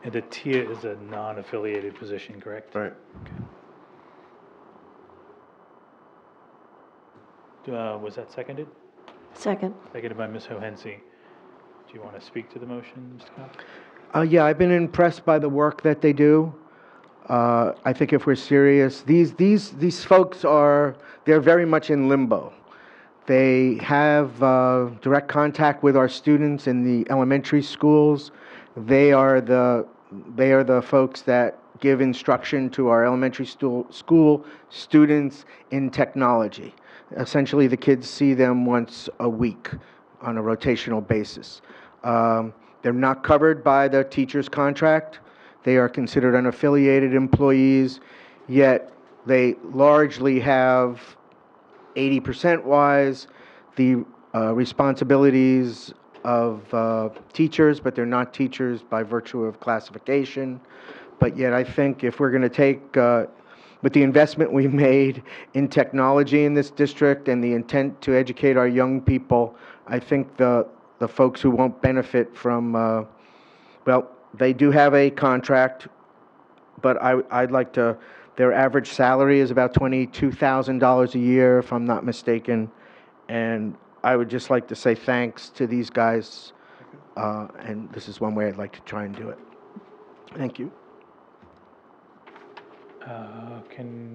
And the TIA is a non-affiliated position, correct? Right. Was that seconded? Second. Seconded by Ms. Hohensie. Do you want to speak to the motion, Mr. Kaufman? Yeah, I've been impressed by the work that they do. I think if we're serious, these folks they're very much in limbo. They have direct contact with our students in the elementary schools. They are the folks that give instruction to our elementary school students in technology. Essentially, the kids see them once a week on a rotational basis. They're not covered by the teacher's contract. They are considered unaffiliated employees, yet they largely have 80% wise the responsibilities of teachers, but they're not teachers by virtue of classification. But yet I think if we're going to take, with the investment we made in technology in this district and the intent to educate our young people, I think the folks who won't benefit from, well, they do have a contract, but I'd like to, their average salary is about $22,000 a year, if I'm not mistaken. And I would just like to say thanks to these guys, and this is one way I'd like to try and do it. Thank you.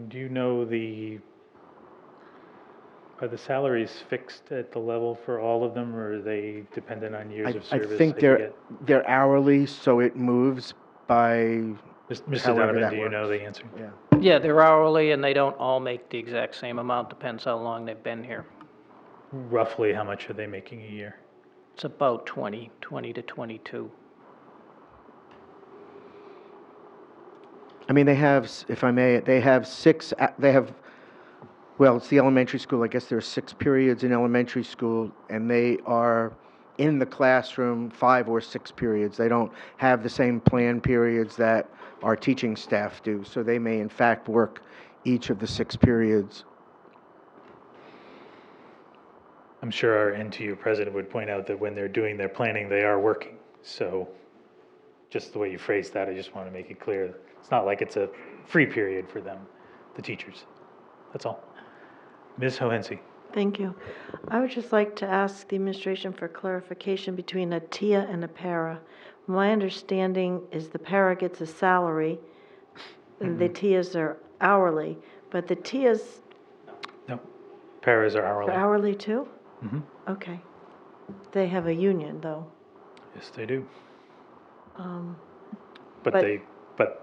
Do you know are the salaries fixed at the level for all of them, or are they dependent on years of I service? think they're hourly, so it moves by Mr. however Donovan, that do you know works. the answer? Yeah. Yeah, they're hourly, and they don't all make the exact same amount, depends how long they've been here. Roughly, how much are they making a year? It's about 20 to 22. I mean, they have, if I may, they have well, it's the elementary school. I guess there are 6 periods in elementary school, and they are in the classroom 5 or 6 periods. They don't have the same planned periods that our teaching staff do, so they may in fact work each of the 6 periods. I'm sure our NTU president would point out that when they're doing their planning, they are working. So just the way you phrased that, I just want to make it clear. It's not like it's a free period for them, the teachers. That's all. Ms. Hohensie. Thank you. I would just like to ask the administration for clarification between a TIA and a para. My understanding is the para gets a salary, and the TIAs are hourly, but the TIAs No, paras are are hourly. hourly too? Mhm. Okay. They have a union, though. Yes, they do. but- But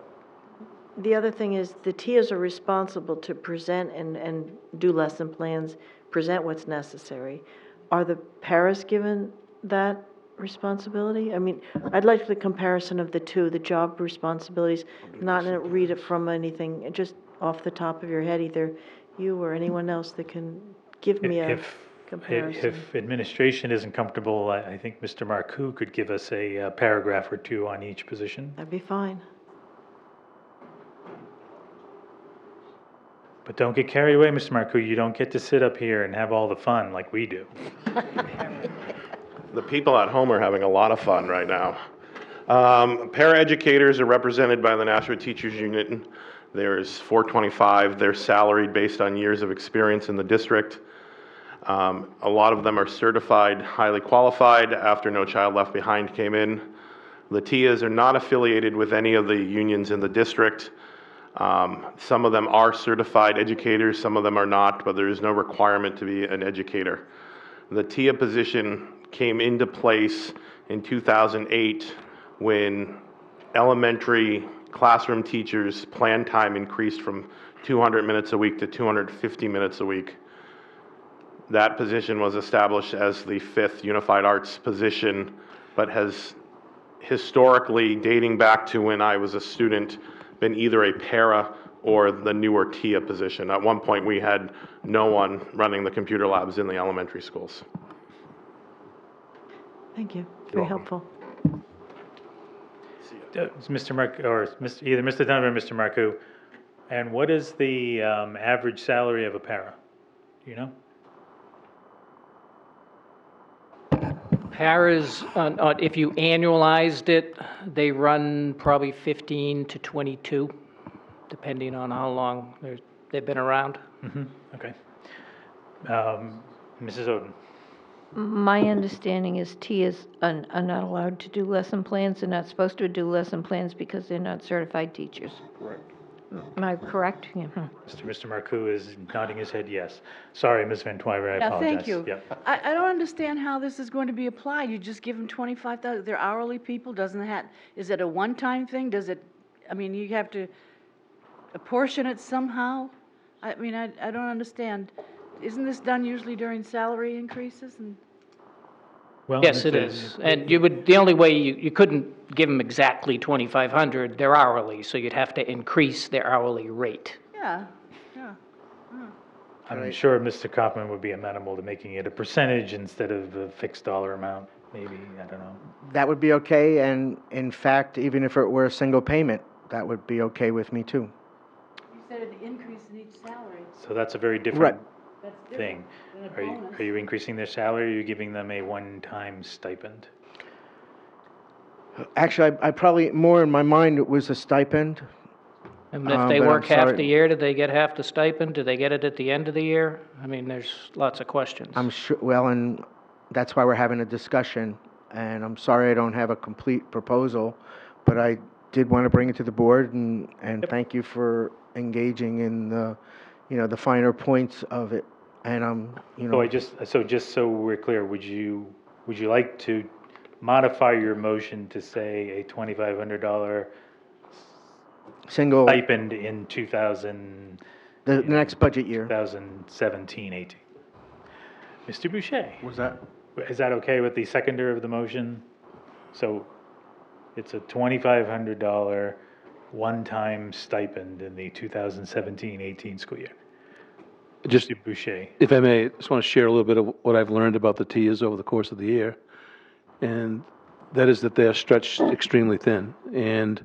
The other thing is, the TIAs are responsible to present and do lesson plans, present what's necessary. Are the paras given that responsibility? I mean, I'd like the comparison of the two, the job responsibilities, not read it from anything, just off the top of your head, either you or anyone else that can give me a comparison. if administration isn't comfortable, I think Mr. Marcoux could give us a paragraph or two on each position. That'd be fine. But don't get carried away, Mr. Marcoux. You don't get to sit up here and have all the fun like we do. The people at home are having a lot of fun right now. Paraeducators are represented by the National Teachers Union. There's 425. They're salaried based on years of experience in the district. A lot of them are certified, highly qualified after No Child Left Behind came in. The TIAs are not affiliated with any of the unions in the district. Some of them are certified educators, some of them are not, but there is no requirement to be an educator. The TIA position came into place in 2008 when elementary classroom teachers' plan time increased from 200 minutes a week to 250 minutes a week. That position was established as the 5th Unified Arts position, but has historically, dating back to when I was a student, been either a para or the newer TIA position. At one point, we had no one running the computer labs in the elementary schools. Thank you. Very helpful. It's Mr. Mark, or either Mr. Donovan or Mr. Marcoux. And what is the average salary of a para? Do you know? Paras, if you annualized it, they run probably 15 to 22, depending on how long they've been around. Okay. Mrs. Oden? My understanding is TIAs are not allowed to do lesson plans. They're not supposed to do lesson plans because they're not certified teachers. Correct. Am I correct? Yeah. Mr. Marcoux is nodding his head yes. Sorry, Ms. Van Twyver, I Yeah, apologize. thank you. Yep. I don't understand how this is going to be applied. You just give them 25,000, they're hourly people, doesn't it have, is it a one-time thing? Does it, I mean, you have to apportion it somehow? I mean, I don't understand. Isn't this done usually during salary increases and? Well, Yes, it is. And the only way, you couldn't give them exactly 2,500, they're hourly, so you'd have to increase their hourly rate. Yeah, yeah. I'm sure Mr. Kaufman would be amenable to making it a percentage instead of a fixed dollar amount, maybe, I don't know. That would be okay, and in fact, even if it were a single payment, that would be okay with me too. You said an increase in each salary. So that's a very Right. different That's thing. different than a bonus. Are you increasing their salary, or are you giving them a one-time stipend? Actually, I probably, more in my mind, it was a stipend. And if they But I'm work half sorry. the year, do they get half the stipend? Do they get it at the end of the year? I mean, there's lots of questions. I'm sure, well, and that's why we're having a discussion, and I'm sorry I don't have a complete proposal, but I did want to bring it to the board, and thank you for engaging in the, the finer points of it, and So just so we're clear, would you like to modify your motion to say a $2,500 single, stipend in 2000? the next budget year. 2017-18. Mr. Boucher, Was that, is that okay with the seconder of the motion? So it's a $2,500 one-time stipend in the 2017-18 school year. Just, Mr. Boucher. if I may, just want to share a little bit of what I've learned about the TIAs over the course of the year. And that is that they're stretched extremely thin. And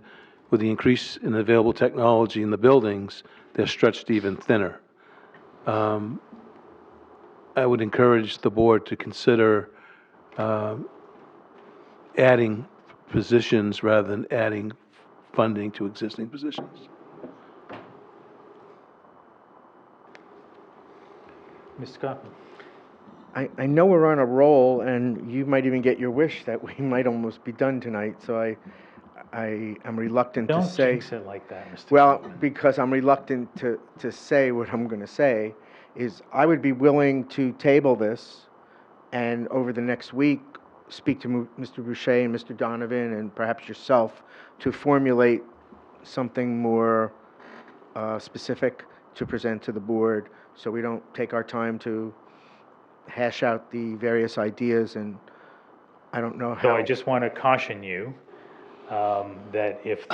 with the increase in available technology in the buildings, they're stretched even thinner. I would encourage the board to consider adding positions rather than adding funding to existing positions. Mr. Kaufman. I know we're on a roll, and you might even get your wish that we might almost be done tonight, so I am reluctant to Don't say. jinx it like that, Mr. Well, Kaufman. because I'm reluctant to say what I'm going to say, is I would be willing to table this, and over the next week, speak to Mr. Boucher and Mr. Donovan, and perhaps yourself, to formulate something more specific to present to the board, so we don't take our time to hash out the various ideas, and I don't know how. So I just want to caution you that if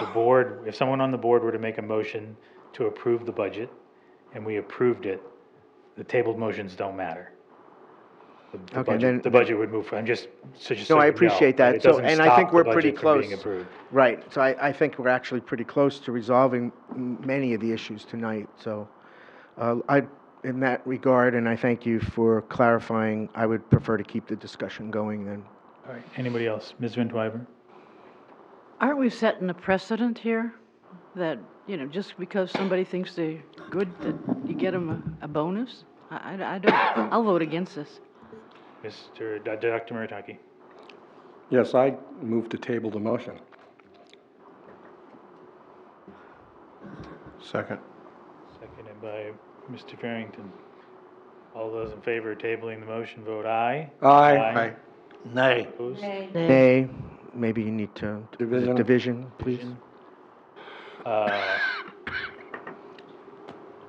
someone on the board were to make a motion to approve the budget, and we approved it, the tabled motions don't matter. The Okay, budget- then- The budget would move, I'm just, so No, I you know, appreciate that. it So, doesn't and I think stop we're the pretty budget from close. being approved. Right, so I think we're actually pretty close to resolving many of the issues tonight, so in that regard, and I thank you for clarifying, I would prefer to keep the discussion going then. All right, anybody else? Ms. Van Twyver? Aren't we setting a precedent here that, just because somebody thinks they're good, that you get them a bonus? I don't, I'll vote against this. Dr. Murataki. Yes, I move to table the motion. Second. Seconded by Mr. Farrington. All those in favor of tabling the motion, vote aye. Aye. Nay. Opposed? Nay, maybe you need to, division, please. Uh,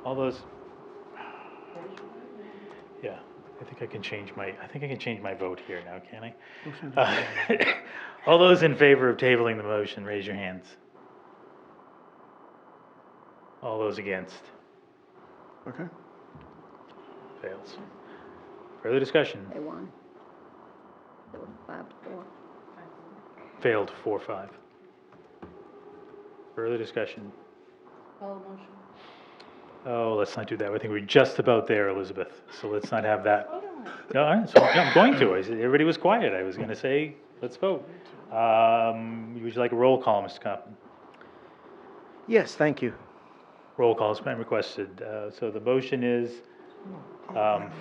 All those, yeah, I think I can change my vote here now, can I? All those in favor of tabling the motion, raise your hands. All those against? Okay. Fails. Further discussion? They won. They were 5-4. Failed 4-5. Further discussion? Oh, let's not do that. I think we're just about there, Elizabeth. So let's not have that. No, all right, so I'm going to. Everybody was quiet. I was going to say, let's vote. Would you like a roll call, Mr. Coppin? Yes, thank you. Roll call has been requested. So the motion is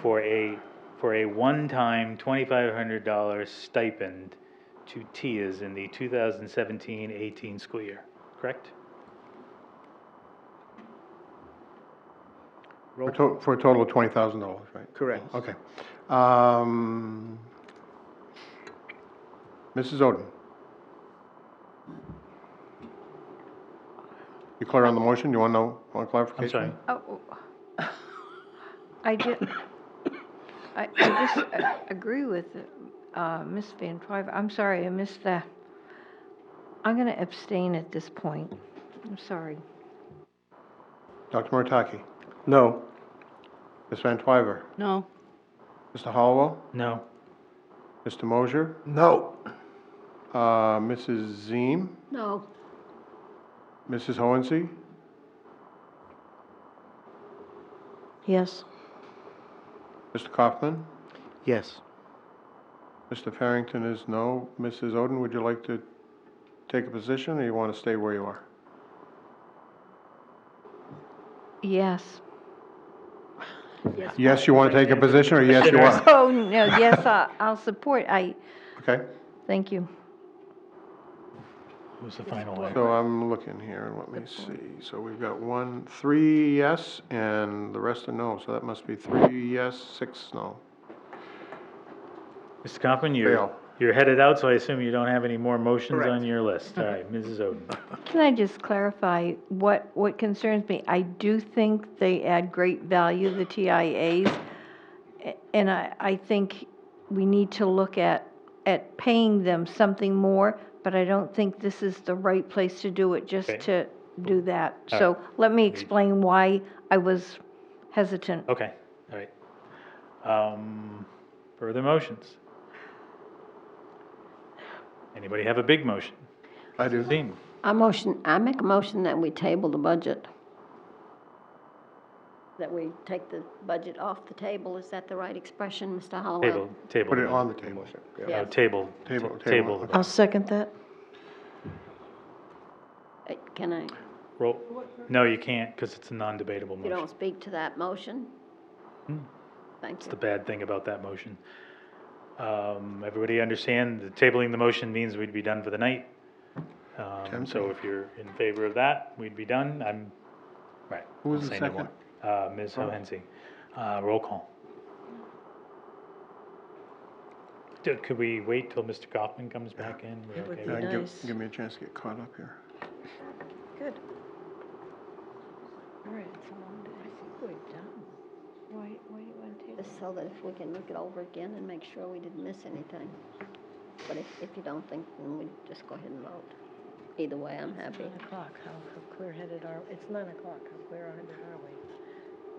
for a one-time $2,500 stipend to TIAs in the 2017-18 school year, correct? For a total of $20,000, right? Correct. Okay. Mrs. Oden? You clear on the motion? You want clarification? I'm sorry. Oh, I did, I just agree with Ms. Van Twyver. I'm sorry, I missed that. I'm going to abstain at this point. I'm sorry. Dr. Murataki? No. Ms. Van Twyver? No. Mr. Hollowell? No. Mr. Mosier? No. Mrs. Ziem? No. Mrs. Hohensee? Yes. Mr. Kaufman? Yes. Mr. Farrington is no. Mrs. Oden, would you like to take a position, or you want to stay where you are? Yes. Yes, you want to take a position, or yes, you are? Oh, no, yes, I'll support. Okay. Thank you. What was the final one? So I'm looking here, let me see. So we've got 3 yes, and the rest are no. So that must be 3 yes, 6 no. Mr. Coppin, Fail. you're headed out, so I assume you don't have any more motions Correct. on your list. All right, Mrs. Oden. Can I just clarify what concerns me? I do think they add great value, the TIAs, and I think we need to look at paying them something more, but I don't think this is the right place to do it, just Okay. to do that. All So right. let me explain why I was hesitant. Okay, all right. Further motions? Anybody have a big motion? I do. Ziem. I make a motion that we table the budget. That we take the budget off the table. Is that the right expression, Mr. Hollowell? Table. Put it on the table. Yeah. Table. Table. Table. I'll second that. Can I, Roll. No, you can't, because it's a non-debatable you don't motion. speak to that motion? Thank It's you. the bad thing about that motion. Everybody understand, that tabling the motion means we'd be done for the night. So if you're in favor of that, we'd be done. Right. Who was I'll the say no second? more. Ms. Hohensee. Roll call. Could we wait till Mr. Kaufman comes back in? We're It would okay be with Yeah, that? nice. give me a chance to get caught up here. Good. All right, it's a long day. I think we're done. Why do you want to table? Just so that if we can look it over again and make sure we didn't miss anything. But if you don't think, then we just go ahead and vote. Either way, I'm happy. 9 o'clock, how clear-headed are, it's 9 o'clock, how clear-headed are we?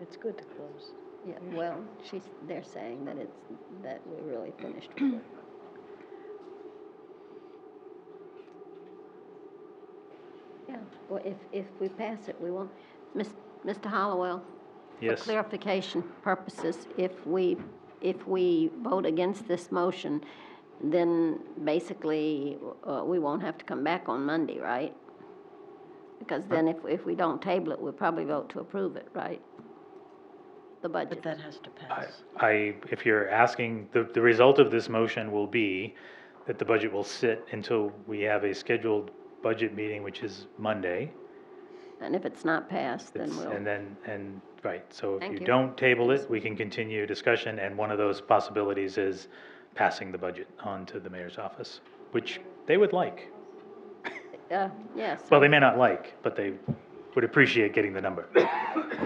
It's good to close. Yeah, well, they're saying that we really finished with it. Yeah, well, if we pass it, we won't. Mr. Hollowell? Yes. For clarification purposes, if we vote against this motion, then basically, we won't have to come back on Monday, right? Because then if we don't table it, we'll probably vote to approve it, right? the budget. But that has to pass. If you're asking, the result of this motion will be that the budget will sit until we have a scheduled budget meeting, which is Monday. And if it's not passed, then we'll. Right, so if Thank you you. don't table it, we can continue discussion, and one of those possibilities is passing the budget on to the mayor's office, which they would like. Yes. Well, they may not like, but they would appreciate getting the number.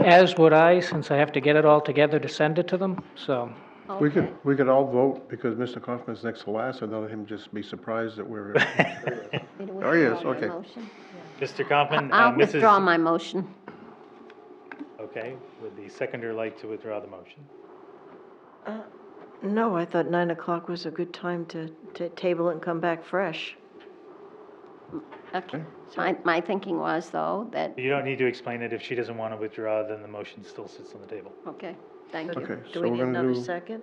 As would I, since I have to get it all together to send it to them, so. Okay. We could all vote because Mr. Kaufman's next to last, and let him just be surprised that we're. Me to Oh, yes, withdraw my okay. motion? Mr. Kaufman, I'll Mrs. withdraw my motion. Okay, would the seconder like to withdraw the motion? No, I thought 9 o'clock was a good time to table it and come back fresh. Okay. My thinking was, though, that, You don't need to explain it. If she doesn't want to withdraw, then the motion still sits on the table. okay, thank you. Okay, Do so we we're need gonna another do, second?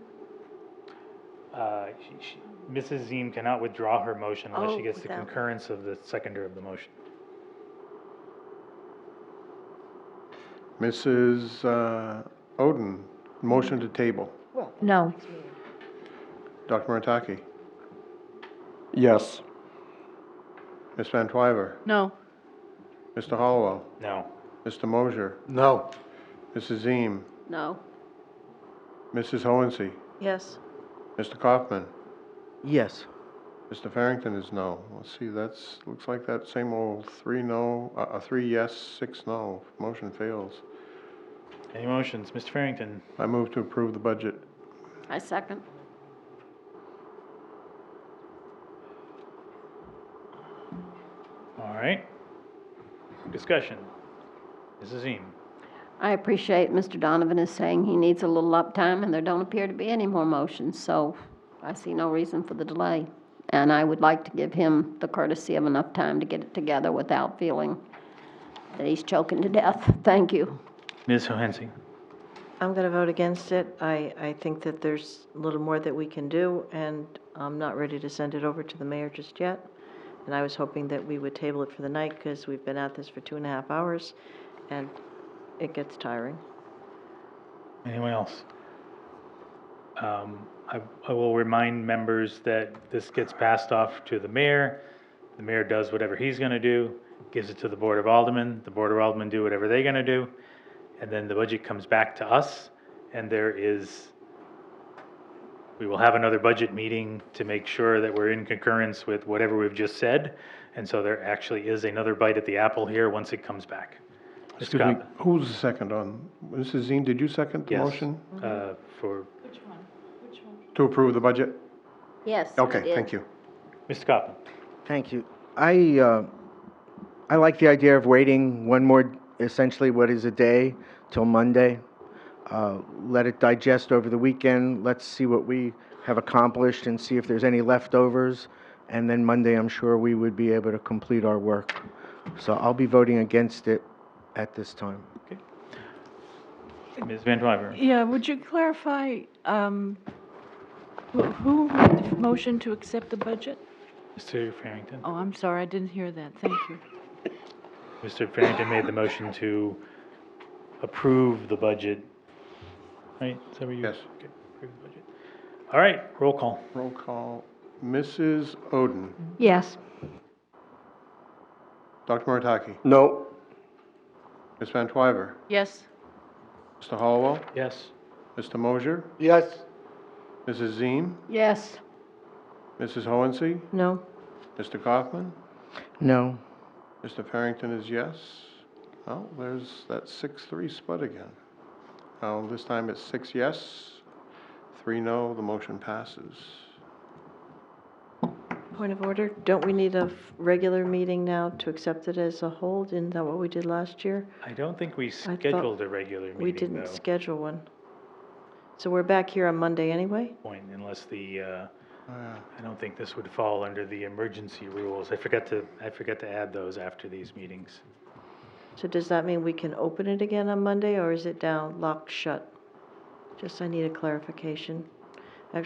Mrs. Ziem cannot withdraw her motion unless she Oh, gets the without- concurrence of the seconder of the motion. Mrs. Oden, motion to table. No. Dr. Murataki, Yes. Ms. Van Twyver, No, Mr. Hollowell, No. Mr. Mosier, No. Mrs. Ziem, No, Mrs. Hohensee, Yes. Mr. Kaufman, Yes. Mr. Farrington is no. Let's see, looks like that same old 3 no, 3 yes, 6 no. Motion fails. Any motions? Mr. Farrington? I move to approve the budget. I second. All right. Discussion. Mrs. Ziem? I appreciate Mr. Donovan is saying he needs a little uptime, and there don't appear to be any more motions, so I see no reason for the delay. And I would like to give him the courtesy of enough time to get it together without feeling that he's choking to death. Thank you. Ms. Hohensee? I'm going to vote against it. I think that there's a little more that we can do, and I'm not ready to send it over to the mayor just yet. And I was hoping that we would table it for the night because we've been at this for 2.5 hours, and it gets tiring. Anyone else? I will remind members that this gets passed off to the mayor. The mayor does whatever he's going to do, gives it to the Board of Aldermen. The Board of Aldermen do whatever they're going to do. And then the budget comes back to us, and we will have another budget meeting to make sure that we're in concurrence with whatever we've just said. And so there actually is another bite at the apple here once it comes back. Mr. Excuse me, Cobb? who's the second on? Mrs. Ziem, did you second the Yes. motion? For To approve the budget? Yes, I Okay, did. thank you. Mr. Coppin? Thank you. I like the idea of waiting one more, essentially what is a day, till Monday. Let it digest over the weekend. Let's see what we have accomplished and see if there's any leftovers. And then Monday, I'm sure we would be able to complete our work. So I'll be voting against it at this time. Okay. Ms. Van Twyver? yeah, would you clarify, who made the motion to accept the budget? Mr. Farrington? Oh, I'm sorry, I didn't hear that, thank you. Mr. Farrington made the motion to approve the budget, right? Is that what you? Yes. Okay, approve the budget. All right, roll call. Roll call. Mrs. Oden, Yes. Dr. Murataki, No. Ms. Van Twyver, Yes, Mr. Hollowell, Yes. Mr. Mosier, Yes. Mrs. Ziem, Yes. Mrs. Hohensee, No? Mr. Kaufman, No. Mr. Farrington is yes. Well, there's that 6-3 split again. This time it's 6 yes, 3 no, the motion passes. Point of order, don't we need a regular meeting now to accept it as a whole? Isn't that what we did last year? I don't think we thought scheduled a regular We meeting, didn't though, schedule one. So we're back here on Monday anyway? point, unless I don't think this would fall under the emergency rules. I forgot to add those after these meetings. So does that mean we can open it again on Monday, or is it down, locked shut? Just, I need a clarification.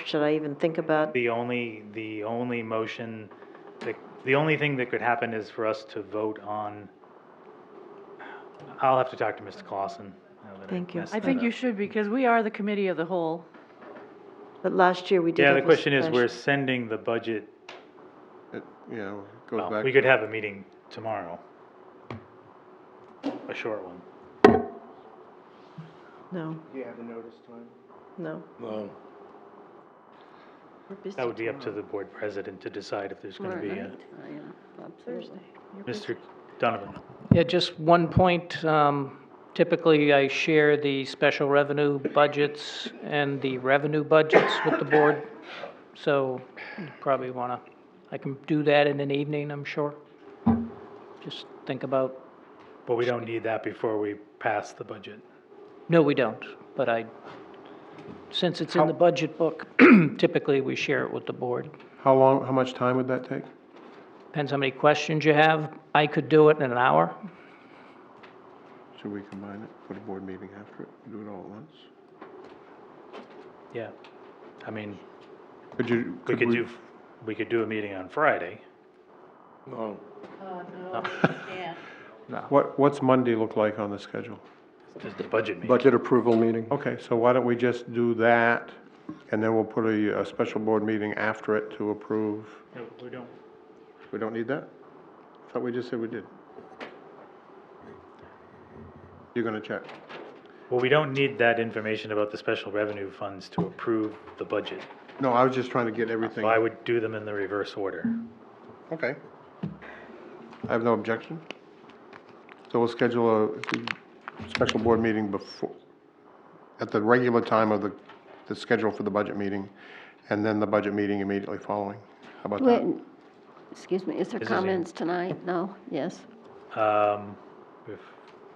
Should I even think about, The only motion, the only thing that could happen is for us to vote on, I'll have to talk to Mr. Clausen, now that Thank you. messed I that think up. you should, because we are the committee of the whole. But last year we did Yeah, have the a question is, special- we're sending the budget, It, you know, goes well, back. we could have a meeting tomorrow. A short one. No, Do you have the notice time? no. Well, We're busy That would be up to tomorrow. the board president to decide if there's going to Tomorrow be a. night, I am, absolutely. Thursday. You're busy. Mr. Donovan? Yeah, just one point. Typically, I share the special revenue budgets and the revenue budgets with the board. So you probably want to, I can do that in an evening, I'm sure. Just think about, But we don't need that before we pass the budget. no, we don't, but since it's in the budget book, typically we share it with the board. How much time would that take? Depends how many questions you have. I could do it in an hour. Should we combine it, put a board meeting after it, do it all at once? Yeah. I mean, Could you, we could do a meeting on Friday. no. what's Monday look like on the schedule? Just the budget meeting. Budget approval meeting. Okay, so why don't we just do that, and then we'll put a special board meeting after it to approve. No, we don't. We don't need that? I thought we just said we did. You're gonna check? Well, we don't need that information about the special revenue funds to approve the budget. No, I was just trying to get everything. So I would do them in the reverse order. Okay. I have no objection. So we'll schedule a special board meeting before, at the regular time of the schedule for the budget meeting, and then the budget meeting immediately following. How about Wait, that? excuse me, is there Mrs. comments tonight? No? Yes?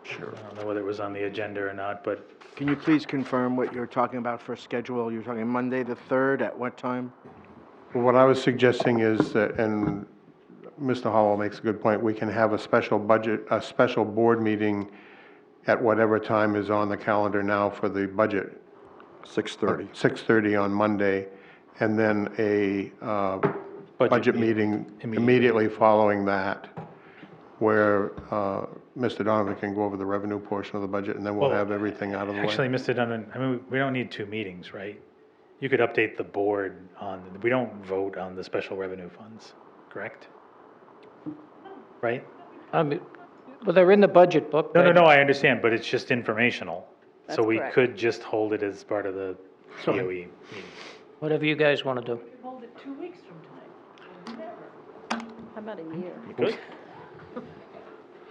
Sure. I don't know whether it was on the agenda or not, but Can you please confirm what you're talking about for schedule? You're talking Monday the 3rd, at what time? Well, what I was suggesting is that, and Mr. Howell makes a good point, we can have a special board meeting at whatever time is on the calendar now for the budget. 6:30. 6:30 on Monday, and then a budget meeting immediately following that, where Mr. Donovan can go over the revenue portion of the budget, and then we'll Well, have everything out of the way. actually, Mr. Donovan, I mean, we don't need two meetings, right? You could update the board we don't vote on the special revenue funds, correct? Right? Well, they're in the budget book. No, I understand, but it's just informational. So we could just hold it as part of the BOE meeting. Whatever you guys want to do. Hold it 2 weeks from tonight. How about a year? You could?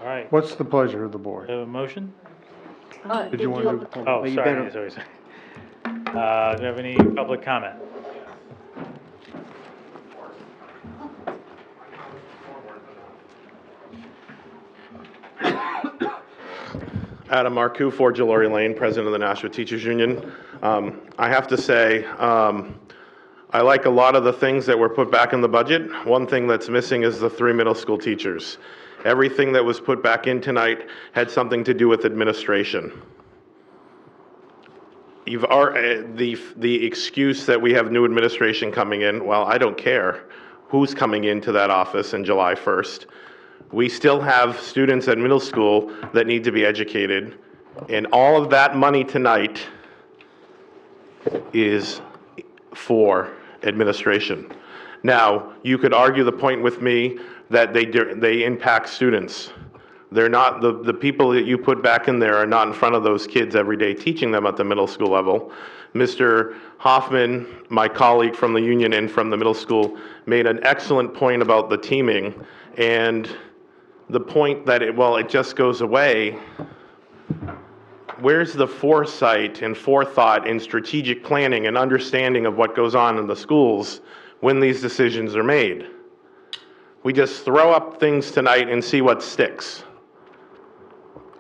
All right. What's the pleasure of the board? Have a motion? Did you want to do? Oh, you sorry, better- sorry. Do you have any public comment? Adam Marcoux, 4 Jalori Lane, President of the Nashua Teachers Union. I have to say, I like a lot of the things that were put back in the budget. One thing that's missing is the 3 middle school teachers. Everything that was put back in tonight had something to do with administration. The excuse that we have new administration coming in, well, I don't care who's coming into that office on July 1st. We still have students at middle school that need to be educated, and all of that money tonight is for administration. Now, you could argue the point with me that they impact students. They're not, the people that you put back in there are not in front of those kids every day teaching them at the middle school level. Mr. Hoffman, my colleague from the union and from the middle school, made an excellent point about the teaming, and the point that it just goes away. Where's the foresight and forethought and strategic planning and understanding of what goes on in the schools when these decisions are made? We just throw up things tonight and see what sticks.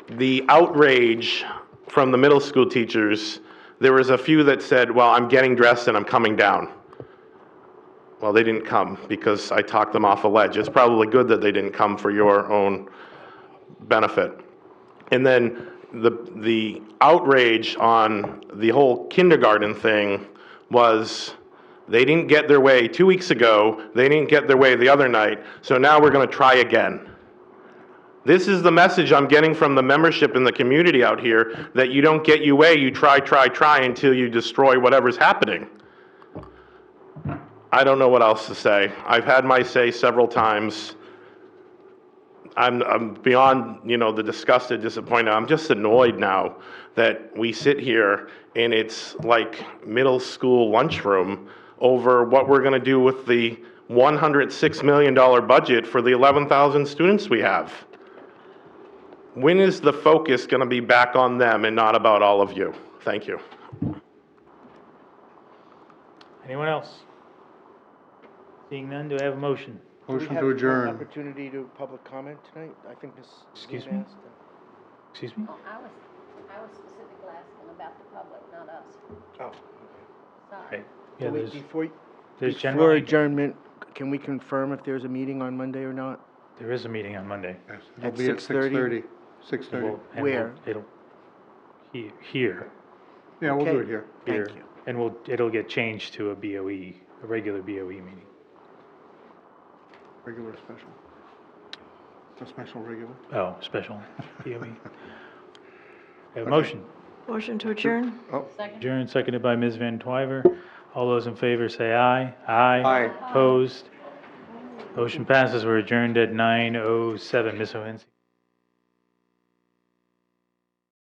The outrage from the middle school teachers, there was a few that said, well, I'm getting dressed and I'm coming down. Well, they didn't come because I talked them off a ledge. It's probably good that they didn't come for your own benefit. And then the outrage on the whole kindergarten thing was they didn't get their way 2 weeks ago, they didn't get their way the other night, so now we're going to try again. This is the message I'm getting from the membership in the community out here, that you don't get your way, you try until you destroy whatever's happening. I don't know what else to say. I've had my say several times. I'm beyond, the disgusted, disappointed. I'm just annoyed now that we sit here and it's like middle school lunchroom over what we're gonna do with the $106 million budget for the 11,000 students we have. When is the focus gonna be back on them and not about all of you? Thank you. Anyone else? Seeing none, do I have a motion? Motion to adjourn. Opportunity to public comment tonight? I think Ms. Excuse Dean me? asked. Excuse me? Oh, I was specifically asking about the public, not us. Oh. Sorry. Okay. Yeah, Wait, there's before general, adjournment, can we confirm if there's a meeting on Monday or not? there is a meeting on Monday. It'll At be at 6:30? 6:30. Where? It'll, here, Yeah, we'll do Okay. it here. here. Thank you. And it'll get changed to a BOE, a regular BOE meeting. Regular special. A special regular. Oh, special BOE. Have a motion. Motion to adjourn? Oh, Adjourned, seconded by Ms. Van Twyver. All those in favor say aye. Aye. Aye. Opposed? Motion passes. We're adjourned at 9:07. Ms. O'Hensy.